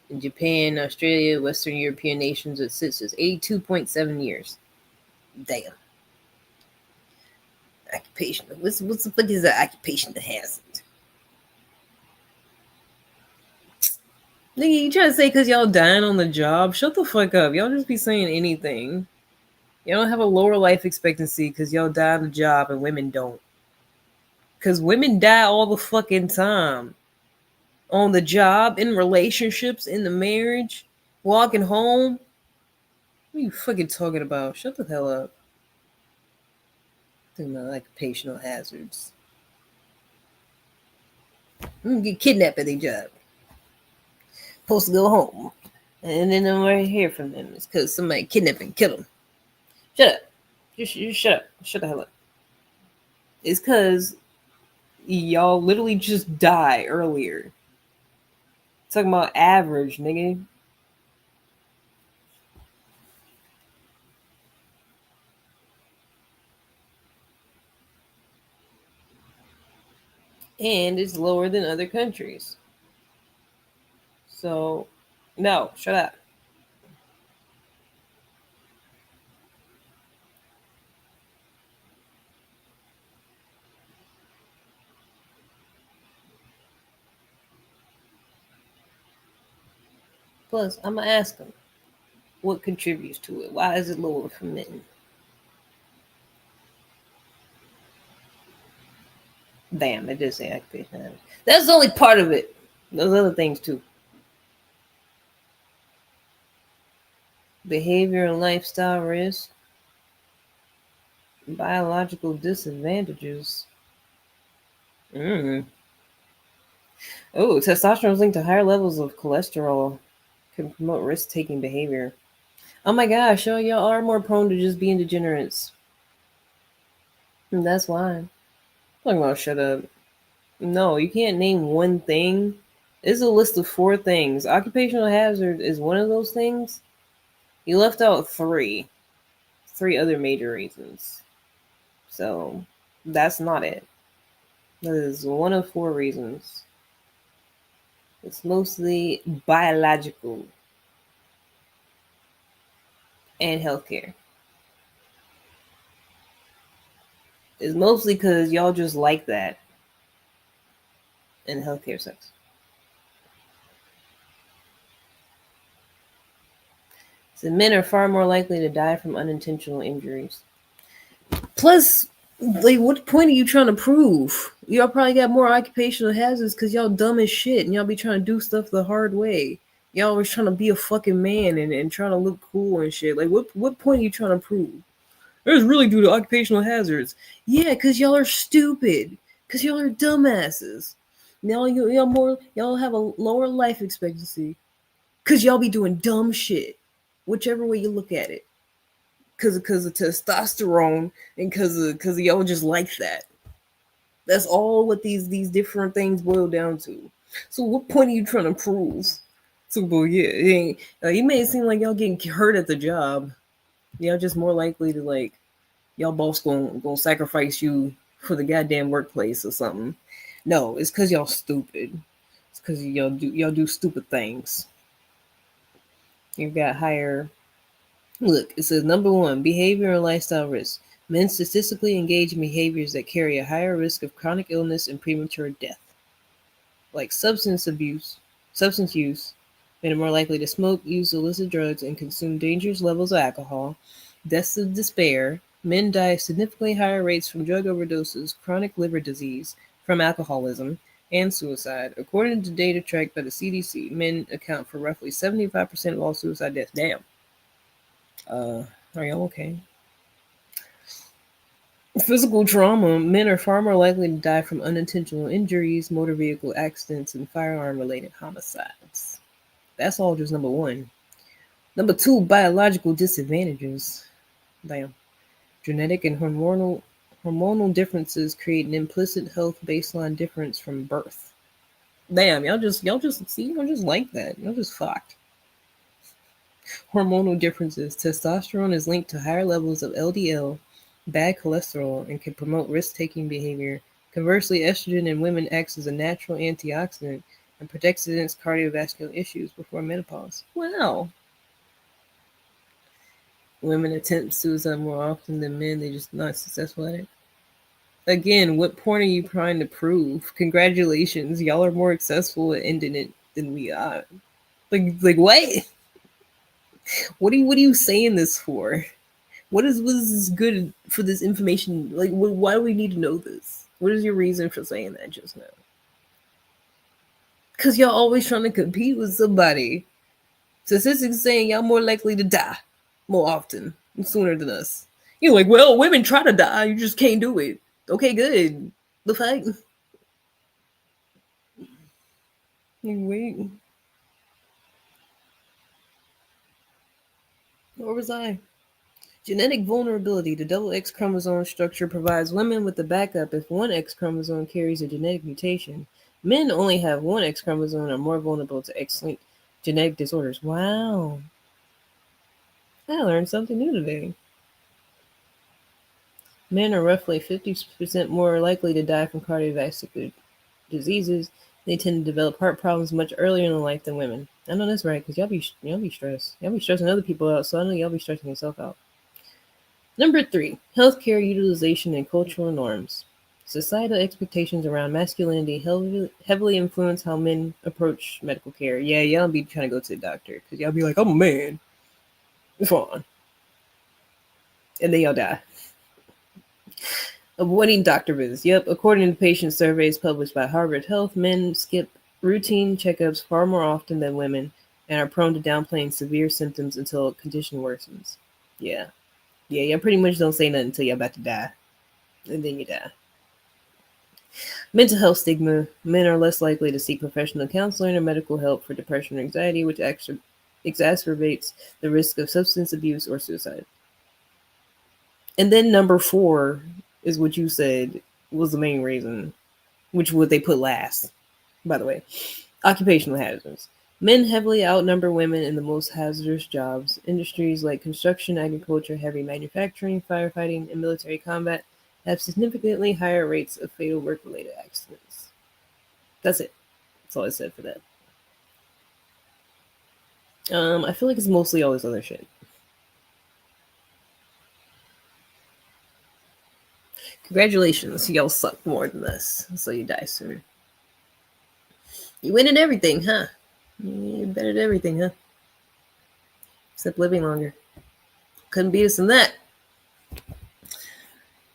In Japan, Australia, Western European nations, it sits as 82.7 years. Damn. Occupation. What's the fuck is that occupation that has it? Nigga, you trying to say because y'all dying on the job? Shut the fuck up. Y'all just be saying anything. Y'all don't have a lower life expectancy because y'all die on the job and women don't. Because women die all the fucking time. On the job, in relationships, in the marriage, walking home. What are you fucking talking about? Shut the hell up. Talking about occupational hazards. I'm gonna get kidnapped at their job. Supposed to go home. And then I'm right hear from them. It's because somebody kidnapped and killed them. Shut up. Just shut up. Shut the hell up. It's because y'all literally just die earlier. Talking about average, nigga. And it's lower than other countries. So, no, shut up. Plus, I'm gonna ask them what contributes to it. Why is it lower for men? Damn, it does say occupation hazard. That's only part of it. Those other things too. Behavior and lifestyle risk, biological disadvantages. Mm. Oh, testosterone is linked to higher levels of cholesterol, can promote risk-taking behavior. Oh my gosh, y'all are more prone to just being degenerates. And that's why. I'm talking about shut up. No, you can't name one thing. It's a list of 4 things. Occupational hazard is one of those things. You left out 3. 3 other major reasons. So that's not it. That is one of 4 reasons. It's mostly biological and healthcare. It's mostly because y'all just like that. And healthcare sucks. So men are far more likely to die from unintentional injuries. Plus, like, what point are you trying to prove? Y'all probably got more occupational hazards because y'all dumb as shit and y'all be trying to do stuff the hard way. Y'all always trying to be a fucking man and trying to look cool and shit. Like, what point are you trying to prove? It's really due to occupational hazards. Yeah, because y'all are stupid. Because y'all are dumbasses. Now y'all have a lower life expectancy. Because y'all be doing dumb shit. Whichever way you look at it. Because of testosterone and because of y'all just like that. That's all what these different things boil down to. So what point are you trying to prove? So well, yeah, you may seem like y'all getting hurt at the job. Y'all just more likely to like y'all boss gonna sacrifice you for the goddamn workplace or something. No, it's because y'all stupid. It's because y'all do stupid things. You've got higher. Look, it says number 1, behavior and lifestyle risk. Men statistically engage in behaviors that carry a higher risk of chronic illness and premature death, like substance use. Men are more likely to smoke, use illicit drugs, and consume dangerous levels of alcohol. Deaths of despair. Men die at significantly higher rates from drug overdoses, chronic liver disease, from alcoholism, and suicide. According to data tracked by the CDC, men account for roughly 75% of all suicide deaths. Damn. Are y'all okay? Physical trauma. Men are far more likely to die from unintentional injuries, motor vehicle accidents, and firearm-related homicides. That's all just number 1. Number 2, biological disadvantages. Damn. Genetic and hormonal differences create an implicit health baseline difference from birth. Damn, y'all just like that. Y'all just fucked. Hormonal differences. Testosterone is linked to higher levels of LDL, bad cholesterol, and can promote risk-taking behavior. Conversely, estrogen in women acts as a natural antioxidant and protects against cardiovascular issues before menopause. Wow. Women attempt suicide more often than men, they're just not successful at it. Again, what point are you trying to prove? Congratulations, y'all are more successful at ending it than we are. Like what? What are you saying this for? What is this good for this information? Like, why do we need to know this? What is your reason for saying that just now? Because y'all always trying to compete with somebody. Statistics saying y'all more likely to die more often and sooner than us. You're like, well, women try to die, you just can't do it. Okay, good. The fact. Wait, where was I? Genetic vulnerability. The double X chromosome structure provides women with a backup if one X chromosome carries a genetic mutation. Men only have one X chromosome and are more vulnerable to X-linked genetic disorders. Wow. I learned something new today. Men are roughly 50% more likely to die from cardiovascular diseases. They tend to develop heart problems much earlier in life than women. I know that's right, because y'all be stressed. Y'all be stressing other people out, so I know y'all be stressing yourself out. Number 3, healthcare utilization and cultural norms. Societal expectations around masculinity heavily influence how men approach medical care. Yeah, y'all be trying to go to the doctor because y'all be like, I'm a man. It's fine. And then y'all die. Avoiding doctor visits. Yep, according to patient surveys published by Harvard Health, men skip routine checkups far more often than women and are prone to downplaying severe symptoms until a condition worsens. Yeah. Yeah, y'all pretty much don't say nothing until you're about to die. And then you die. Mental health stigma. Men are less likely to seek professional counseling or medical help for depression or anxiety, which actually exacerbates the risk of substance abuse or suicide. And then number 4 is what you said was the main reason, which would they put last, by the way. Occupational hazards. Men heavily outnumber women in the most hazardous jobs. Industries like construction, agriculture, heavy manufacturing, firefighting, and military combat have significantly higher rates of fatal work related accidents. That's it. That's all I said for that. I feel like it's mostly all this other shit. Congratulations, y'all suck more than us, so you die sooner. You win at everything, huh? You're better at everything, huh? Except living longer. Couldn't beat us in that.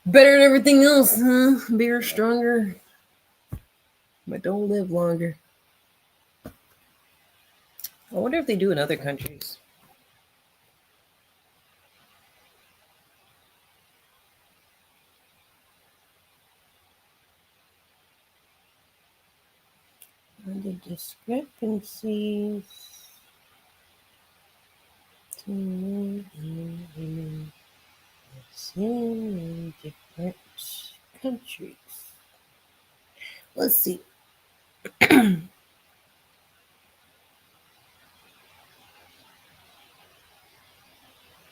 Better at everything else, huh? Bigger, stronger, but don't live longer. I wonder if they do in other countries. The discrepancies between men and women are seen in different countries. Let's see.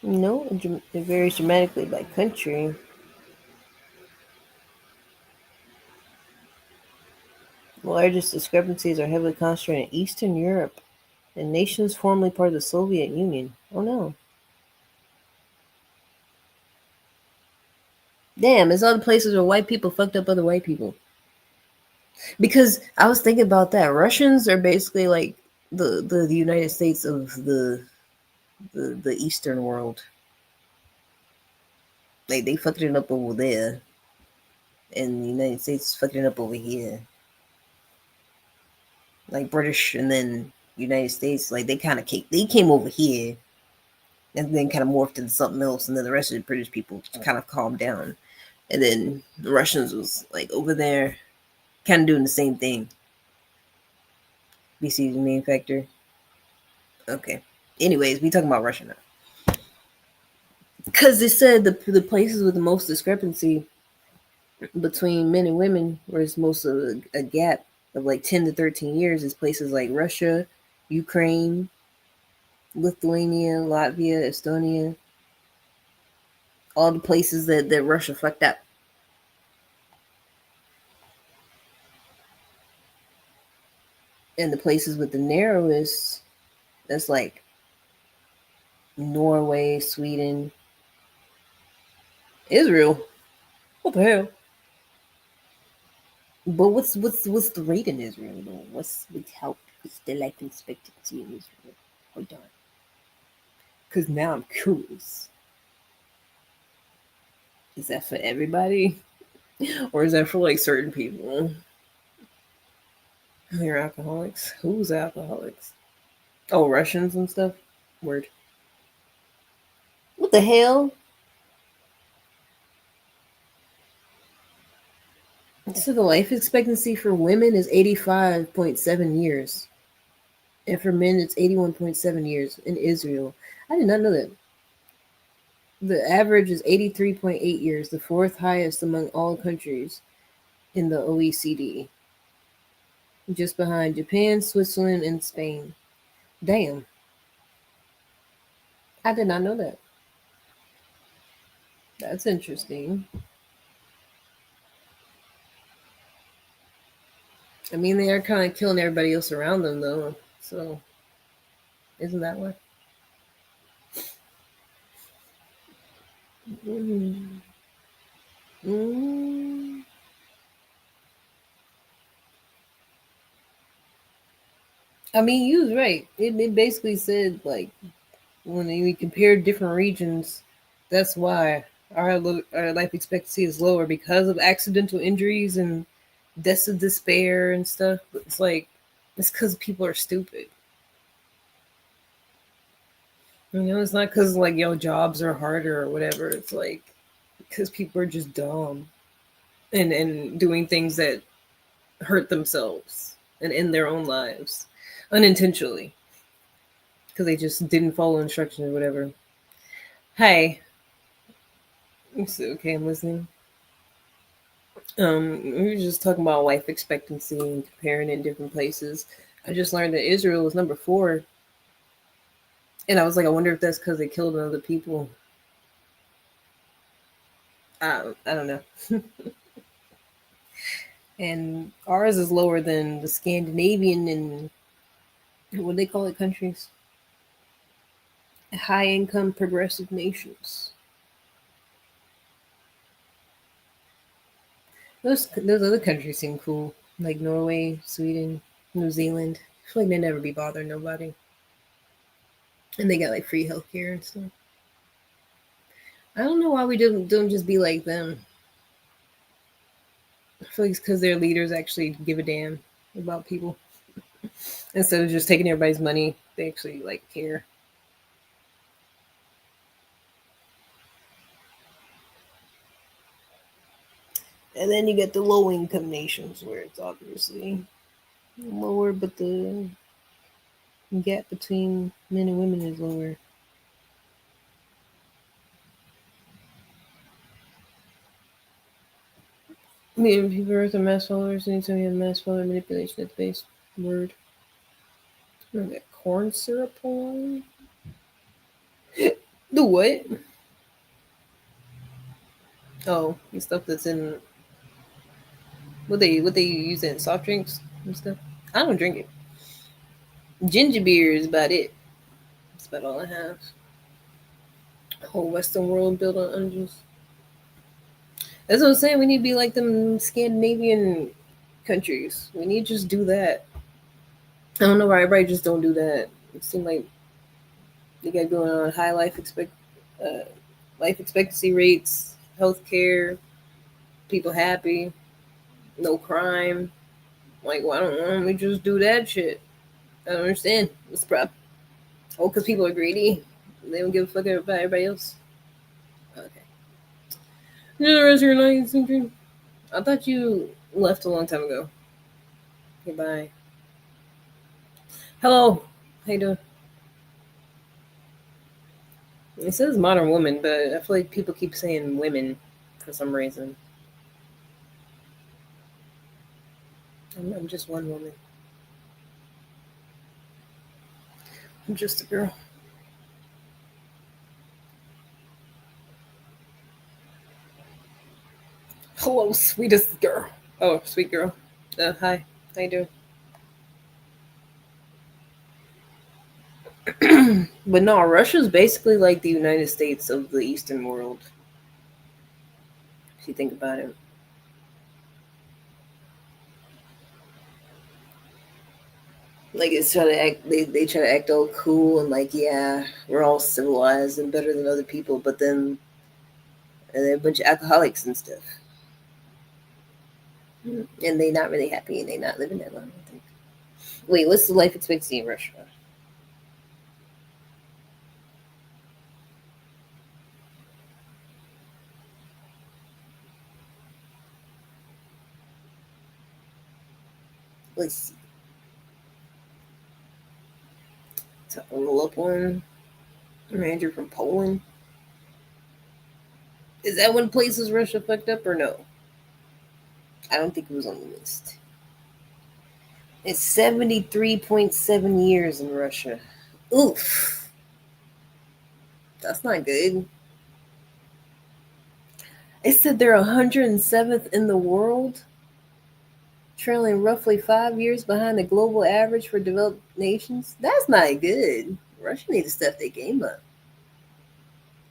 No, it varies dramatically by country. The largest discrepancies are heavily concentrated in Eastern Europe and nations formerly part of the Soviet Union. Oh no. Damn, it's all the places where white people fucked up other white people. Because I was thinking about that. Russians are basically like the United States of the Eastern world. Like they fucked it up over there. And the United States fucked it up over here. Like British and then United States, like they came over here and then kind of morphed into something else, and then the rest of the British people kind of calmed down. And then the Russians was like over there kind of doing the same thing. BC the main factor. Okay. Anyways, we talking about Russia now. Because they said the places with the most discrepancy between men and women, where it's most of a gap of like 10 to 13 years, is places like Russia, Ukraine, Lithuania, Latvia, Estonia, all the places that Russia fucked up. And the places with the narrowest, that's like Norway, Sweden, Israel. What the hell? But what's the rate in Israel though? What's how It's the life expectancy in Israel. Hold on. Because now I'm curious. Is that for everybody? Or is that for like certain people? They're alcoholics. Who's alcoholics? Oh, Russians and stuff? Word. What the hell? So the life expectancy for women is 85.7 years. And for men, it's 81.7 years in Israel. I did not know that. The average is 83.8 years, the fourth highest among all countries in the OECD, just behind Japan, Switzerland, and Spain. Damn, I did not know that. That's interesting. I mean, they are kind of killing everybody else around them, though. So, isn't that what? Mm. Mm. I mean, you was right. It basically said, like, when we compared different regions, that's why our life expectancy is lower because of accidental injuries and deaths of despair and stuff. But it's like, it's because people are stupid. It's not because, like, jobs are harder or whatever. It's like, because people are just dumb and doing things that hurt themselves and end their own lives unintentionally because they just didn't follow instructions or whatever. Hi. It's okay, I'm listening. We were just talking about life expectancy and comparing it in different places. I just learned that Israel was number 4, and I was like, I wonder if that's because they killed other people. I don't know. And ours is lower than the Scandinavian and what do they call it countries, high income progressive nations. Those other countries seem cool, like Norway, Sweden, New Zealand. I feel like they never be bothering nobody, and they got like free healthcare and stuff. I don't know why we don't just be like them. I feel like it's because their leaders actually give a damn about people instead of just taking everybody's money. They actually like care. And then you get the low income nations where it's obviously lower, but the gap between men and women is lower. I mean, people are the mass followers, anytime you have mass follower manipulation at the base. Word. Okay, corn syrup on? The what? Oh, the stuff that's in what they use in soft drinks and stuff. I don't drink it. Ginger beer is about it. That's about all I have. Whole Western world built on onions. That's what I'm saying. We need to be like them Scandinavian countries. We need to just do that. I don't know why everybody just don't do that. It seems like they got going on high life expectancy rates, healthcare, people happy, no crime. Like, why don't we just do that shit? I don't understand. What's the problem? Oh, because people are greedy. They don't give a fuck about everybody else. Okay. You know the rest of your life, Century? I thought you left a long time ago. Goodbye. Hello. How you doing? It says modern woman, but I feel like people keep saying women for some reason. I'm just one woman. I'm just a girl. Hello, sweetest girl. Oh, sweet girl. Hi. How you doing? But no, Russia's basically like the United States of the Eastern world. If you think about it. Like it's try to act, they try to act all cool and like, yeah, we're all civilized and better than other people, but then they're a bunch of alcoholics and stuff, and they not really happy and they not living that long. I think. Wait, what's the life expectancy in Russia? Let's see. To roll up one. Andrew from Poland. Is that one places Russia fucked up or no? I don't think it was on the list. It's 73.7 years in Russia. Oof. That's not good. It said they're 107th in the world, trailing roughly 5 years behind the global average for developed nations. That's not good. Russia needs to step their game up.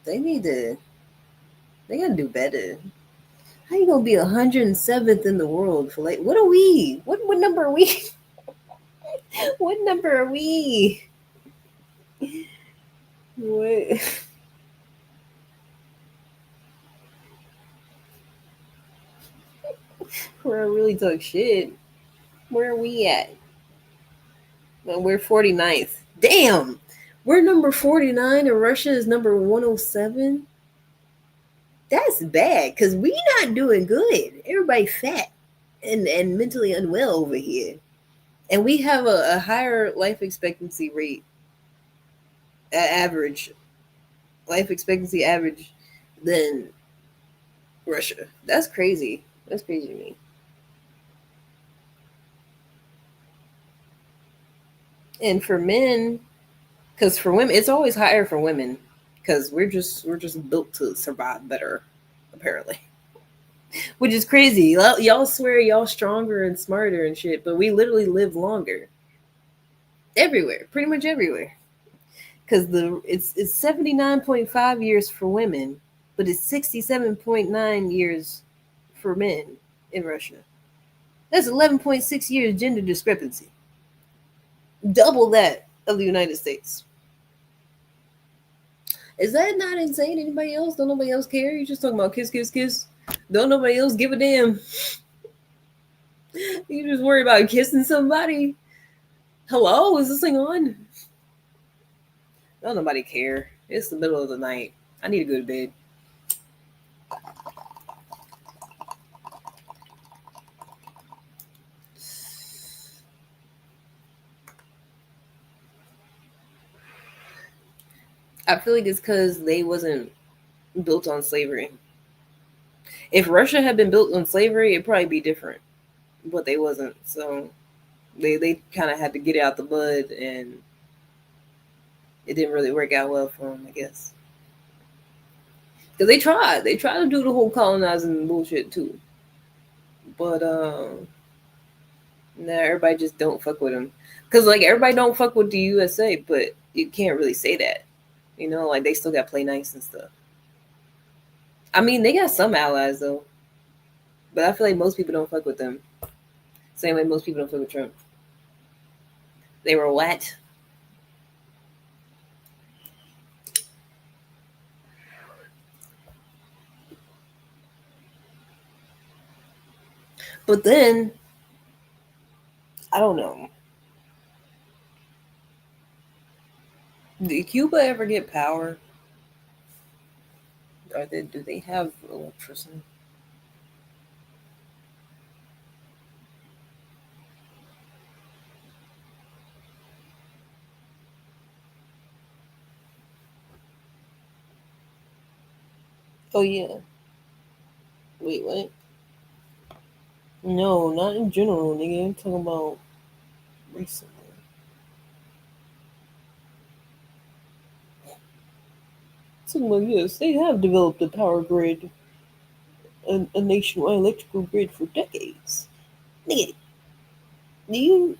They need to. They gotta do better. How you gonna be 107th in the world for like? What are we? What number are we? What number are we? What? Where I really talk shit. Where are we at? Well, we're 49th. Damn! We're number 49 and Russia is number 107. That's bad because we not doing good. Everybody fat and mentally unwell over here. And we have a higher life expectancy rate, average, life expectancy average than Russia. That's crazy. That's crazy to me. And for men, because for women, it's always higher for women because we're just built to survive better, apparently. Which is crazy. Y'all swear y'all stronger and smarter and shit, but we literally live longer everywhere, pretty much everywhere. Because it's 79.5 years for women, but it's 67.9 years for men in Russia. That's 11.6 years gender discrepancy, double that of the United States. Is that not insane? Anybody else? Don't nobody else care? You just talking about kiss, kiss, kiss. Don't nobody else give a damn. You just worry about kissing somebody. Hello, is this thing on? Don't nobody care. It's the middle of the night. I need to go to bed. I feel like it's because they wasn't built on slavery. If Russia had been built on slavery, it'd probably be different. But they wasn't. So they kind of had to get it out the mud, and it didn't really work out well for them, I guess. Because they tried. They tried to do the whole colonizing bullshit too. But nah, everybody just don't fuck with them. Because like everybody don't fuck with the USA, but you can't really say that. You know, like they still got play nice and stuff. I mean, they got some allies though, but I feel like most people don't fuck with them. Same way most people don't fuck with Trump. They were what? But then I don't know. Did Cuba ever get power? Do they have electricity? Oh yeah. Wait, what? No, not in general, nigga. I'm talking about recently. Talking about yes, they have developed a power grid, a nationwide electrical grid for decades. Nigga, do you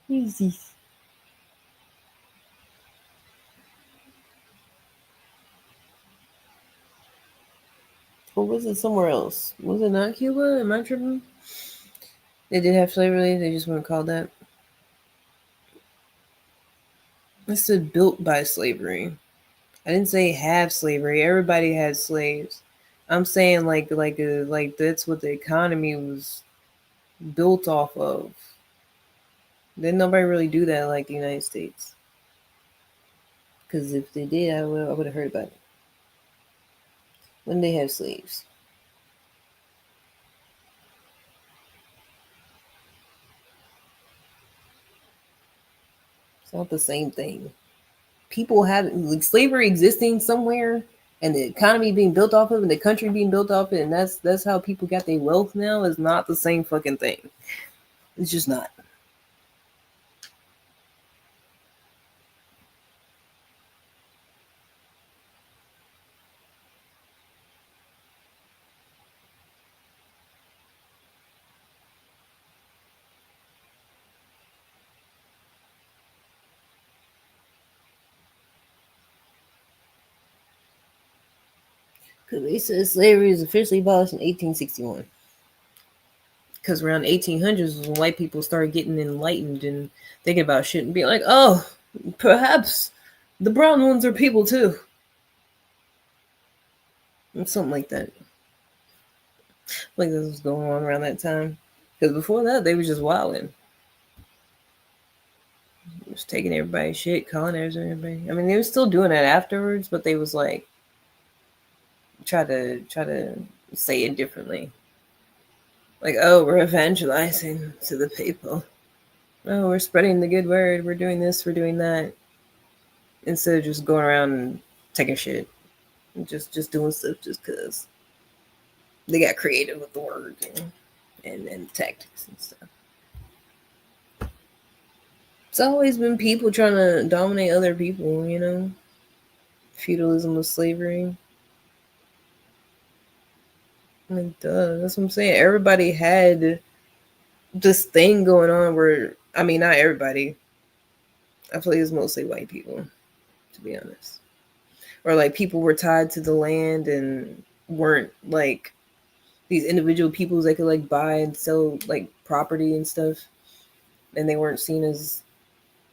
use these? Or was it somewhere else? Was it not Cuba? Am I tripping? They did have slavery. They just weren't called that. I said built by slavery. I didn't say have slavery. Everybody had slaves. I'm saying like that's what the economy was built off of. Didn't nobody really do that like the United States. Because if they did, I would have heard about it. When they have slaves. It's not the same thing. People had like slavery existing somewhere and the economy being built off of and the country being built off of, and that's how people got their wealth now is not the same fucking thing. It's just not. Because they said slavery was officially abolished in 1861. Because around 1800s was when white people started getting enlightened and thinking about shit and being like, oh, perhaps the brown ones are people too. And something like that. Like this was going on around that time. Because before that, they were just wilding. Just taking everybody's shit, colonizing everybody. I mean, they were still doing that afterwards, but they was like try to say it differently. Like, oh, we're evangelizing to the people. Oh, we're spreading the good word. We're doing this. We're doing that. Instead of just going around and taking shit, and just doing stuff just because they got creative with the word and tactics and stuff. It's always been people trying to dominate other people, you know? Feudalism was slavery. Like, duh, that's what I'm saying. Everybody had this thing going on where, I mean, not everybody. I feel like it's mostly white people, to be honest. Or like people were tied to the land and weren't like these individual peoples that could like buy and sell like property and stuff. And they weren't seen as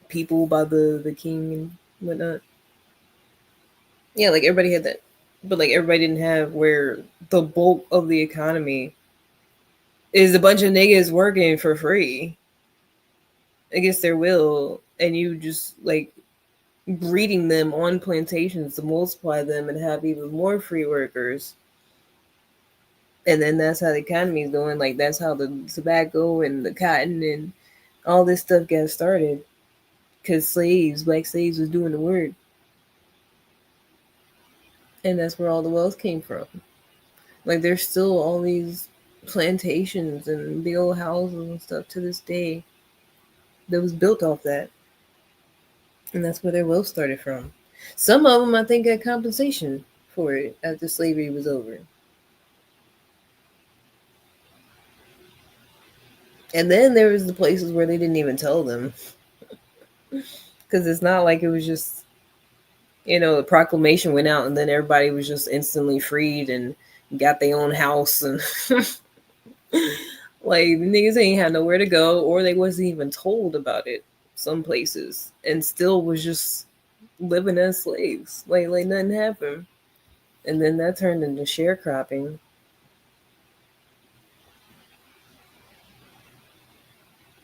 people by the king and whatnot. Yeah, like everybody had that. But like everybody didn't have where the bulk of the economy is a bunch of niggas working for free against their will, and you just like breeding them on plantations to multiply them and have even more free workers. And then that's how the economy is going. Like that's how the tobacco and the cotton and all this stuff got started because black slaves, was doing the work, and that's where all the wealth came from. Like there's still all these plantations and big old houses and stuff to this day that was built off that, and that's where their wealth started from. Some of them, I think, got compensation for it after slavery was over. And then there was the places where they didn't even tell them, because it's not like it was just, the proclamation went out and then everybody was just instantly freed and got their own house and like the niggas ain't had nowhere to go or they wasn't even told about it some places and still was just living as slaves like nothing happened. And then that turned into sharecropping.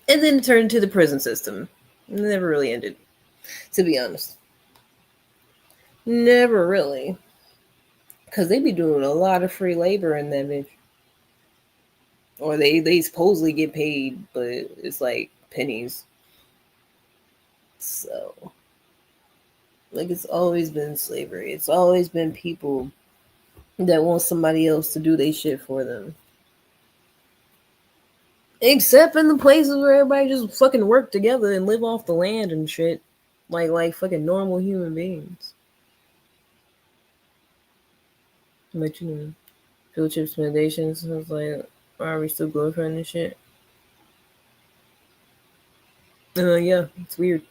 And then it turned into the prison system. It never really ended, to be honest. Never really. Because they be doing a lot of free labor in that bitch. Or they supposedly get paid, but it's like pennies. So, like, it's always been slavery. It's always been people that want somebody else to do their shit for them. Except in the places where everybody just fucking work together and live off the land and shit. Like fucking normal human beings. But field trips, foundations. I was like, why are we still glorifying this shit? Yeah, it's weird.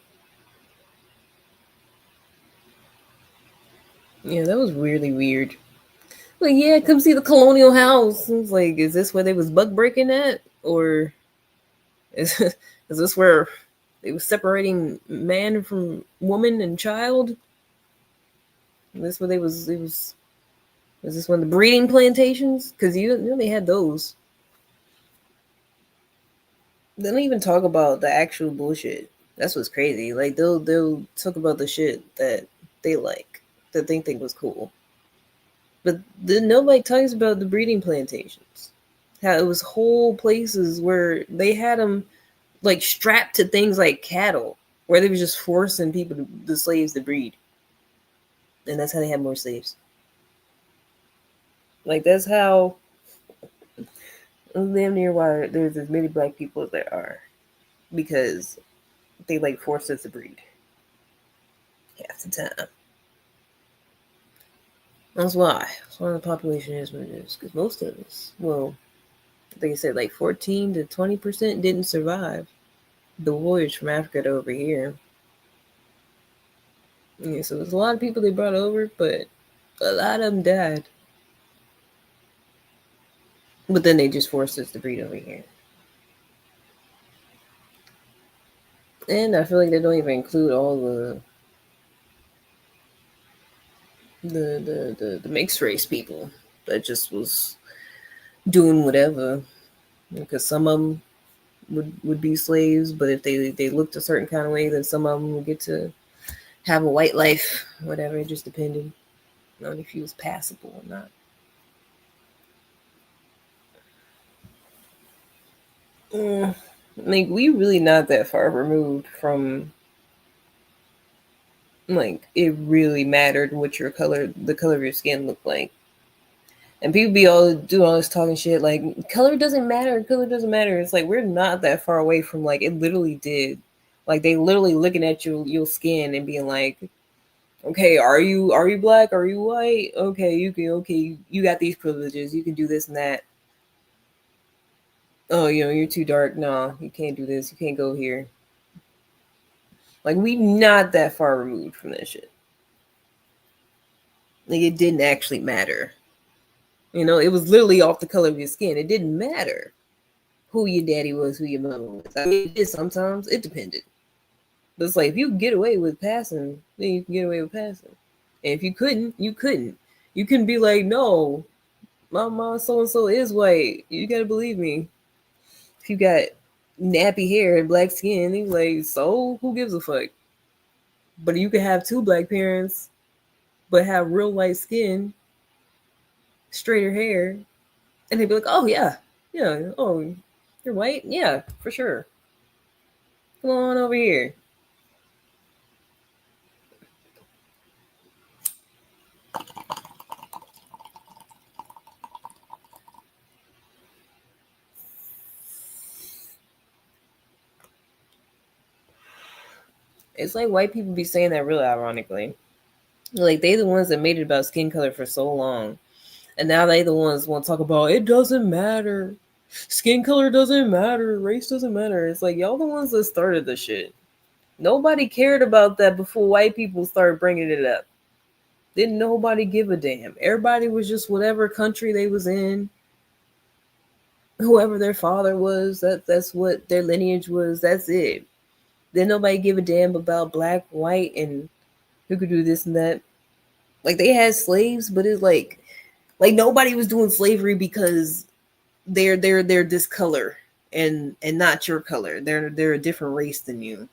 Yeah, that was really weird. Like, yeah, come see the colonial house. I was like, is this where they was bug breaking at? Or Is this where they was separating man from woman and child? Is this where was this one of the breeding plantations? Because you know they had those. They don't even talk about the actual bullshit. That's what's crazy. Like they'll talk about the shit that they like, that they think was cool. But then nobody talks about the breeding plantations. How it was whole places where they had them like strapped to things like cattle, where they were just forcing people, the slaves, to breed, and that's how they had more slaves. Like that's how damn near why there's as many black people as there are, because they like forced us to breed half the time. That's why. That's why the population is what it is. Because most of us, well, like I said, like 14 to 20% didn't survive the voyage from Africa to over here. Yeah, so there's a lot of people they brought over, but a lot of them died. But then they just forced us to breed over here. And I feel like they don't even include all the mixed race people that just was doing whatever. Because some of them would be slaves, but if they looked a certain kind of way, then some of them would get to have a white life, whatever. It just depended on if he was passable or not. Like we really not that far removed from like it really mattered what your color, the color of your skin looked like. And people be all doing all this talking shit like color doesn't matter, color doesn't matter. It's like we're not that far away from like it literally did. Like they literally looking at your skin and being like, okay, are you black? Are you white? Okay, you got these privileges. You can do this and that. Oh, you're too dark. No, you can't do this. You can't go here. Like we not that far removed from that shit. Like it didn't actually matter. It was literally off the color of your skin. It didn't matter who your daddy was, who your mama was. I mean, it did sometimes. It depended. But it's like if you get away with passing, then you can get away with passing. And if you couldn't, you couldn't. You can be like, no, my mom so and so is white. You gotta believe me. If you got nappy hair and black skin, he's like, so who gives a fuck? But you could have two black parents, but have real white skin, straighter hair, and they'd be like, oh yeah, yeah, oh, you're white, yeah, for sure. Come on over here. It's like white people be saying that really ironically. Like they the ones that made it about skin color for so long. And now they the ones want to talk about it doesn't matter. Skin color doesn't matter. Race doesn't matter. It's like y'all the ones that started the shit. Nobody cared about that before white people started bringing it up. Didn't nobody give a damn. Everybody was just whatever country they was in. Whoever their father was, that's what their lineage was. That's it. Didn't nobody give a damn about black, white, and who could do this and that. Like they had slaves, but it's like nobody was doing slavery because they're this color and not your color. They're a different race than you.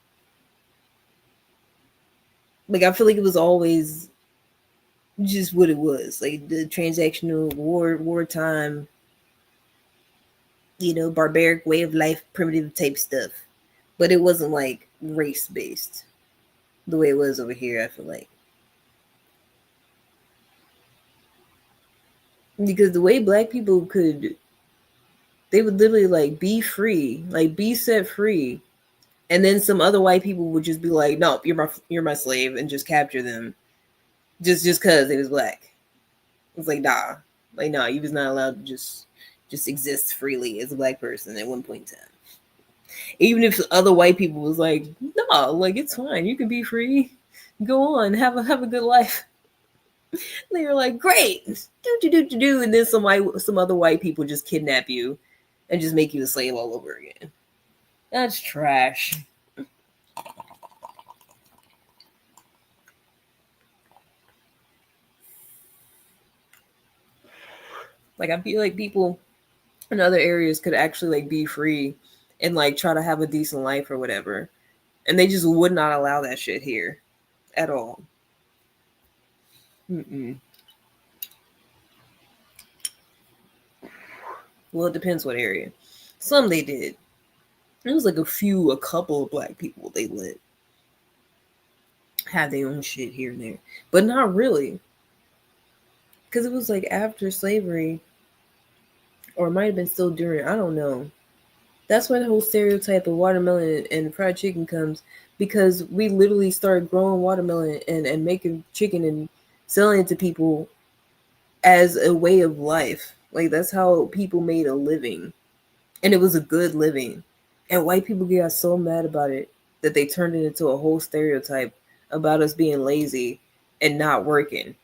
Like I feel like it was always just what it was. Like the transactional wartime, barbaric way of life, primitive type stuff. But it wasn't like race based the way it was over here, I feel like. Because the way black people they would literally like be free, like be set free, and then some other white people would just be like, "Nope, you're my slave," and just capture them, just because they was black. It's like nah, you was not allowed to just exist freely as a black person at one point in time. Even if other white people was like, "No, like it's fine, you can be free, go on, have a good life." They were like, "Great, do," and then some other white people just kidnap you and just make you a slave all over again. That's trash. Like I feel like people in other areas could actually like be free and like try to have a decent life or whatever. And they just would not allow that shit here at all. Mm-mm. Well, it depends what area. Some they did. It was like a couple of black people they let have their own shit here and there, but not really, because it was like after slavery, or it might have been still during. I don't know. That's why the whole stereotype of watermelon and fried chicken comes, because we literally started growing watermelon and making chicken and selling it to people as a way of life. Like that's how people made a living, and it was a good living. And white people got so mad about it that they turned it into a whole stereotype about us being lazy and not working.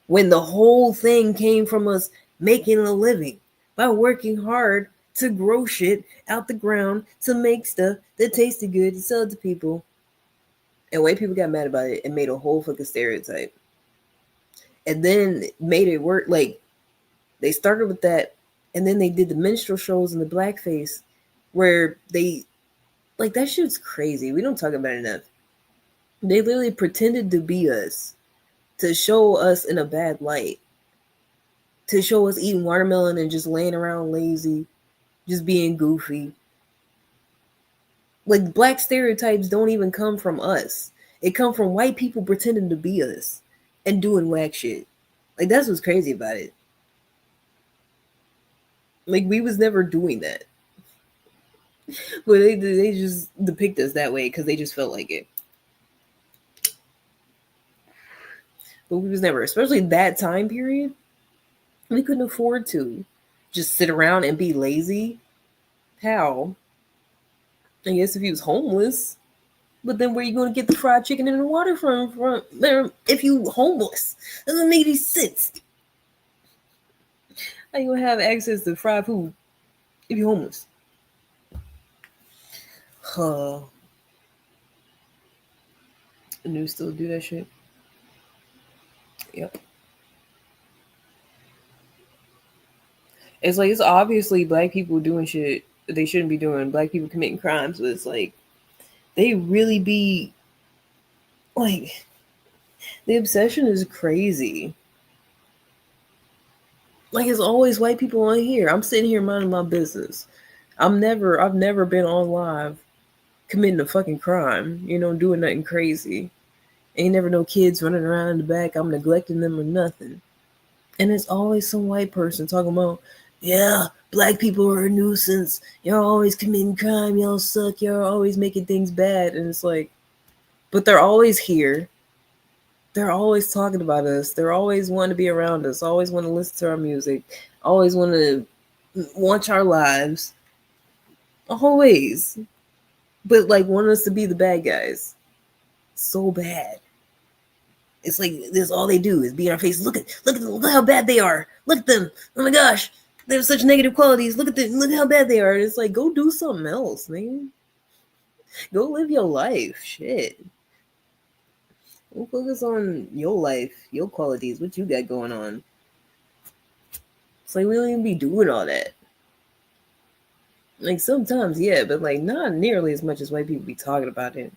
When the whole thing came from us making a living by working hard to grow shit out the ground to make stuff that tasted good to sell it to people. And white people got mad about it and made a whole fucking stereotype. And then made it work. Like they started with that, and then they did the minstrel shows and the blackface, where they like that shit's crazy. We don't talk about it enough. They literally pretended to be us to show us in a bad light, to show us eating watermelon and just laying around lazy, just being goofy. Like black stereotypes don't even come from us. It come from white people pretending to be us and doing whack shit. Like that's what's crazy about it. Like we was never doing that, but they just depict us that way because they just felt like it. But we was never, especially that time period. We couldn't afford to just sit around and be lazy. How? I guess if he was homeless. But then where you going to get the fried chicken and the water from there if you homeless? Doesn't make any sense. How you going to have access to fried food if you're homeless? Huh. The news still do that shit? Yep. It's like, it's obviously black people doing shit that they shouldn't be doing. Black people committing crimes, but it's like, they really be, like, the obsession is crazy. Like it's always white people on here. I'm sitting here minding my business. I've never been on live committing a fucking crime, doing nothing crazy. Ain't never no kids running around in the back. I'm neglecting them or nothing. And it's always some white person talking about, yeah, black people are a nuisance. Y'all always committing crime. Y'all suck. Y'all always making things bad. And it's like, but they're always here. They're always talking about us. They're always wanting to be around us. Always want to listen to our music. Always want to watch our lives. Always. But like want us to be the bad guys. So bad. It's like this all they do is be in our face. Look how bad they are. Look at them. Oh my gosh. They have such negative qualities. Look how bad they are. It's like go do something else, man. Go live your life. Shit. Go focus on your life, your qualities, what you got going on. It's like we don't even be doing all that. Like sometimes, yeah, but like not nearly as much as white people be talking about it.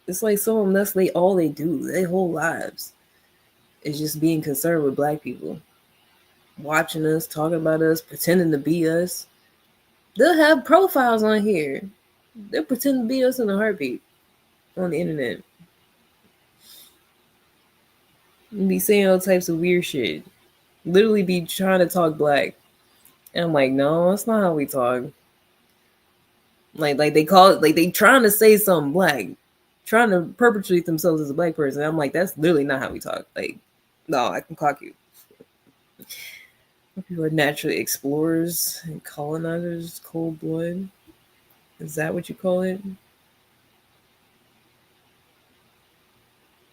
It's like some of them, that's all they do. Their whole lives is just being concerned with black people, watching us, talking about us, pretending to be us. They'll have profiles on here. They'll pretend to be us in a heartbeat on the internet. And be saying all types of weird shit. Literally be trying to talk black. And I'm like, no, that's not how we talk. Like they call it, like they trying to say something black, trying to perpetuate themselves as a black person. I'm like, that's literally not how we talk. Like, no, I can clock you. People are naturally explorers and colonizers, cold blood. Is that what you call it?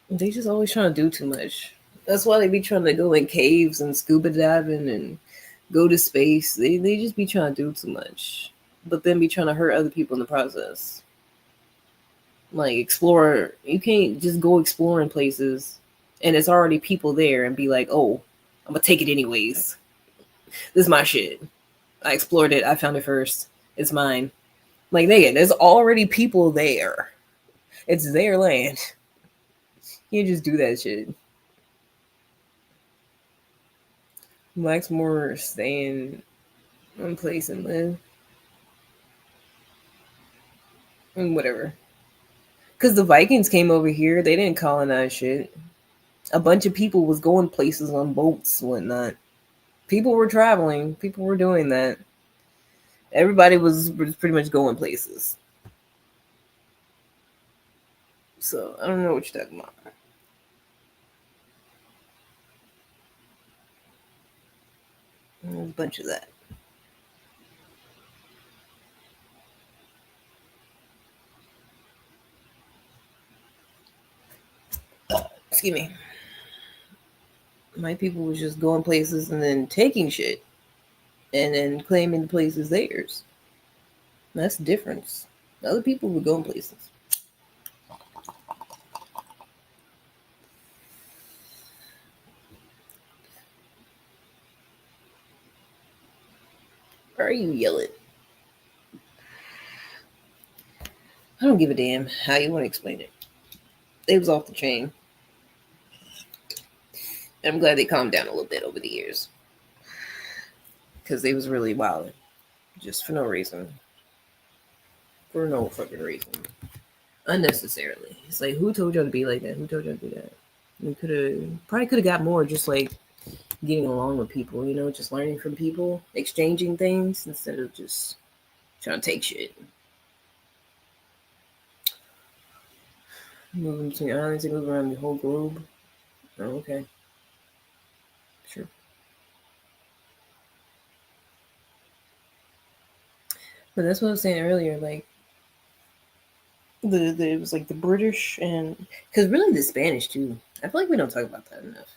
They just always trying to do too much. That's why they be trying to go in caves and scuba diving and go to space. They just be trying to do too much. but then be trying to hurt other people in the process. Like explore, you can't just go exploring places and it's already people there and be like, oh, I'm gonna take it anyways. This is my shit. I explored it. I found it first. It's mine. Like, there's already people there. It's their land. You can't just do that shit. Blacks more stay in one place and live. And whatever. Because the Vikings came over here, they didn't colonize shit. A bunch of people was going places on boats and whatnot. People were traveling. People were doing that. Everybody was pretty much going places. So I don't know what you're talking about. There's a bunch of that. Excuse me. My people was just going places and then taking shit and then claiming the place is theirs. That's the difference. Other people were going places. Why are you yelling? I don't give a damn how you want to explain it. It was off the chain. And I'm glad they calmed down a little bit over the years. Because they was really wild. Just for no reason. For no fucking reason. Unnecessarily. It's like, who told y'all to be like that? Who told y'all to do that? We probably could have got more just like getting along with people, you know, just learning from people, exchanging things instead of just trying to take shit. Moving between islands and move around the whole globe. Oh, okay. Sure. But that's what I was saying earlier, like it was like the British and because really the Spanish too. I feel like we don't talk about that enough.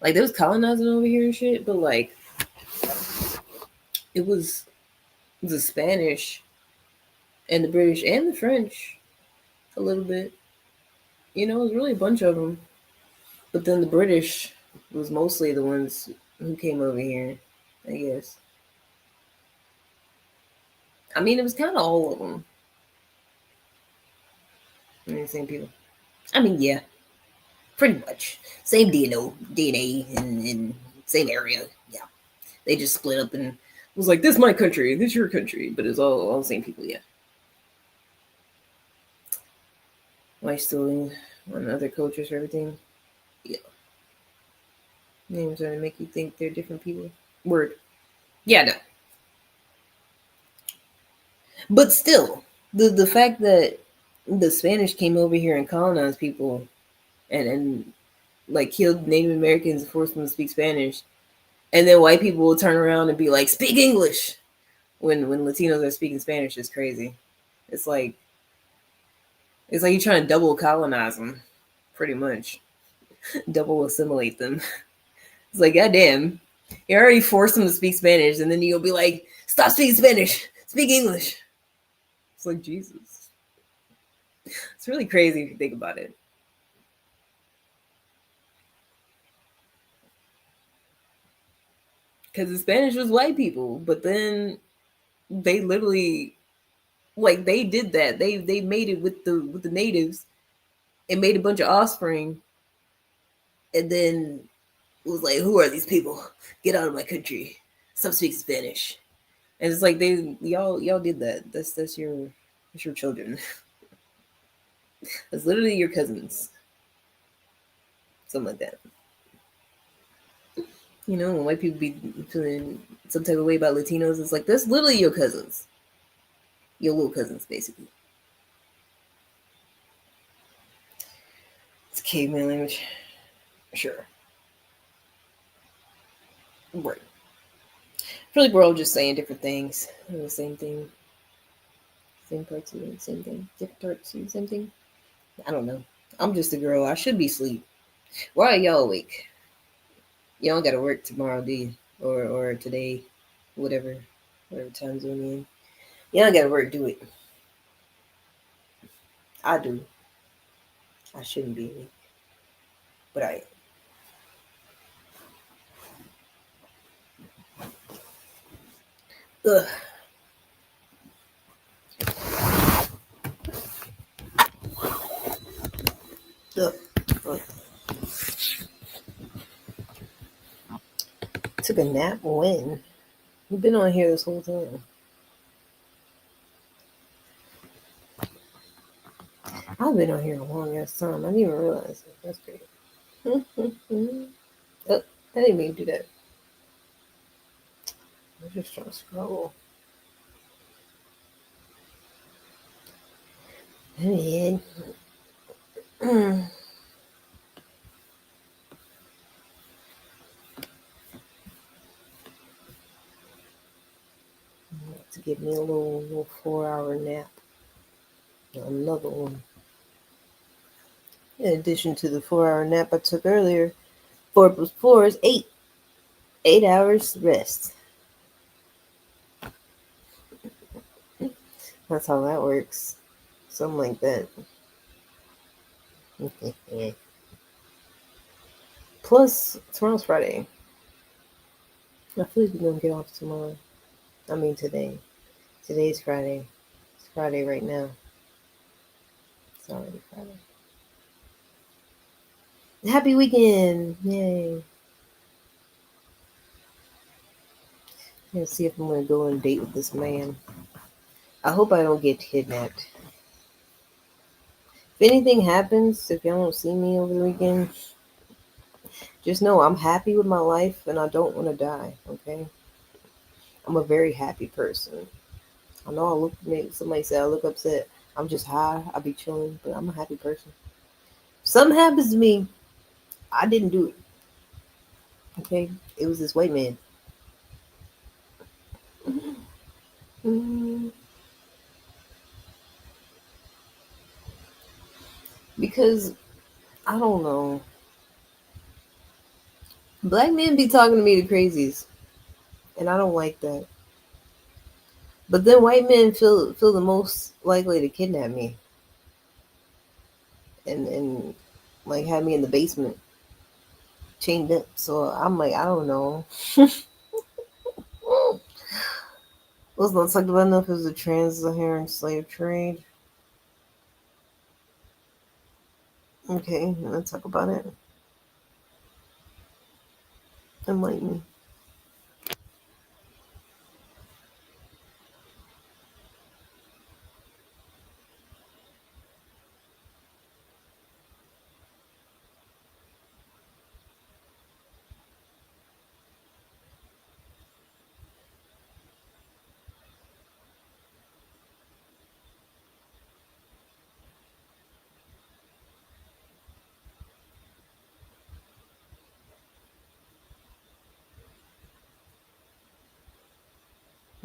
Like they was colonizing over here and shit, but like it was the Spanish and the British and the French a little bit. You know, it was really a bunch of them. But then the British was mostly the ones who came over here, I guess. I mean, it was kind of all of them. I mean, same people. I mean, yeah, pretty much same DNA, and same area. Yeah, they just split up and was like, "This is my country, this is your country," but it's all the same people. Yeah. Why still on other cultures or everything? Yeah. Names are to make you think they're different people. Word. Yeah, no. But still, the fact that the Spanish came over here and colonized people and like killed Native Americans and forced them to speak Spanish, and then white people will turn around and be like, "Speak English," when Latinos are speaking Spanish is crazy. It's like you're trying to double colonize them, pretty much, double assimilate them. It's like, goddamn, you already forced them to speak Spanish, and then you'll be like, "Stop speaking Spanish, speak English." It's like Jesus. It's really crazy if you think about it. Because the Spanish was white people, but then they literally like they did that. They made it with the natives and made a bunch of offspring, and then was like, "Who are these people? Get out of my country! Stop speaking Spanish!" And it's like y'all did that. That's your children. That's literally your cousins. Something like that. You know, when white people be feeling some type of way about Latinos, it's like that's literally your cousins, your little cousins, basically. It's caveman language, sure. Right. I feel like we're all just saying different things. The same thing. Same parts of the same thing. Different parts of the same thing. I don't know. I'm just a girl. I should be asleep. Why are y'all awake? Y'all gotta work tomorrow, do you? Or today, whatever time zone you're in. You don't gotta work, do it. I do. I shouldn't be, but I am. Ugh. Ugh. Ugh. Took a nap when? You've been on here this whole time. I've been on here a long ass time. I didn't even realize it. That's great. Oh, I didn't mean to do that. I was just trying to scroll. And to give me a little 4-hour nap. Another one. In addition to the 4-hour nap I took earlier, 4 plus 4 is 8. 8 hours rest. That's how that works. Something like that. Plus, tomorrow's Friday. I feel like we're gonna get off tomorrow. I mean today. Today's Friday. It's Friday right now. It's already Friday. Happy weekend! Yay! Let's see if I'm gonna go on a date with this man. I hope I don't get kidnapped. If anything happens, if y'all don't see me over the weekend, just know I'm happy with my life and I don't want to die, okay? I'm a very happy person. I know I look, maybe somebody say I look upset. I'm just high. I be chilling, but I'm a happy person. If something happens to me, I didn't do it. Okay? It was this white man. Mm, because, I don't know. Black men be talking to me the crazies. And I don't like that. But then white men feel the most likely to kidnap me. And like have me in the basement chained up. So I'm like, I don't know. Was not talked about enough as the trans-Saharan slave trade. Okay, let's talk about it. Enlighten me.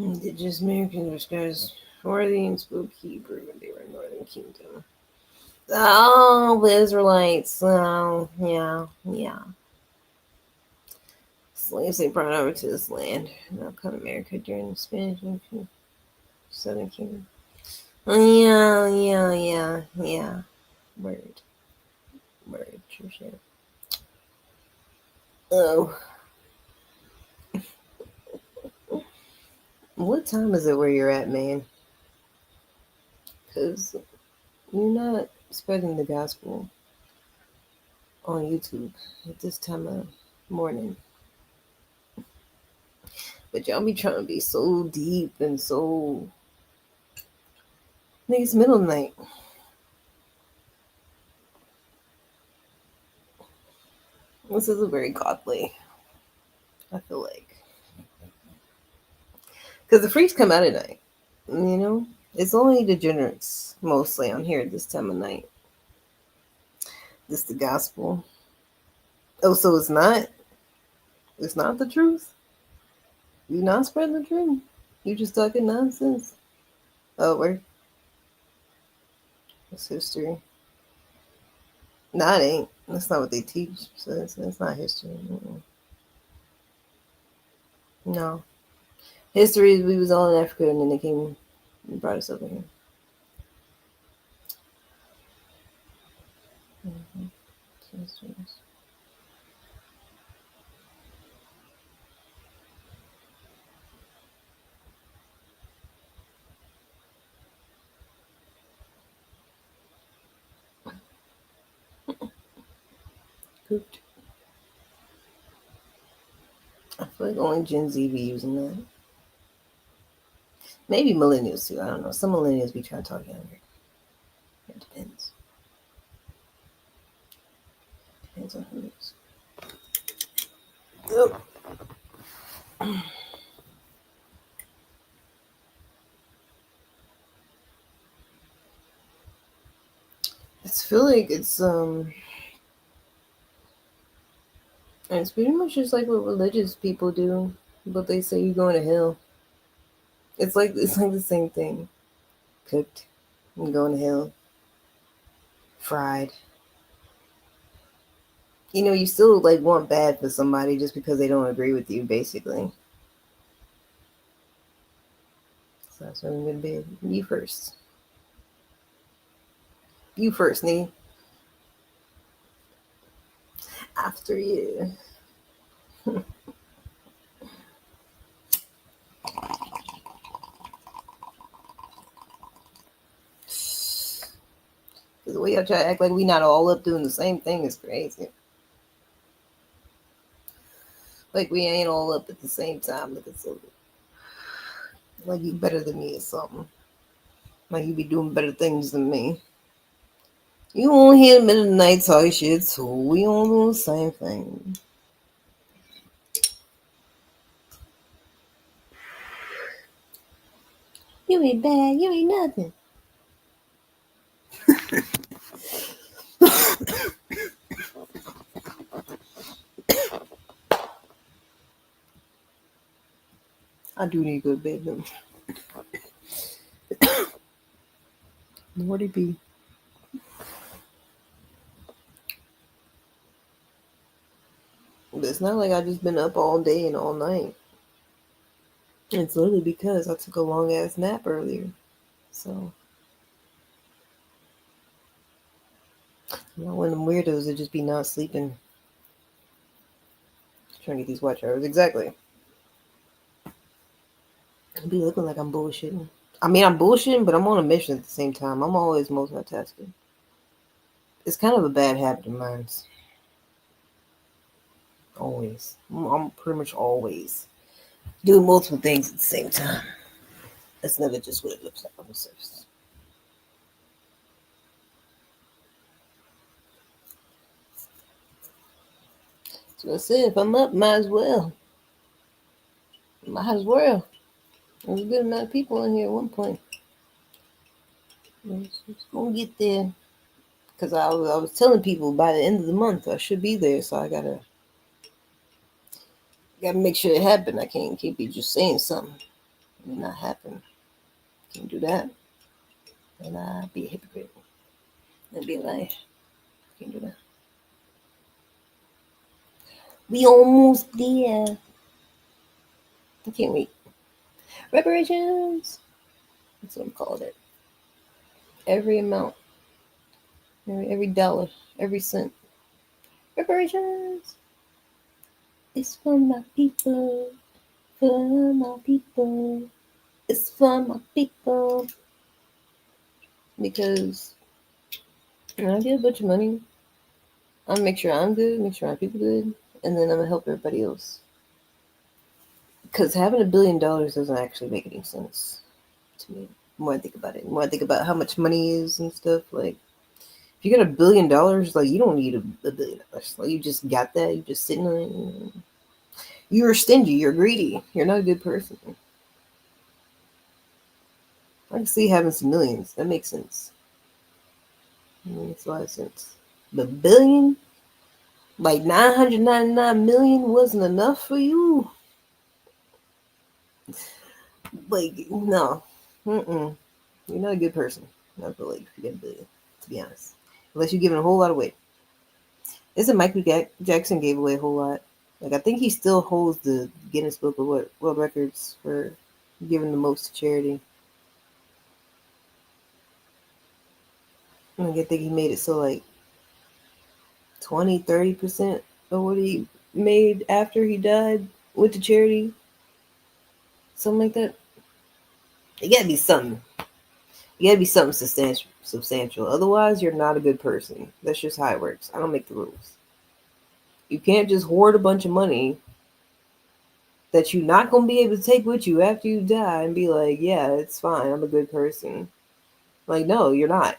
Indigenous Americans were scarred as worthy and spoke Hebrew when they were in Northern Kingdom. Oh, the Israelites. Oh, yeah. Slaves they brought over to this land. Now come America during the Spanish and Southern Kingdom. Oh, yeah. Word. True shit. Oh. What time is it where you're at, man? Because you're not spreading the gospel on YouTube at this time of morning. But y'all be trying to be so deep and so. I think it's middle night. This is a very godly. I feel like. Because the freaks come out at night. You know? It's only degenerates mostly on here at this time of night. This the gospel. Oh, so it's not? It's not the truth? You're not spreading the truth. You just talking nonsense. Oh, where? It's history. No, it ain't. That's not what they teach. So it's not history. Mm-mm. No. History is we was all in Africa and then they came You brought us over here. Mm-hmm. Cooked. I feel like only Gen Z be using that. Maybe millennials too. I don't know. Some millennials be trying to talk younger. It depends. Depends on who it is. Oh. I feel like it's pretty much just like what religious people do, but they say you're going to hell. It's like the same thing. Cooked, you're going to hell. Fried. You know, you still like want bad for somebody just because they don't agree with you, basically. So that's what I'm gonna be. You first. You first, Nee. After you. Because the way y'all try to act like we not all up doing the same thing is crazy. Like we ain't all up at the same time looking so like you better than me or something. Like you be doing better things than me. You won't hear middle of the night talk shit, so we all doing the same thing. You ain't bad, you ain't nothing. I do need to go to bed though. Lordy be. But it's not like I just been up all day and all night. It's literally because I took a long ass nap earlier. So I'm not one of them weirdos that just be not sleeping. Trying to get these watch hours. Exactly. I be looking like I'm bullshitting. I mean, I'm bullshitting, but I'm on a mission at the same time. I'm always multitasking. It's kind of a bad habit of mine. Always. I'm pretty much always doing multiple things at the same time. That's never just what it looks like on the surface. So I said, if I'm up, might as well. Might as well. There's a good amount of people in here at one point. It's gonna get there. Because I was telling people by the end of the month I should be there, so I gotta make sure it happen. I can't be just saying something and not happen. Can't do that. And I be a hypocrite. And be a liar. Can't do that. We almost there. I can't wait. Reparations. That's what I'm calling it. Every amount. Every dollar. Every cent. Reparations. It's for my people. For my people. It's for my people. Because when I get a bunch of money, I'll make sure I'm good, make sure my people good, and then I'm gonna help everybody else. Because having $1 billion doesn't actually make any sense to me. The more I think about it, the more I think about how much money is and stuff. Like, if you got $1 billion, like you don't need $1 billion. Like you just got that, you just sitting on it. You're stingy, you're greedy, you're not a good person. I can see having some millions. That makes sense. That makes a lot of sense. But billion, like 999 million, wasn't enough for you. Like no, you're not a good person. I feel like you get $1 billion, to be honest. Unless you're giving a whole lot away. Isn't Michael Jackson gave away a whole lot? Like I think he still holds the Guinness Book of World Records for giving the most to charity. I think he made it so like 20-30% of what he made after he died went to charity. Something like that. It gotta be something. You gotta be something substantial. Otherwise, you're not a good person. That's just how it works. I don't make the rules. You can't just hoard a bunch of money that you're not gonna be able to take with you after you die and be like, yeah, it's fine. I'm a good person. Like, no, you're not.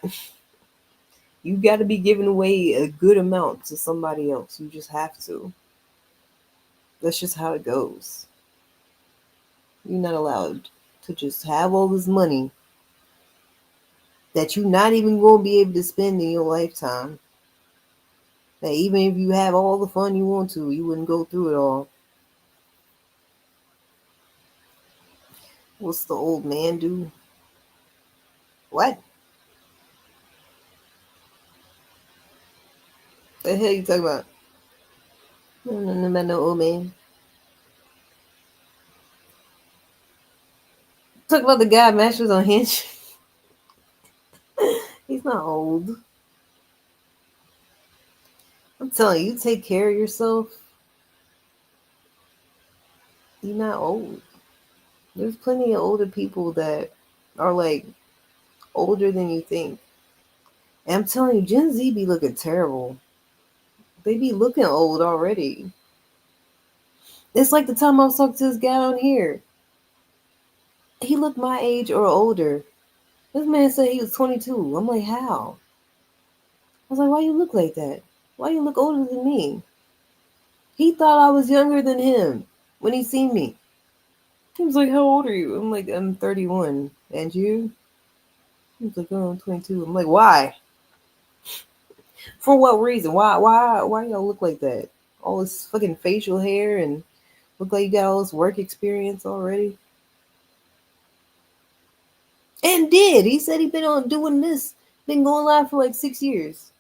You got to be giving away a good amount to somebody else. You just have to. That's just how it goes. You're not allowed to just have all this money that you're not even going to be able to spend in your lifetime. That even if you have all the fun you want to, you wouldn't go through it all. What's the old man do? What? The hell you talking about? Nothing about no old man. Talk about the guy Masters on Hinge. He's not old. I'm telling you, you take care of yourself. You're not old. There's plenty of older people that are like older than you think. And I'm telling you, Gen Z be looking terrible. They be looking old already. It's like the time I was talking to this guy on here. He looked my age or older. This man said he was 22. I'm like, how? I was like, why you look like that? Why you look older than me? He thought I was younger than him when he seen me. He was like, how old are you? I'm like, I'm 31. And you? He was like, oh, I'm 22. I'm like, why? For what reason? Why y'all look like that? All this fucking facial hair and look like you got all this work experience already. And did. He said he been on doing this, been going live for like 6 years.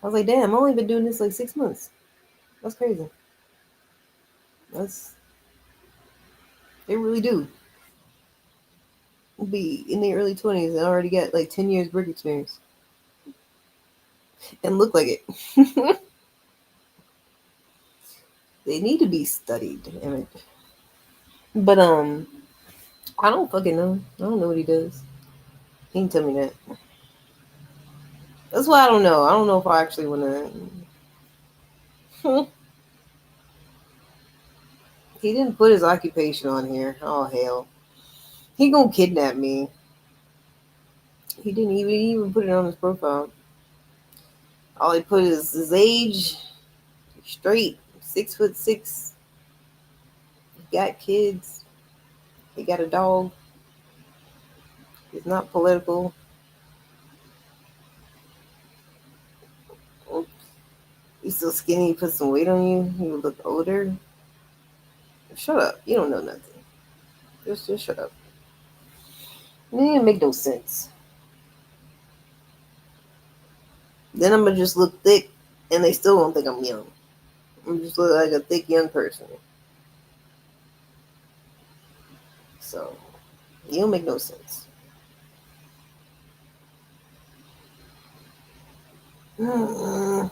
I was like, damn, I only been doing this like 6 months. That's crazy. That's they really do. Be in their early 20s and already got like 10 years work experience. And look like it. They need to be studied, damn it. But I don't fucking know. I don't know what he does. He can tell me that. That's why I don't know. I don't know if I actually want to. He didn't put his occupation on here. Oh hell, he gonna kidnap me. He didn't even put it on his profile. All he put is his age, straight, 6'6". He got kids. He got a dog. He's not political. He's so skinny. He put some weight on you. You look older. Shut up. You don't know nothing. Just shut up. It didn't make no sense. Then I'm gonna just look thick, and they still don't think I'm young. I'm just look like a thick young person. So you don't make no sense. I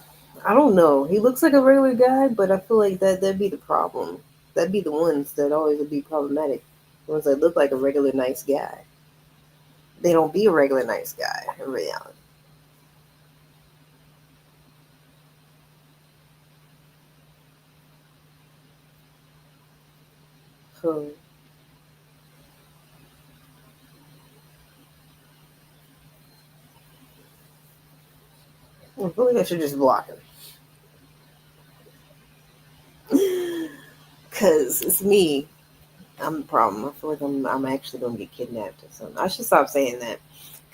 don't know. He looks like a regular guy, but I feel like that'd be the problem. That'd be the ones that always would be problematic. The ones that look like a regular nice guy. They don't be a regular nice guy in reality. So I feel like I should just block him. Cause it's me. I'm the problem. I feel like I'm actually gonna get kidnapped or something. I should stop saying that.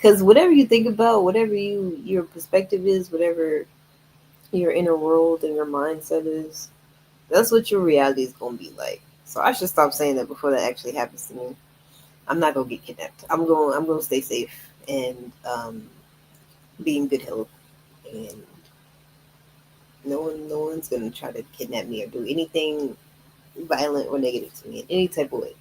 Cause whatever you think about, whatever your perspective is, whatever your inner world and your mindset is, that's what your reality is gonna be like. So I should stop saying that before that actually happens to me. I'm not gonna get kidnapped. I'm gonna stay safe and be in good health, and no one's gonna try to kidnap me or do anything violent or negative to me in any type of way.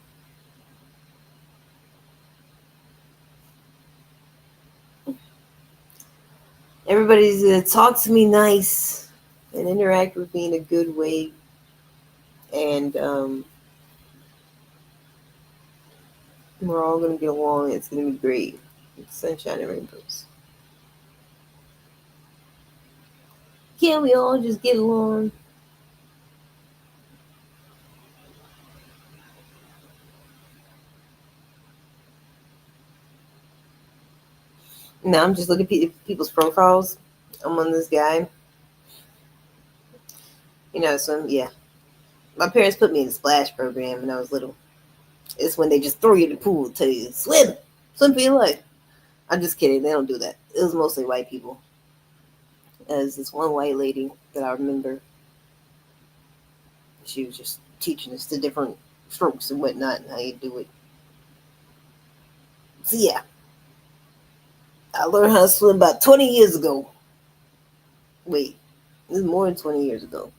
Everybody's gonna talk to me nice and interact with me in a good way, and we're all gonna get along. It's gonna be great. It's sunshine and rainbows. Can't we all just get along? Now I'm just looking at people's profiles. I'm on this guy. So yeah. My parents put me in the splash program when I was little. It's when they just throw you in the pool, tell you swim, swim for your life. I'm just kidding. They don't do that. It was mostly white people. As this one white lady that I remember, she was just teaching us the different strokes and whatnot and how you do it. So yeah, I learned how to swim about 20 years ago. Wait, this is more than 20 years ago.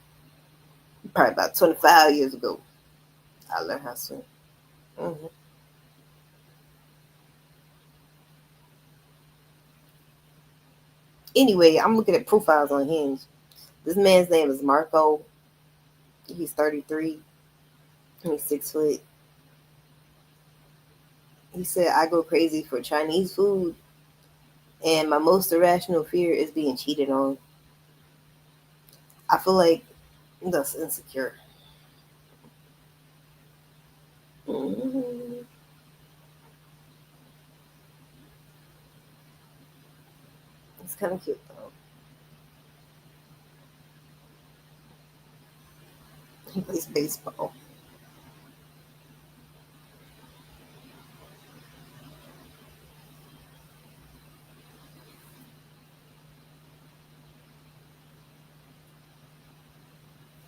Probably about 25 years ago. I learned how to swim. Mm-hmm. Anyway, I'm looking at profiles on Hinge. This man's name is Marco. He's 33. He's 6 foot. He said, I go crazy for Chinese food, and my most irrational fear is being cheated on. I feel like that's insecure. Mm-hmm. It's kind of cute, though. He plays baseball.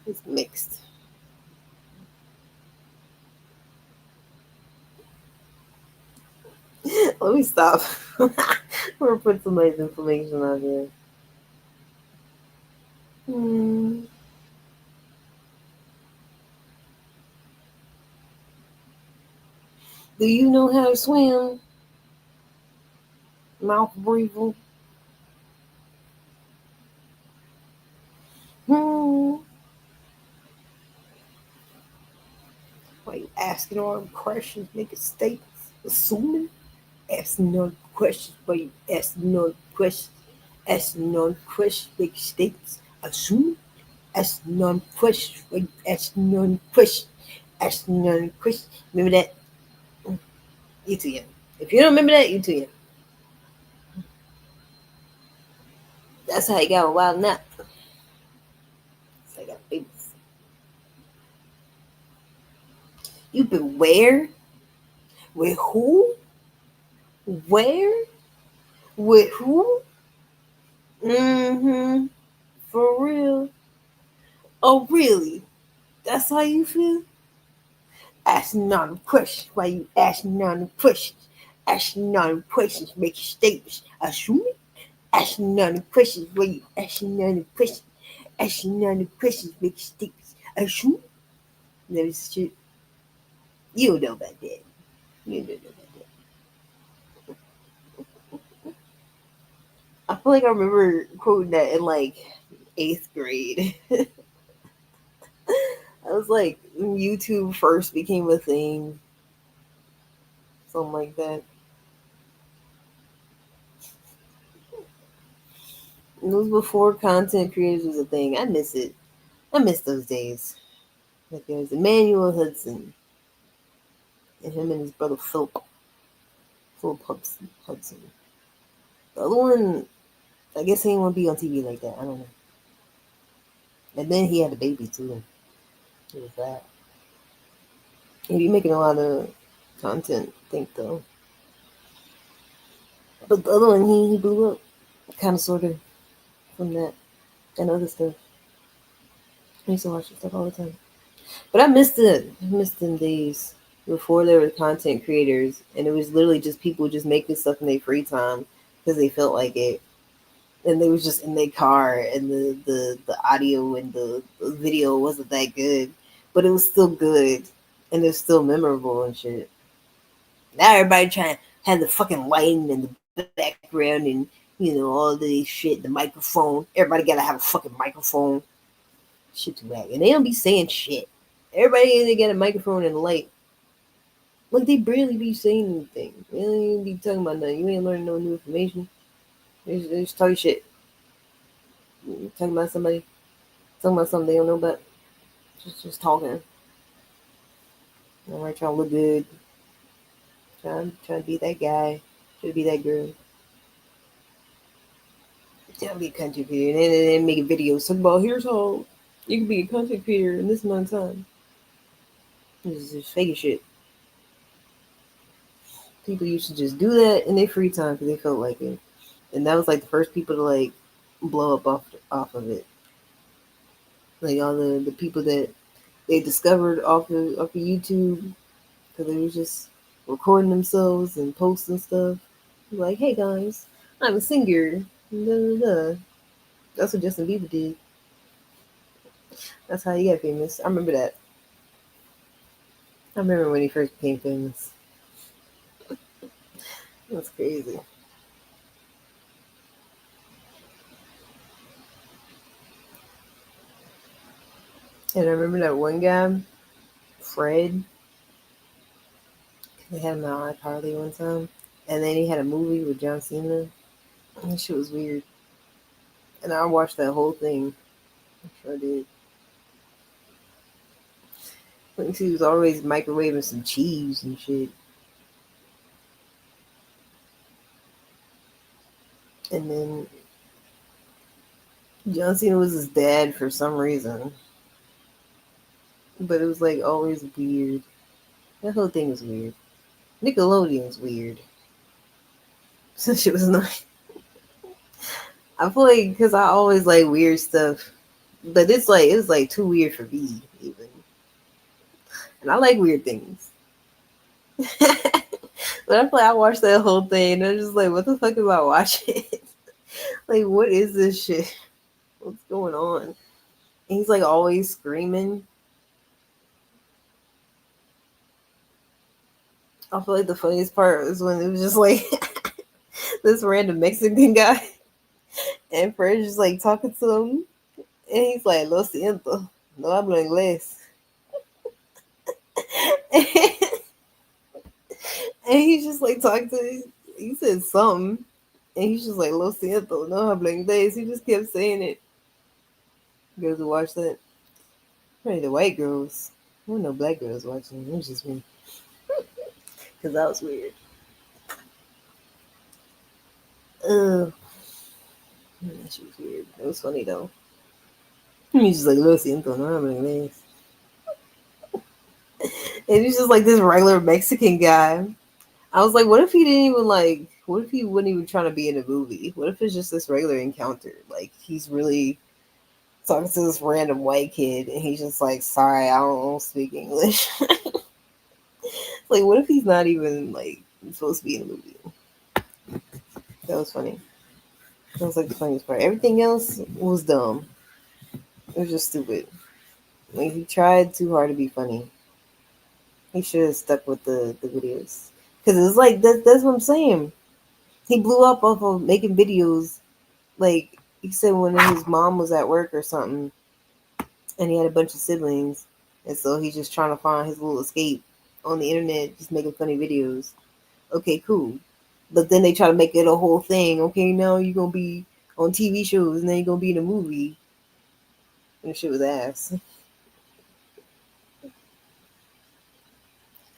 He's mixed. Let me stop. I'm going to put somebody's information on here. Hmm. Do you know how to swim? Mouth breathing. Hmm. Why you asking all them questions, making statements, assuming? Asking no questions, but you asking no questions. Asking no questions, making statements, assuming? Asking no questions, but you asking no questions. Asking no questions. Remember that? You too young. If you don't remember that, you too young. That's how you got a wild nut. That's how you got babies. You've been where? With who? Where? With who? Mm-hmm. For real. Oh, really? That's how you feel? Asking none of questions. Why you asking none of questions? Asking none of questions, making statements. Assuming? Asking none of questions. Why you asking none of questions? Asking none of questions, making statements. Assuming? That is shit. You don't know about that. You don't know about that. I feel like I remember quoting that in like 8th grade. I was like, when YouTube first became a thing, something like that. It was before content creators was a thing. I miss it. I miss those days. Like there was Emmanuel Hudson and him and his brother Philip Hudson. The other one, I guess he didn't want to be on TV like that. I don't know. And then he had a baby too. It was that. He be making a lot of content, I think though. But the other one, he blew up, kind of, sort of, from that and other stuff. I used to watch this stuff all the time. But I missed it. I missed them days before there were content creators, and it was literally just people just making stuff in their free time because they felt like it, and they was just in their car, and the audio and the video wasn't that good, but it was still good, and it's still memorable and shit. Now everybody trying to have the fucking lighting in the background and All the shit, the microphone. Everybody gotta have a fucking microphone. Shit's whack. And they don't be saying shit. Everybody they got a microphone and a light. Like they barely be saying anything. They don't even be talking about nothing. You ain't learning no new information. They just talking shit. Talking about somebody. Talking about something they don't know about. Just talking. Alright, trying to look good. Trying to be that guy. Trying to be that girl. Trying to be a content creator. And then make a video talking about here's how you can be a content creator in this amount of time. This is fake shit. People used to just do that in their free time because they felt like it. And that was like the first people to like blow up off of it. Like all the people that they discovered off of YouTube because they was just recording themselves and posting stuff. Like, hey guys, I'm a singer. Da, da, da. That's what Justin Bieber did. That's how he got famous. I remember that. I remember when he first became famous. That's crazy. And I remember that one guy, Fred. They had him on iCarly one time. And then he had a movie with John Cena. And that shit was weird. And I watched that whole thing. I sure did. Like he was always microwaving some cheese and shit. And then John Cena was his dad for some reason. But it was like always weird. That whole thing was weird. Nickelodeon's weird. So shit was nice. I feel like because I always like weird stuff. But it's like too weird for me even. And I like weird things. But I feel like I watched that whole thing and I'm just like, what the fuck am I watching? Like, what is this shit? What's going on? And he's like always screaming. I feel like the funniest part was when it was just like this random Mexican guy and Fred's just like talking to him and he's like, Lo siento, no hablo inglés. And he's just like talking to he said something and he's just like, Lo siento, no hablo inglés. He just kept saying it. You guys watch that? Probably the white girls. I don't know black girls watching. It was just me. Because that was weird. Ugh. That shit was weird. It was funny though. He's just like, Lo siento, no hablo inglés. And he's just like this regular Mexican guy. I was like, what if he didn't even like? What if he wasn't even trying to be in a movie? What if it's just this regular encounter? Like he's really talking to this random white kid, and he's just like, "Sorry, I don't speak English." Like, what if he's not even like supposed to be in a movie? That was funny. That was like the funniest part. Everything else was dumb. It was just stupid. Like he tried too hard to be funny. He should have stuck with the videos because it's like that's what I'm saying. He blew up off of making videos. Like he said when his mom was at work or something, and he had a bunch of siblings, and so he's just trying to find his little escape on the internet, just making funny videos. Okay, cool. But then they try to make it a whole thing. Okay, now you're gonna be on TV shows, and then you're gonna be in a movie. And the shit was ass.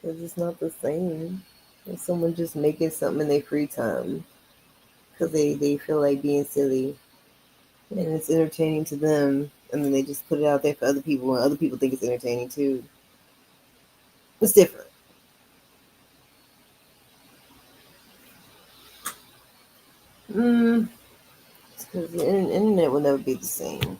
Because it's not the same. It's someone just making something in their free time because they feel like being silly and it's entertaining to them, and then they just put it out there for other people, and other people think it's entertaining too. It's different. Because the internet will never be the same.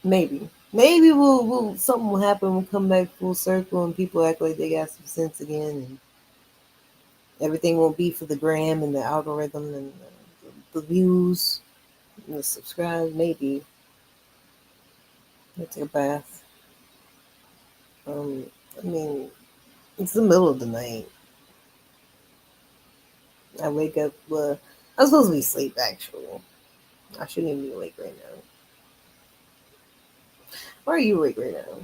Maybe we'll something will happen. We'll come back full circle, and people act like they got some sense again, and everything won't be for the gram and the algorithm and the views and the subscribe. Maybe I take a bath. I mean, it's the middle of the night. I wake up. I'm supposed to be asleep, actually. I shouldn't even be awake right now. Why are you awake right now?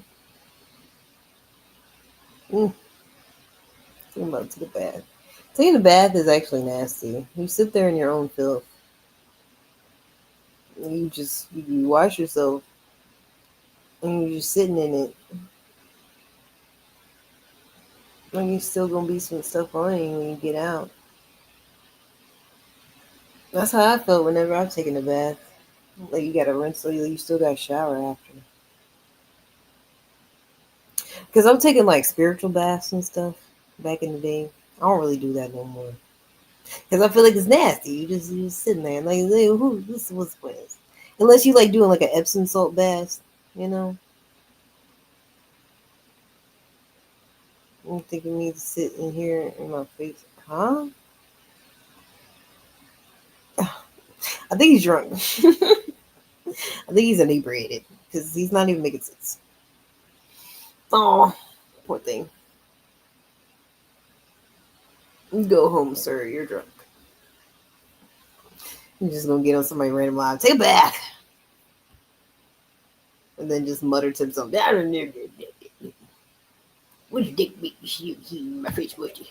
Thinking about to the bath. Taking a bath is actually nasty. You sit there in your own filth. You wash yourself and you're just sitting in it. And you still gonna be some stuff on you when you get out. That's how I felt whenever I've taken a bath. Like you gotta rinse, so you still gotta shower after. Because I'm taking like spiritual baths and stuff back in the day. I don't really do that no more. Because I feel like it's nasty. You just sitting there like who this what's the point is? Unless you like doing like an Epsom salt bath, you know. I'm thinking me to sit in here in my face, huh? I think he's drunk. I think he's inebriated because he's not even making sense. Oh, poor thing. Go home, sir. You're drunk. You're just gonna get on somebody random live. Take a bath. And then just mutter to himself. What you think me? My face mushy.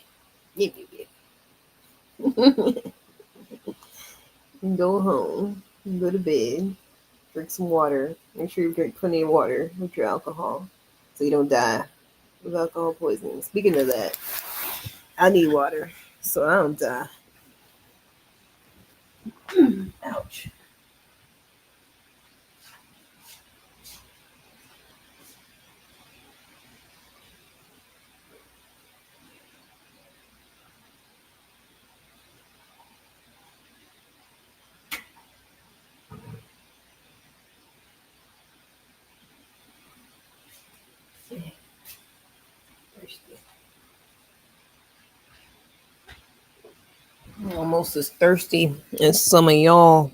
Go home. Go to bed. Drink some water. Make sure you drink plenty of water with your alcohol so you don't die of alcohol poisoning. Speaking of that, I need water so I don't die. Ouch. Almost as thirsty as some of y'all.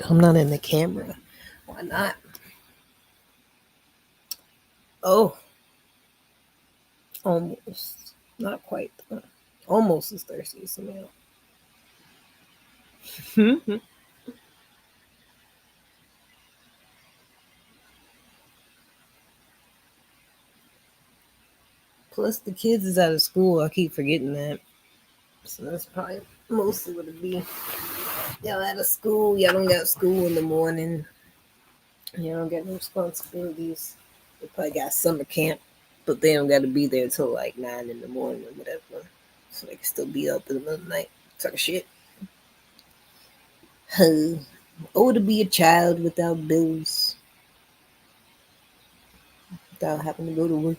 I'm not in the camera. Why not? Oh, almost. Not quite. Almost as thirsty as some of y'all. Plus, the kids is out of school. I keep forgetting that. So that's probably mostly what it be. Y'all out of school. Y'all don't got school in the morning. Y'all don't got no responsibilities. They probably got summer camp, but they don't got to be there till like 9 in the morning or whatever. So they can still be up in the middle of the night. Talk shit. Huh. Oh, to be a child without bills. Without having to go to work.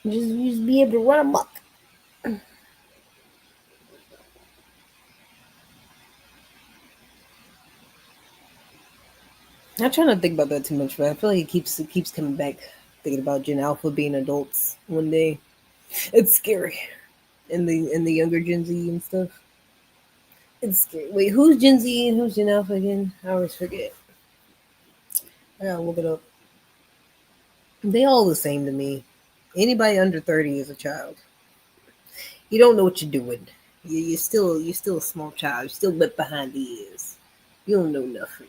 Just be able to run amok. I try not to think about that too much, but I feel like it keeps coming back. Thinking about Gen Alpha being adults one day. It's scary. And the younger Gen Z and stuff. It's scary. Wait, who's Gen Z and who's Gen Alpha again? I always forget. I gotta look it up. They all the same to me. Anybody under 30 is a child. You don't know what you're doing. You're still a small child. You're still wet behind the ears. You don't know nothing.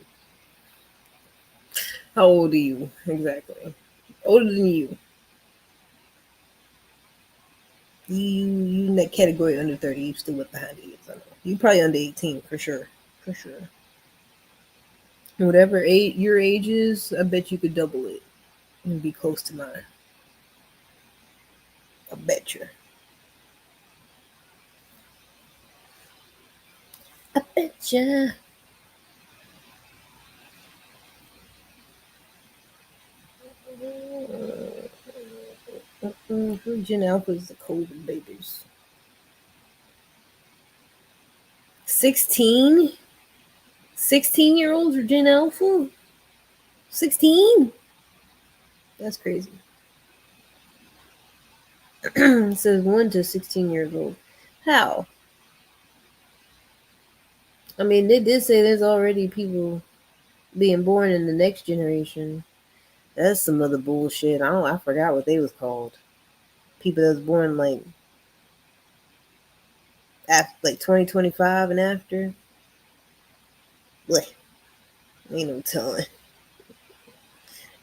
How old are you exactly? Older than you. You in that category under 30. You still wet behind the ears. I know. You probably under 18 for sure. For sure. Whatever your age is, I bet you could double it and be close to mine. I bet you. I bet you. Gen Alpha is the COVID babies. 16? 16-year-olds are Gen Alpha? 16? That's crazy. It says 1 to 16 years old. How? I mean, they did say there's already people being born in the next generation. That's some other bullshit. I forgot what they was called. People that was born like after like 2025 and after, bleh, ain't no telling.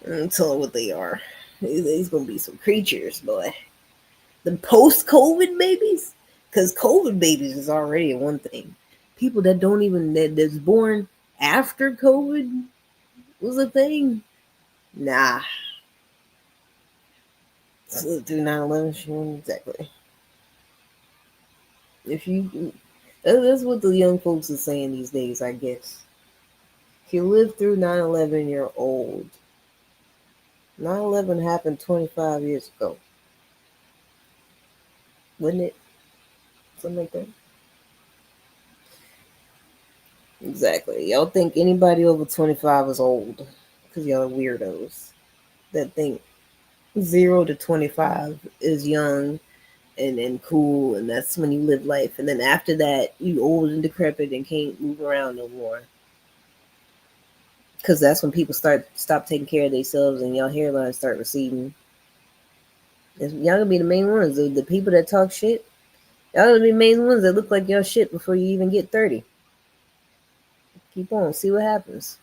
Ain't no telling what they are. These gonna be some creatures, boy. The post-COVID babies, because COVID babies is already one thing. People that don't even that's born after COVID was a thing. Nah, so through 9/11, exactly. If you, that's what the young folks are saying these days, I guess. If you live through 9/11, you're old. 9/11 happened 25 years ago, wouldn't it? Something like that. Exactly. Y'all think anybody over 25 is old because y'all are weirdos that think 0 to 25 is young and cool, and that's when you live life. And then after that, you old and decrepit and can't move around no more. Because that's when people stop taking care of themselves and y'all hairlines start receding. Y'all gonna be the main ones. The people that talk shit, y'all gonna be the main ones that look like y'all shit before you even get 30. Keep on, see what happens.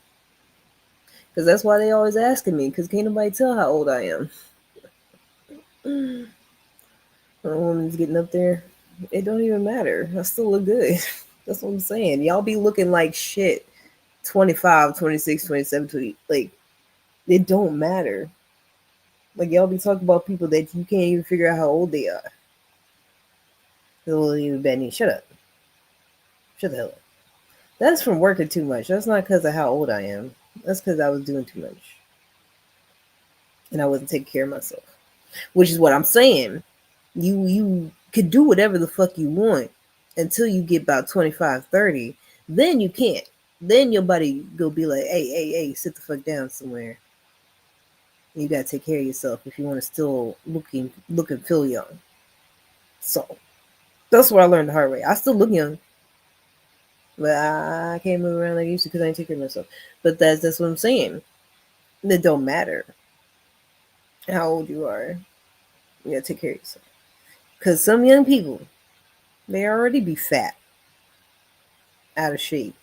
Because that's why they always asking me, because can't nobody tell how old I am. The woman's getting up there. It don't even matter. I still look good. That's what I'm saying. Y'all be looking like shit. 25, 26, 27, 20. Like, it don't matter. Like, y'all be talking about people that you can't even figure out how old they are. Even Benny, shut up. Shut the hell up. That's from working too much. That's not because of how old I am. That's because I was doing too much. And I wasn't taking care of myself. Which is what I'm saying. You could do whatever the fuck you want until you get about 25, 30. Then you can't. Then your body go be like, hey, sit the fuck down somewhere. You gotta take care of yourself if you want to still look and feel young. So that's what I learned the hard way. I still look young, but I can't move around like I used to because I ain't take care of myself. But that's what I'm saying. It don't matter how old you are. You gotta take care of yourself. Because some young people, they already be fat, out of shape,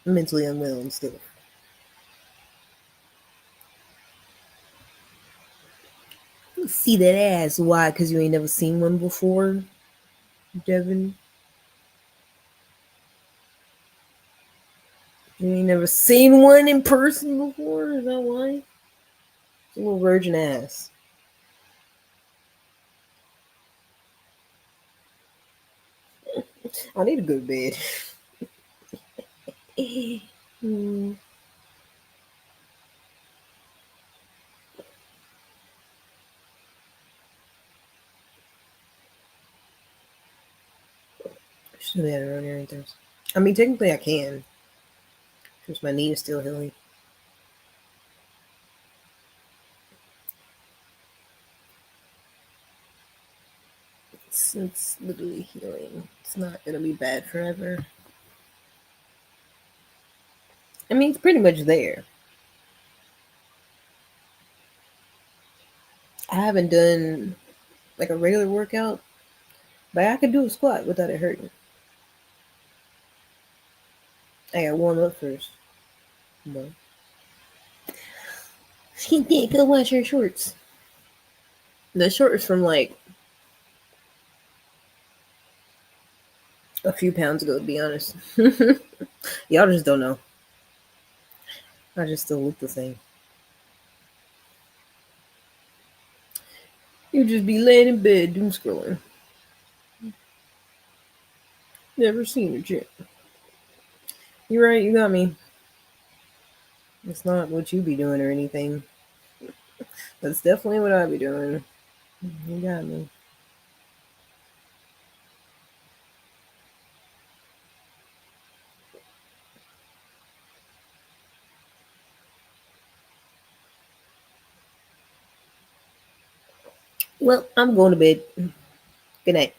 mentally unwell and stuff. See that ass? Why? Because you ain't never seen one before, Devin. You ain't never seen one in person before. Is that why? It's a little virgin ass. I need to go to bed. Hmm. Should have had it earlier in Thursday. I mean, technically I can, because my knee is still healing. It's literally healing. It's not gonna be bad forever. I mean, it's pretty much there. I haven't done like a regular workout, but I could do a squat without it hurting. I gotta warm up first. No. Yeah, go watch your shorts. The shorts from like a few pounds ago, to be honest. Y'all just don't know. I just still look the same. You just be laying in bed doom scrolling. Never seen it yet. You're right, you got me. It's not what you be doing or anything. That's definitely what I be doing. You got me. Well, I'm going to bed. Good night.